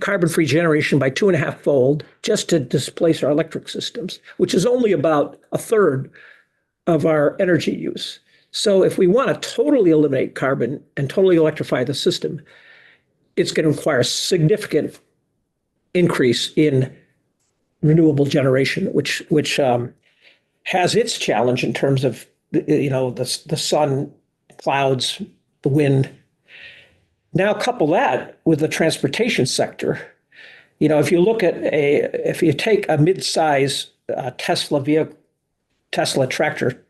carbon-free generation by 2.5-fold just to displace our electric systems, which is only about a third of our energy use. So if we want to totally eliminate carbon and totally electrify the system, it's going to require a significant increase in renewable generation, which has its challenge in terms of the sun, clouds, the wind. Now couple that with the transportation sector. If you take a mid-size Tesla tractor,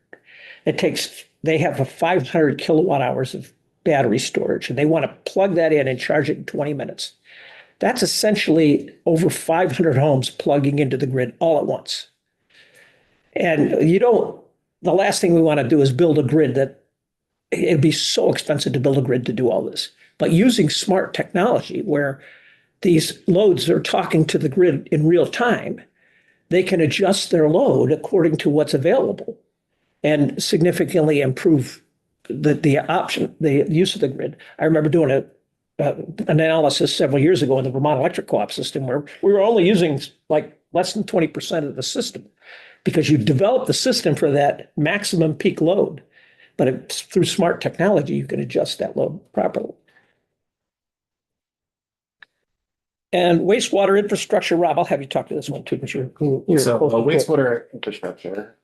they have a 500 kilowatt hours of battery storage, and they want to plug that in and charge it in 20 minutes. That's essentially over 500 homes plugging into the grid all at once. And the last thing we want to do is build a grid it'd be so expensive to build a grid to do all this. But using smart technology where these loads are talking to the grid in real time, they can adjust their load according to what's available and significantly improve the use of the grid. I remember doing an analysis several years ago in the Vermont Electric Co-op system where we were only using like less than 20% of the system, because you develop the system for that maximum peak load, but through smart technology, you can adjust that load properly. And wastewater infrastructure, Rob, I'll have you talk to this one too, because you're wastewater infrastructure,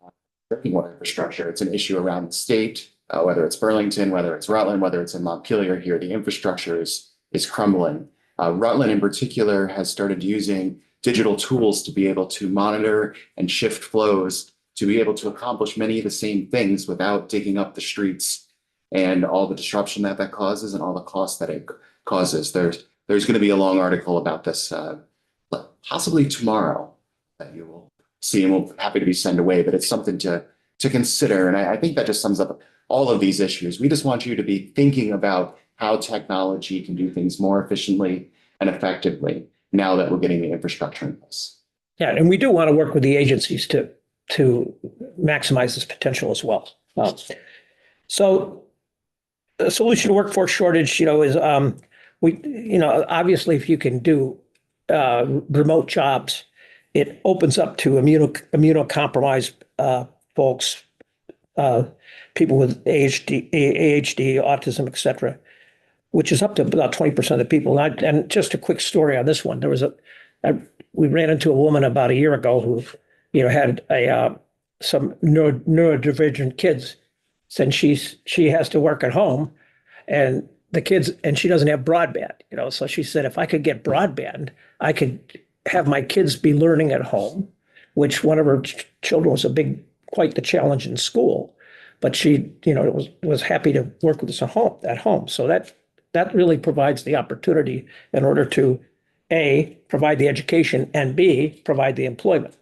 drinking water infrastructure, it's an issue around the state, whether it's Burlington, whether it's Rutland, whether it's in Montpelier here, the infrastructure is crumbling. Rutland in particular has started using digital tools to be able to monitor and shift flows to be able to accomplish many of the same things without digging up the streets and all the disruption that causes and all the costs that it causes. There's going to be a long article about this possibly tomorrow that you will see, and we're happy to be sent away, but it's something to consider. And I think that just sums up all of these issues. We just want you to be thinking about how technology can do things more efficiently and effectively now that we're getting the infrastructure in place. Yeah, and we do want to work with the agencies to maximize this potential as well. So the solution to workforce shortage, is obviously if you can do remote jobs, it opens up to immunocompromised folks, people with ADHD, autism, et cetera, which is up to about 20% of the people. And just a quick story on this one. There was we ran into a woman about a year ago who, had some neurodivergent kids. And she has to work at home, and the kids, and she doesn't have broadband, So she said, if I could get broadband, I could have my kids be learning at home, which one of her children was quite the challenge in school. But she, was happy to work with us at home. So that really provides the opportunity in order to A, provide the education, and B, provide the employment.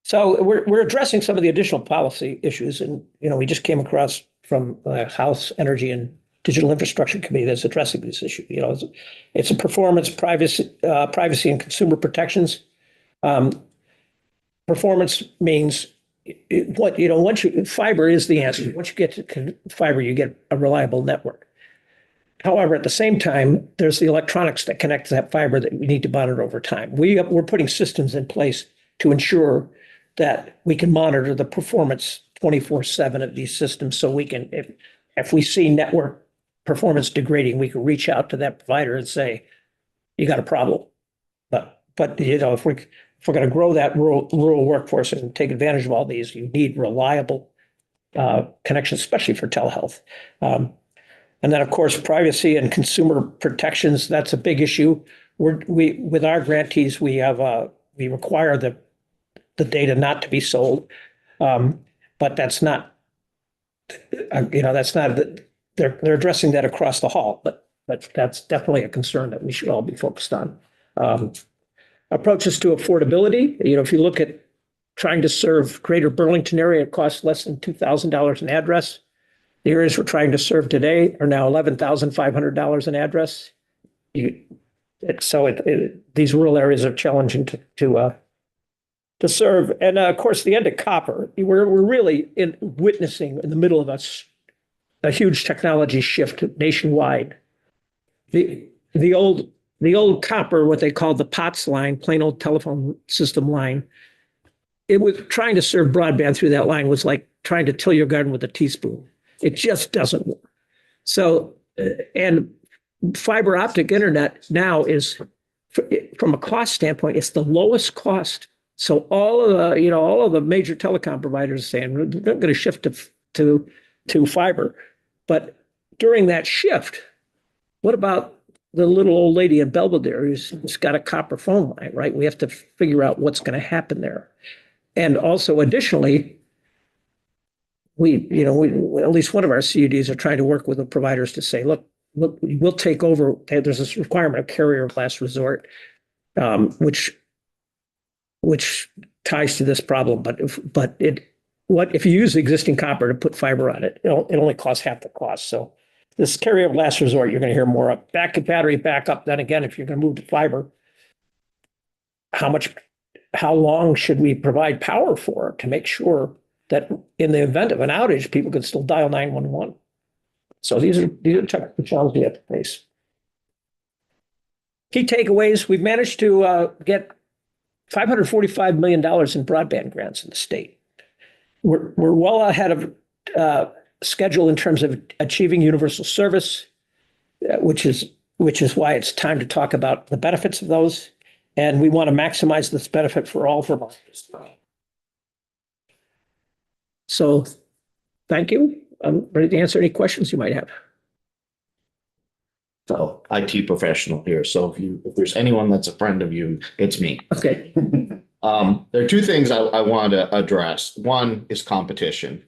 So we're addressing some of the additional policy issues, and we just came across from the House Energy and Digital Infrastructure Committee that's addressing this issue. It's a performance, privacy, and consumer protections. Performance means fiber is the answer. Once you get to fiber, you get a reliable network. However, at the same time, there's the electronics that connect to that fiber that we need to monitor over time. We're putting systems in place to ensure that we can monitor the performance 24/7 of these systems, so we can, if we see network performance degrading, we can reach out to that provider and say, you got a problem. But if we're going to grow that rural workforce and take advantage of all these, you need reliable connections, especially for telehealth. And then, of course, privacy and consumer protections, that's a big issue. With our grantees, we require the data not to be sold. But that's not, they're addressing that across the hall, but that's definitely a concern that we should all be focused on. Approaches to affordability, if you look at trying to serve greater Burlington area, it costs less than $2,000 an address. The areas we're trying to serve today are now $11,500 an address. These rural areas are challenging to serve. And of course, the end of copper, we're really witnessing in the middle of a huge technology shift nationwide. The old copper, what they called the POTS line, plain old telephone system line, it was trying to serve broadband through that line was like trying to till your garden with a teaspoon. It just doesn't work. So, and fiber optic internet now is, from a cost standpoint, it's the lowest cost. So all of the major telecom providers are saying we're going to shift to fiber. But during that shift, what about the little old lady in Belvedere who's got a copper phone line, right? We have to figure out what's going to happen there. And also, additionally, we at least one of our CUDs are trying to work with the providers to say, look, we'll take over. There's this requirement of carrier of last resort, which ties to this problem. But if you use the existing copper to put fiber on it, it only costs half the cost. So this carrier of last resort, you're going to hear more of. Battery backup. Then again, if you're going to move to fiber, how long should we provide power for to make sure that in the event of an outage, people can still dial 911? So these are technical challenges we have to face. Key takeaways: we've managed to get $545 million in broadband grants in the state. We're well ahead of schedule in terms of achieving universal service, which is why it's time to talk about the benefits of those. And we want to maximize this benefit for all Vermonters. So thank you. I'm ready to answer any questions you might have. So IT professional here. So if there's anyone that's a friend of you, it's me. Okay. There are two things I want to address. One is competition.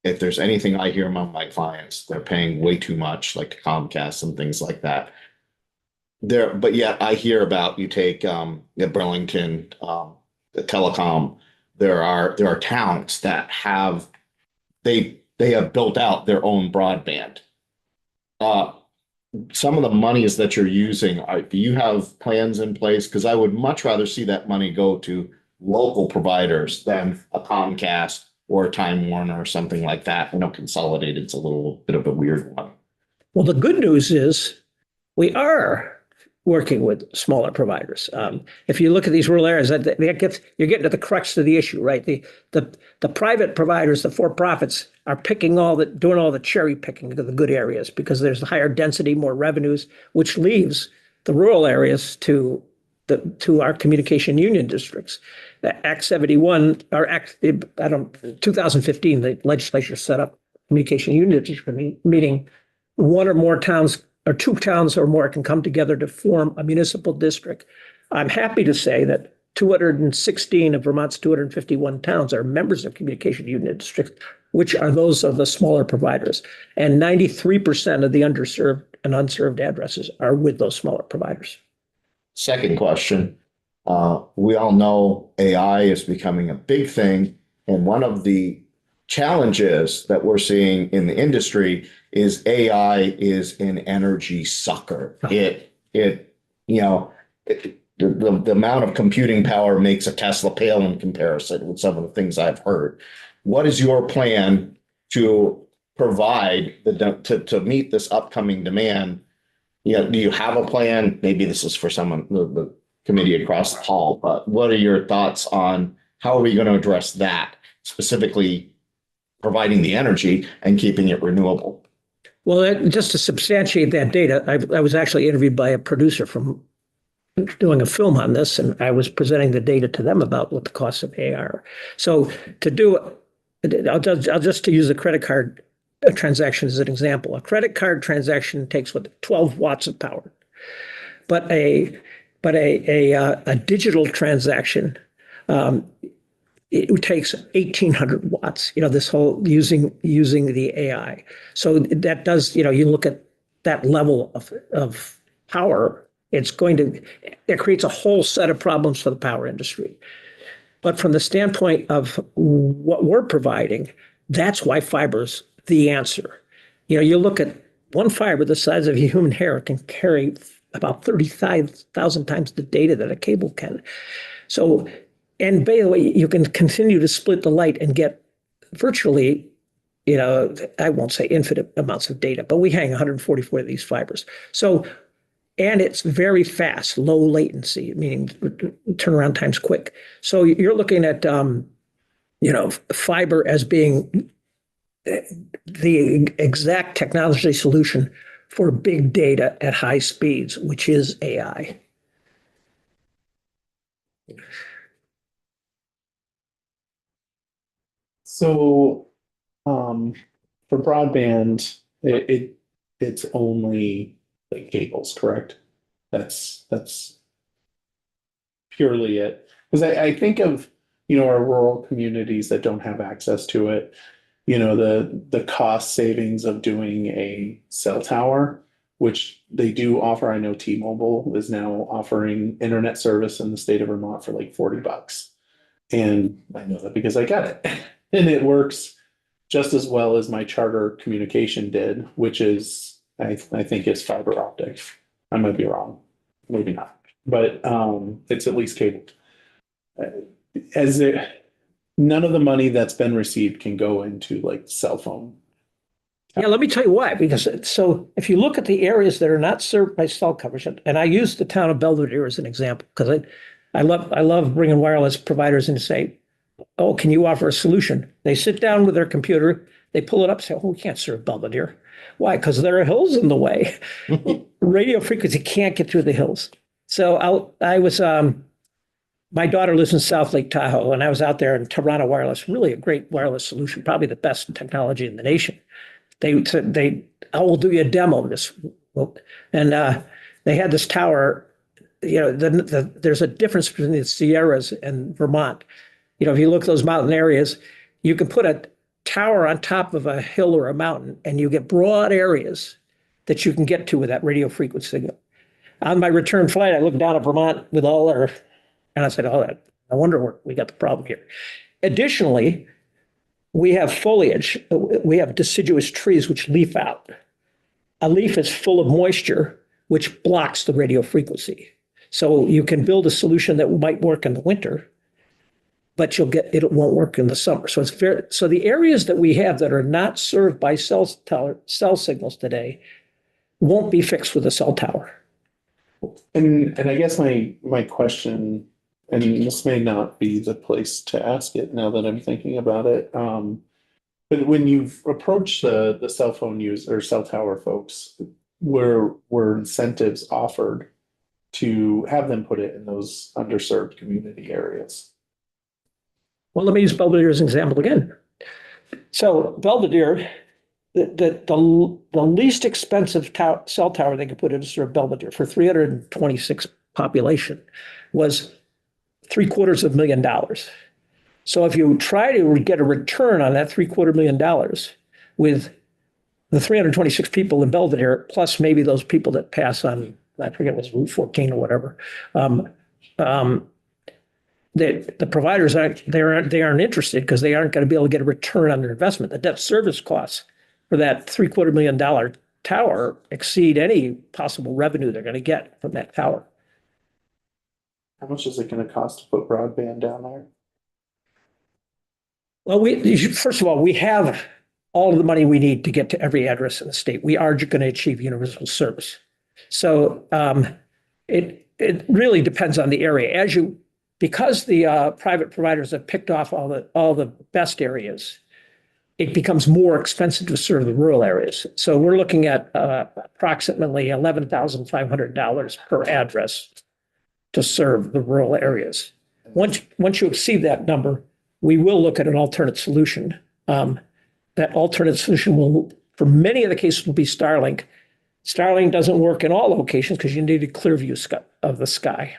if there's anything I hear among my clients, they're paying way too much, like Comcast and things like that. But yet I hear about, you take the Burlington, the telecom, there are towns that have, they have built out their own broadband. Some of the monies that you're using, do you have plans in place? Because I would much rather see that money go to local providers than a Comcast or a Time Warner or something like that. I know Consolidated's a little bit of a weird one. Well, the good news is we are working with smaller providers. If you look at these rural areas, you're getting to the crux of the issue, right? The private providers, the for-profits, are doing all the cherry picking of the good areas because there's higher density, more revenues, which leaves the rural areas to our communication union districts. The Act 71 or 2015, the legislature set up communication union district, meaning one or more towns or two towns or more can come together to form a municipal district. I'm happy to say that 216 of Vermont's 251 towns are members of communication union districts, which are those of the smaller providers. And 93% of the underserved and unserved addresses are with those smaller providers. Second question. We all know AI is becoming a big thing. And one of the challenges that we're seeing in the industry is AI is an energy sucker. The amount of computing power makes a Tesla pale in comparison with some of the things I've heard. What is your plan to provide to meet this upcoming demand? Do you have a plan? Maybe this is for someone, the committee across the hall, but what are your thoughts on how are we going to address that, specifically providing the energy and keeping it renewable? Well, just to substantiate that data, I was actually interviewed by a producer from doing a film on this, and I was presenting the data to them about what the costs of AI are. So I'll just to use a credit card transaction as an example. A credit card transaction takes 12 watts of power, but a digital transaction it takes 1,800 watts. This whole using the AI. So that does you look at that level of power. It creates a whole set of problems for the power industry. But from the standpoint of what we're providing, that's why fiber's the answer. You look at one fiber the size of a human hair can carry about 35,000 times the data that a cable can. So, and by the way, you can continue to split the light and get virtually, I won't say infinite amounts of data, but we hang 144 of these fibers. So, and it's very fast, low latency, meaning turnaround time's quick. So you're looking at, fiber as being the exact technology solution for big data at high speeds, which is AI. So, for broadband, it's only like cables, correct? That's purely it. Because I think of, our rural communities that don't have access to it, the cost savings of doing a cell tower, which they do offer. I know T-Mobile is now offering internet service in the state of Vermont for like $40. And I know that because I got it. And it works just as well as my Charter communication did, which is, I think it's fiber optic. I might be wrong, maybe not, but it's at least cable. None of the money that's been received can go into like cell phone. Yeah, let me tell you why. Because if you look at the areas that are not served by cell coverage, and I use the town of Belvedere as an example because I love bringing wireless providers in to say, oh, can you offer a solution? They sit down with their computer, they pull it up, say, oh, we can't serve Belvedere. Why? Because there are hills in the way. Radio frequency can't get through the hills. So my daughter lives in South Lake Tahoe, and I was out there in Toronto Wireless, really a great wireless solution, probably the best technology in the nation. They said, I will do you a demo of this. And they had this tower, there's a difference between the Sierras and Vermont. If you look at those mountain areas, you can put a tower on top of a hill or a mountain, and you get broad areas that you can get to with that radio frequency signal. On my return flight, I looked down at Vermont with all our, and I said, oh, I wonder where we got the problem here. Additionally, we have foliage. We have deciduous trees which leaf out. A leaf is full of moisture, which blocks the radio frequency. So you can build a solution that might work in the winter, but it won't work in the summer. So so the areas that we have that are not served by cell signals today won't be fixed with a cell tower. And I guess my question, and this may not be the place to ask it now that I'm thinking about it. But when you've approached the cell phone use or cell tower folks, were incentives offered to have them put it in those underserved community areas? Well, let me use Belvedere as an example again. So Belvedere, the least expensive cell tower they could put in to serve Belvedere for 326 population was $750,000. So if you try to get a return on that $750,000 with the 326 people in Belvedere, plus maybe those people that pass on, I forget what's Route 14 or whatever, the providers aren't interested because they aren't going to be able to get a return on their investment. The debt service costs for that $750,000 tower exceed any possible revenue they're going to get from that tower. How much is it going to cost to put broadband down there? Well, first of all, we have all of the money we need to get to every address in the state. We are going to achieve universal service. So it really depends on the area. Because the private providers have picked off all the best areas, it becomes more expensive to serve the rural areas. So we're looking at approximately $11,500 per address to serve the rural areas. Once you exceed that number, we will look at an alternate solution. That alternate solution will, for many of the cases, will be Starlink. Starlink doesn't work in all locations because you need a clear view of the sky.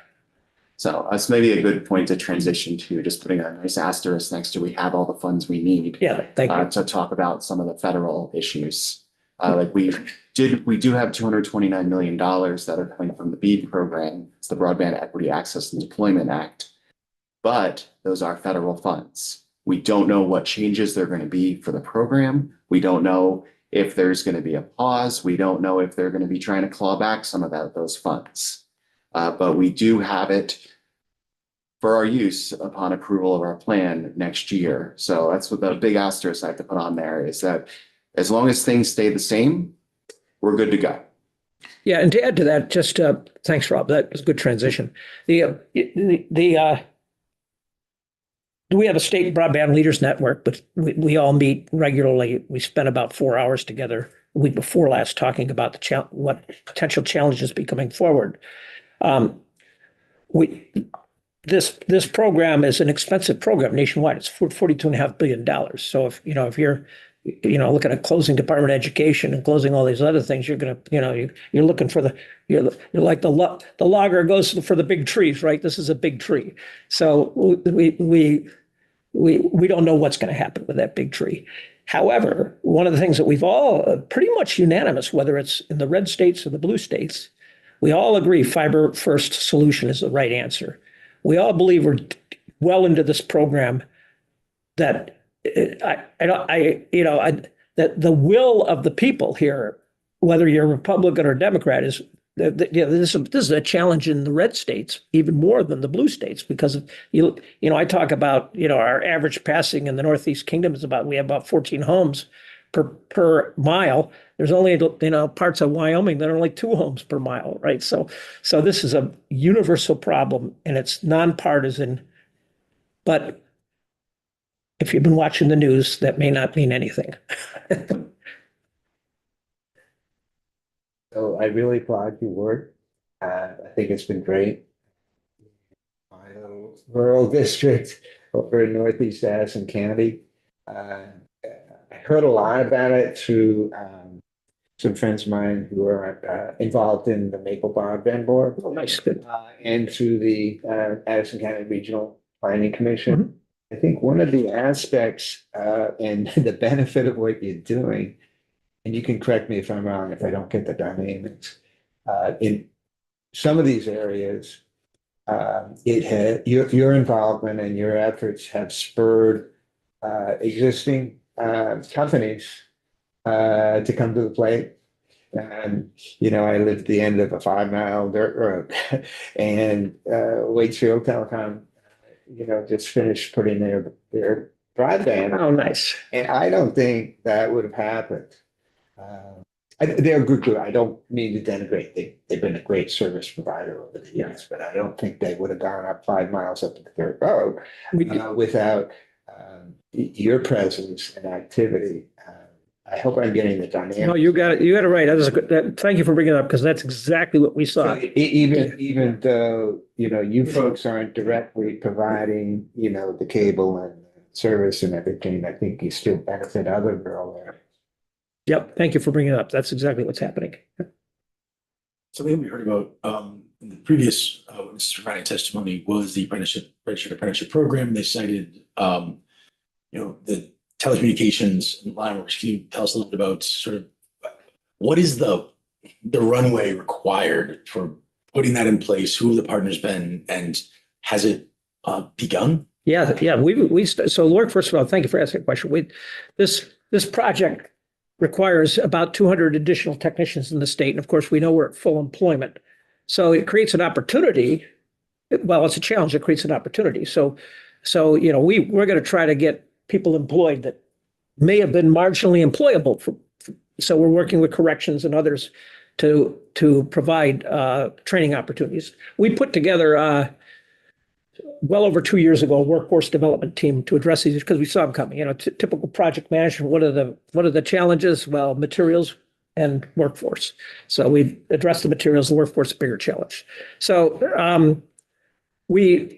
So that's maybe a good point to transition to, just putting a nice asterisk next to we have all the funds we need. Yeah, thank you. To talk about some of the federal issues. Like we do have $229 million that are coming from the BEAD program. It's the Broadband Equity Access and Deployment Act. But those are federal funds. We don't know what changes they're going to be for the program. We don't know if there's going to be a pause. We don't know if they're going to be trying to claw back some of those funds. But we do have it for our use upon approval of our plan next year. So that's what the big asterisk I have to put on there, is that as long as things stay the same, we're good to go. Yeah, and to add to that, just thanks, Rob. That was a good transition. We have a state broadband leaders network, but we all meet regularly. We spent about 4 hours together the week before last talking about what potential challenges be coming forward. This program is an expensive program nationwide. It's $42.5 billion. So if you're looking at closing Department of Education and closing all these other things, you're looking for you're like the logger goes for the big trees, right? This is a big tree. So we don't know what's going to happen with that big tree. However, one of the things that we've all pretty much unanimous, whether it's in the red states or the blue states, we all agree fiber first solution is the right answer. We all believe we're well into this program that that the will of the people here, whether you're Republican or Democrat, is this is a challenge in the red states even more than the blue states, because I talk about our average passing in the Northeast Kingdom is we have about 14 homes per mile. There's only parts of Wyoming that are only 2 homes per mile, right? So this is a universal problem, and it's nonpartisan. But if you've been watching the news, that may not mean anything. So I really applaud your work. I think it's been great. My rural district over in Northeast Addison County. I heard a lot about it through some friends of mine who are involved in the Maple Broadband Board. Oh, nice, good. And through the Addison County Regional Planning Commission. I think one of the aspects and the benefit of what you're doing, and you can correct me if I'm wrong, if I don't get the dynamics, in some of these areas, your involvement and your efforts have spurred existing companies to come to the plate. And, I live at the end of a 5-mile dirt road and Waitsfield Telecom, just finished putting their broadband. Oh, nice. And I don't think that would have happened. They're a good group. I don't mean to denigrate. They've been a great service provider over the years, but I don't think they would have gone up 5 miles up the dirt road without your presence and activity. I hope I'm getting the dynamic. No, you got it. You got it right. That is a good, thank you for bringing it up because that's exactly what we saw. So even though, you folks aren't directly providing, the cable and service and everything, I think you still benefit other rural areas. Yep. Thank you for bringing it up. That's exactly what's happening. Something we heard about in the previous witnesses providing testimony was the registered apprenticeship program. They cited the telecommunications and line workers. Can you tell us a little bit about sort of what is the runway required for putting that in place? Who have the partners been, and has it begun? Yeah. So Lord, first of all, thank you for asking the question. This project requires about 200 additional technicians in the state. And of course, we know we're at full employment. So it creates an opportunity. Well, it's a challenge. It creates an opportunity. So we're going to try to get people employed that may have been marginally employable. So we're working with corrections and others to provide training opportunities. We put together well over 2 years ago a workforce development team to address these because we saw them coming. Typical project management. What are the challenges? Well, materials and workforce. So we addressed the materials. The workforce is a bigger challenge. So we're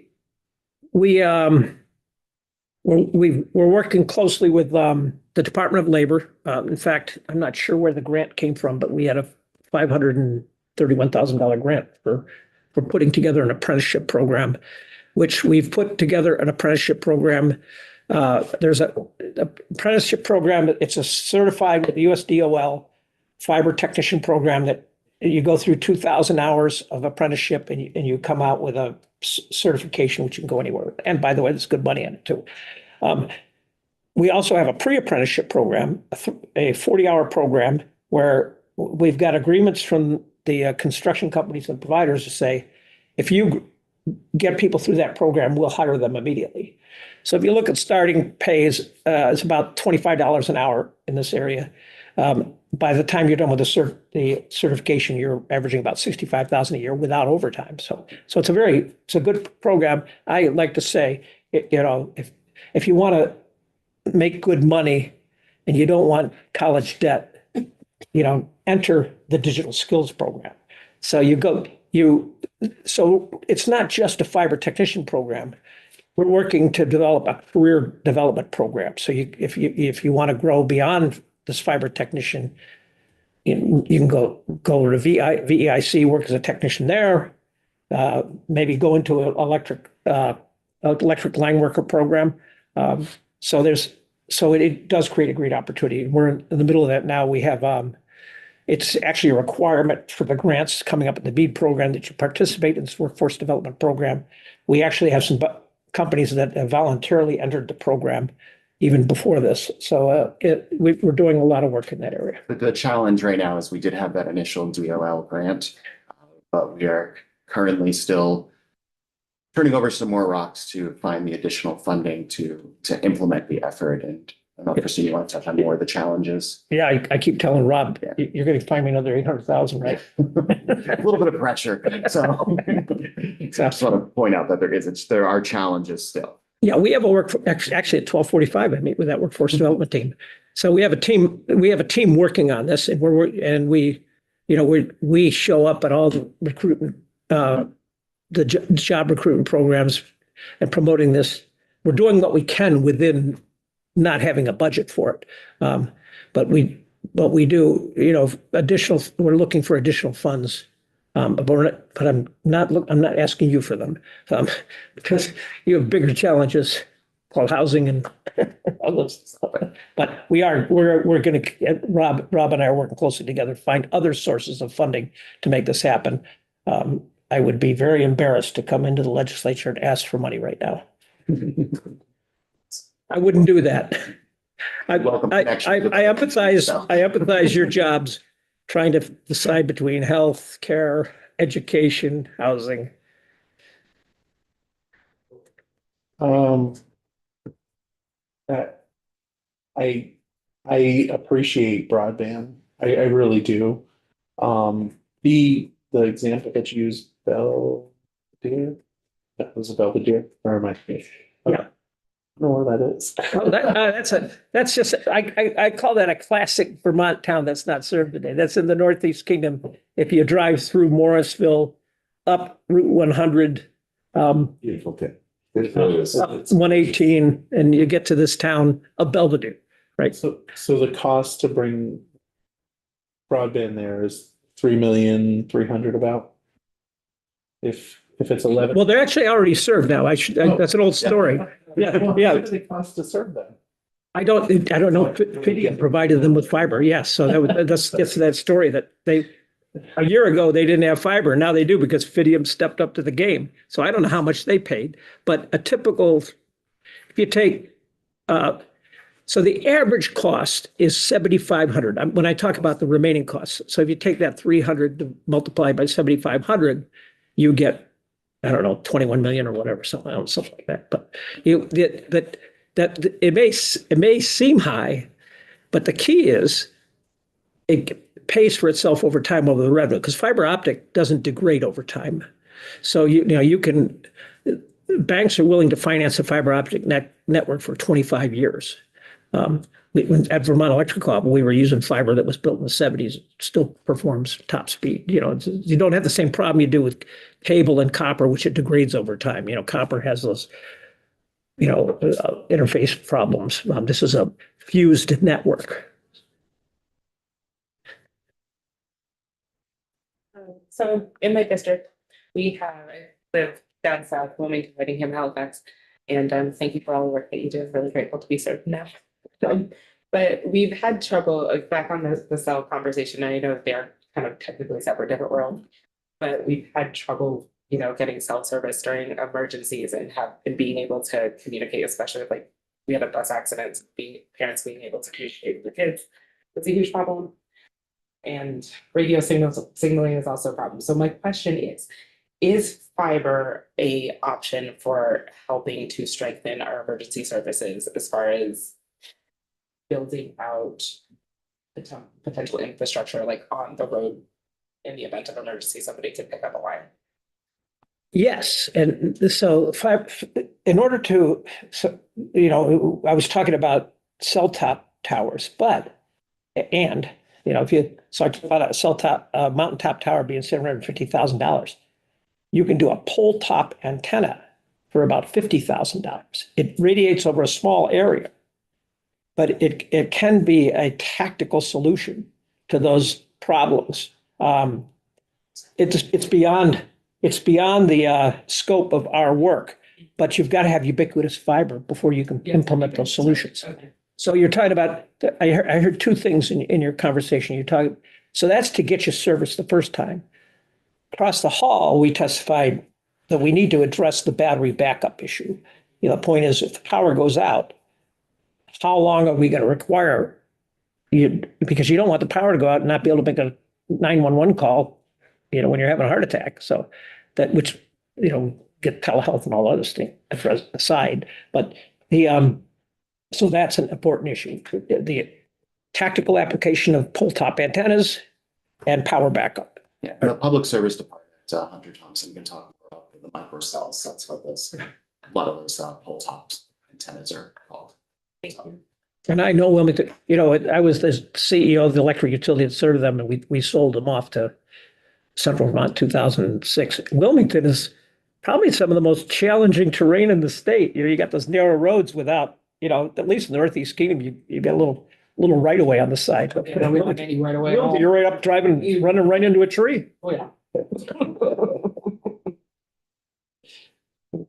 working closely with the Department of Labor. In fact, I'm not sure where the grant came from, but we had a $531,000 grant for putting together an apprenticeship program, which we've put together an apprenticeship program. There's an apprenticeship program. It's a certified with the USDOL fiber technician program that you go through 2,000 hours of apprenticeship and you come out with a certification, which you can go anywhere with. And by the way, there's good money in it too. We also have a pre-apprenticeship program, a 40-hour program where we've got agreements from the construction companies and providers to say, if you get people through that program, we'll hire them immediately. So if you look at starting pays, it's about $25 an hour in this area. By the time you're done with the certification, you're averaging about $65,000 a year without overtime. So it's a good program. I like to say, if you want to make good money and you don't want college debt, enter the digital skills program. So so it's not just a fiber technician program. We're working to develop a career development program. So if you want to grow beyond this fiber technician, you can go to VEIC, work as a technician there, maybe go into an electric line worker program. So it does create a great opportunity. We're in the middle of that now. We have it's actually a requirement for the grants coming up in the BEAD program that you participate in this workforce development program. We actually have some companies that have voluntarily entered the program even before this. So we're doing a lot of work in that area. But the challenge right now is we did have that initial DOL grant, but we are currently still turning over some more rocks to find the additional funding to implement the effort. And I don't know, Christine, you want to touch on more of the challenges? Yeah, I keep telling Rob, you're going to find me another 800,000, right? A little bit of pressure. So I just want to point out that there are challenges still. Yeah, we have actually at 12:45, I meet with that workforce development team. So we have a team working on this, and we show up at all the recruitment, the job recruitment programs and promoting this. We're doing what we can within not having a budget for it. But we do, we're looking for additional funds. But I'm not asking you for them because you have bigger challenges called housing and all those stuff. But we're gonna, Rob and I are working closely together to find other sources of funding to make this happen. I would be very embarrassed to come into the legislature and ask for money right now. I wouldn't do that. I empathize your jobs trying to decide between health, care, education, housing. I appreciate broadband. I really do. The example that you used, Belvedere, that was a Belvedere, or am I? Yeah. I don't know where that is. Oh, that's just, I call that a classic Vermont town that's not served today. That's in the Northeast Kingdom. If you drive through Morrisville, up Route 100, Beautiful tip. up 118, and you get to this town of Belvedere, right? So the cost to bring broadband there is 3,300,000 about. If it's 11. Well, they're actually already served now. That's an old story. Yeah, yeah. What does it cost to serve them? I don't know. Fidium provided them with fiber. Yes. So that's that story that a year ago, they didn't have fiber. Now they do because Fidium stepped up to the game. So I don't know how much they paid, but a typical, if you take, so the average cost is 7,500. When I talk about the remaining costs. So if you take that 300 multiplied by 7,500, you get, I don't know, 21 million or whatever, something like that. But it may seem high, but the key is it pays for itself over time over the revenue, because fiber optic doesn't degrade over time. So you can, banks are willing to finance a fiber optic network for 25 years. At Vermont Electric Co-op, we were using fiber that was built in the 70s. It still performs top speed. You don't have the same problem you do with cable and copper, which it degrades over time. Copper has those, interface problems. This is a fused network. So in my district, I live down south, Wilmington, Whitingham, Halifax, and thank you for all the work that you do. I'm really grateful to be served now. But we've had trouble, back on the cell conversation. I know they are kind of technically separate, different worlds, but we've had trouble, getting cell service during emergencies and being able to communicate, especially if we had a bus accident, parents being able to communicate with the kids. It's a huge problem. And radio signaling is also a problem. So my question is fiber a option for helping to strengthen our emergency services as far as building out potential infrastructure on the road in the event of emergency, somebody could pick up a line? Yes, and so in order to, I was talking about cell top towers, if you talk about a cell top, mountaintop tower being $750,000, you can do a pole top antenna for about $50,000. It radiates over a small area, but it can be a tactical solution to those problems. It's beyond the scope of our work, but you've got to have ubiquitous fiber before you can implement those solutions. Okay. So you're talking about, I heard two things in your conversation. So that's to get you service the first time. Across the hall, we testified that we need to address the battery backup issue. The point is, if the power goes out, how long are we going to require you? Because you don't want the power to go out and not be able to make a 911 call, when you're having a heart attack. So get telehealth and all other things aside. But so that's an important issue. The tactical application of pole top antennas and power backup. Yeah, the public service department, Hunter Thompson, can talk about the microcells. That's what a lot of those pole tops antennas are called. And I know Wilmington, I was the CEO of the electric utility that served them, and we sold them off to Central Vermont 2006. Wilmington is probably some of the most challenging terrain in the state. You got those narrow roads without, at least in the Northeast Kingdom, you got a little right away on the side. Yeah, we don't have any right away. You're right up driving, running right into a tree. Oh, yeah.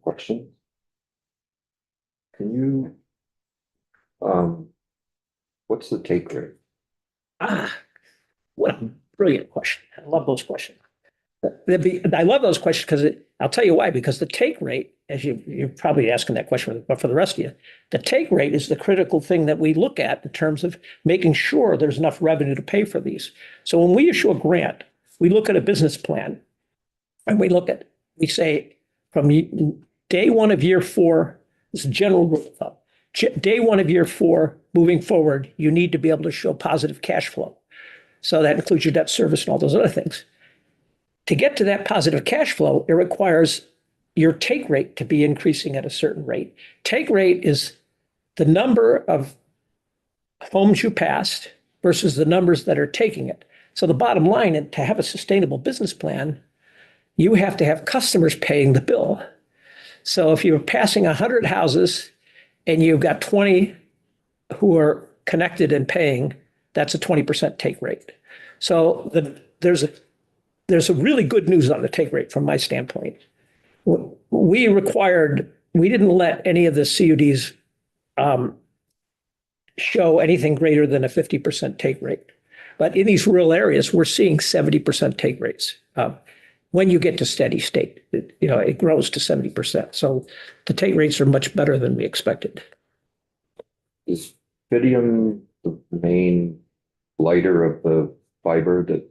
Question. Can you, what's the take rate? What a brilliant question. I love those questions. I love those questions because I'll tell you why, because the take rate, as you're probably asking that question, but for the rest of you, the take rate is the critical thing that we look at in terms of making sure there's enough revenue to pay for these. So when we issue a grant, we look at a business plan and we say from day one of year 4, this is general rule of thumb. Day one of year 4, moving forward, you need to be able to show positive cash flow. So that includes your debt service and all those other things. To get to that positive cash flow, it requires your take rate to be increasing at a certain rate. Take rate is the number of homes you passed versus the numbers that are taking it. So the bottom line, and to have a sustainable business plan, you have to have customers paying the bill. So if you're passing 100 houses and you've got 20 who are connected and paying, that's a 20% take rate. So there's a really good news on the take rate from my standpoint. We didn't let any of the CUDs show anything greater than a 50% take rate. But in these rural areas, we're seeing 70% take rates. When you get to steady state, it grows to 70%. So the take rates are much better than we expected. Is Fidium the main lighter of the fiber that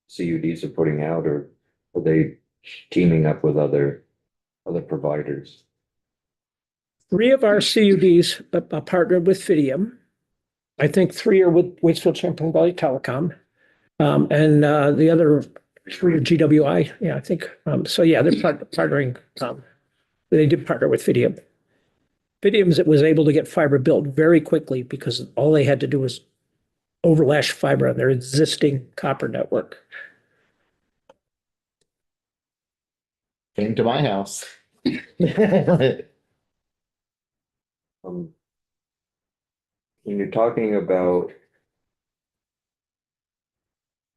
CUDs are putting out, or are they teaming up with other providers? 3 of our CUDs partnered with Fidium. I think 3 are with Waitsfield Champlain Valley Telecom. And the other 3 are GWI. Yeah, I think. So yeah, they're partnering. They did partner with Fidium. Fidium was able to get fiber built very quickly because all they had to do was overlash fiber on their existing copper network. Came to my house. When you're talking about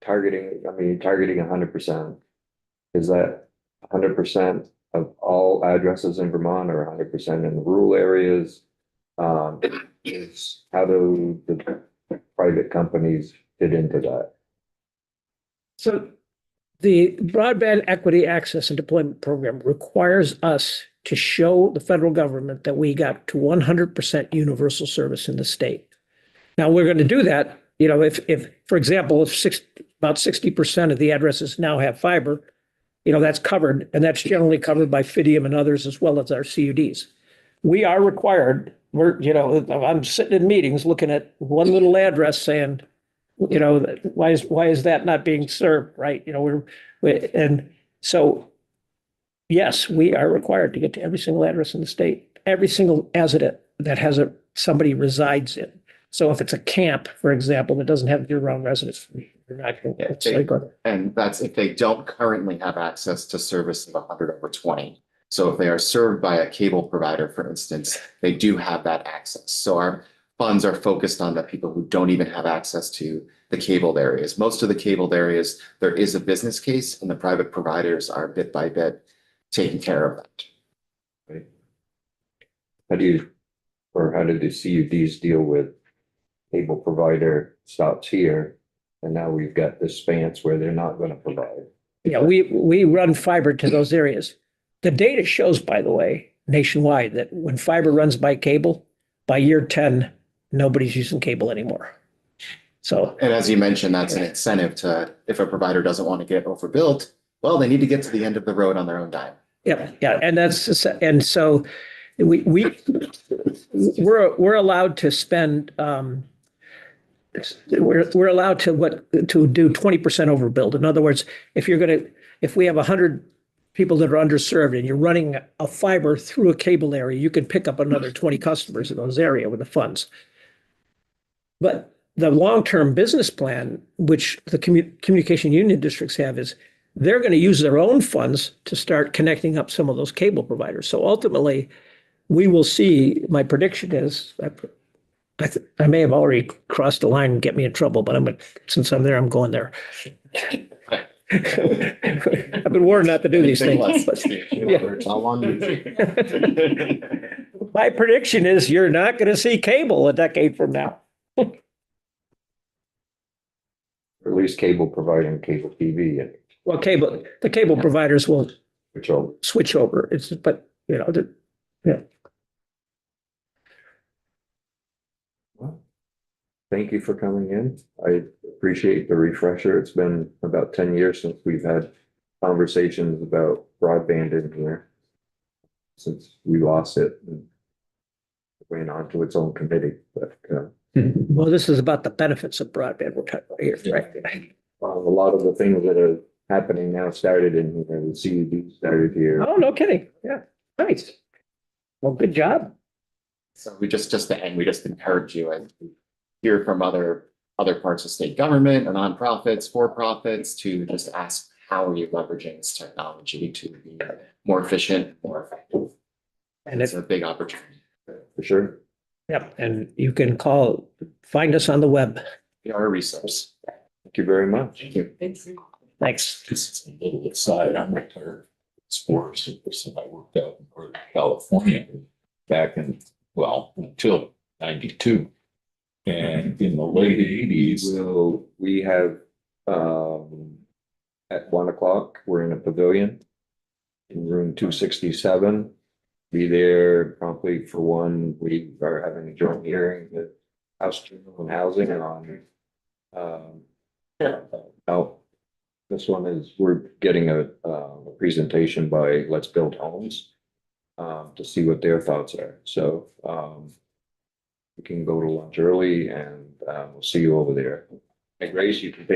targeting 100%, is that 100% of all addresses in Vermont or 100% in the rural areas? How do the private companies fit into that? So the Broadband Equity Access and Deployment Program requires us to show the federal government that we got to 100% universal service in the state. Now, we're going to do that, if for example, about 60% of the addresses now have fiber, that's covered, and that's generally covered by Fidium and others, as well as our CUDs. We are required, I'm sitting in meetings looking at one little address saying, why is that not being served, right? And so, yes, we are required to get to every single address in the state, every single resident that has somebody resides in. So if it's a camp, for example, that doesn't have year-round residents, you're not going to. And that's if they don't currently have access to service of 100/20. So if they are served by a cable provider, for instance, they do have that access. So our funds are focused on the people who don't even have access to the cabled areas. Most of the cabled areas, there is a business case, and the private providers are bit by bit taking care of that. Right. How did the CUDs deal with cable provider stops here, and now we've got this spans where they're not going to provide? Yeah, we run fiber to those areas. The data shows, by the way, nationwide, that when fiber runs by cable, by year 10, nobody's using cable anymore. So, and as you mentioned, that's an incentive to, if a provider doesn't want to get overbuilt, well, they need to get to the end of the road on their own dime. Yeah, and so we're allowed to spend. We're allowed to do 20% overbuild. In other words, if we have 100 people that are underserved and you're running a fiber through a cable area, you can pick up another 20 customers in those areas with the funds. But the long-term business plan, which the communication union districts have, is they're going to use their own funds to start connecting up some of those cable providers. So ultimately, we will see, my prediction is, I may have already crossed the line and get me in trouble, but since I'm there, I'm going there. I've been warned not to do these things. My prediction is you're not gonna see cable a decade from now. Or at least cable providing cable TV and Well, the cable providers will which all. switch over. It's, but, you know, yeah. Well, thank you for coming in. I appreciate the refresher. It's been about 10 years since we've had conversations about broadband in here. Since we lost it and went on to its own committee, but Well, this is about the benefits of broadband we're talking about here, right? a lot of the things that are happening now started in here. The CUD started here. Oh, no kidding. Yeah, nice. Well, good job. So we just to end, we just encourage you and hear from other parts of state government and nonprofits, for-profits to just ask, how are you leveraging this technology to be more efficient, more effective? And It's a big opportunity. For sure. Yep, and you can find us on the web. We are a resource. Thank you very much. Thank you. Thanks. Just a little aside, I'm retired sports person. I worked out in Northern California back in, well, until 92. And in the late 80s, We have, at 1:00, we're in a pavilion in room 267. Be there promptly for 1. We are having a joint hearing with House General and Housing on, this one is, we're getting a presentation by Let's Build Homes to see what their thoughts are. So, we can go to lunch early and we'll see you over there. Hey, Grace, you can take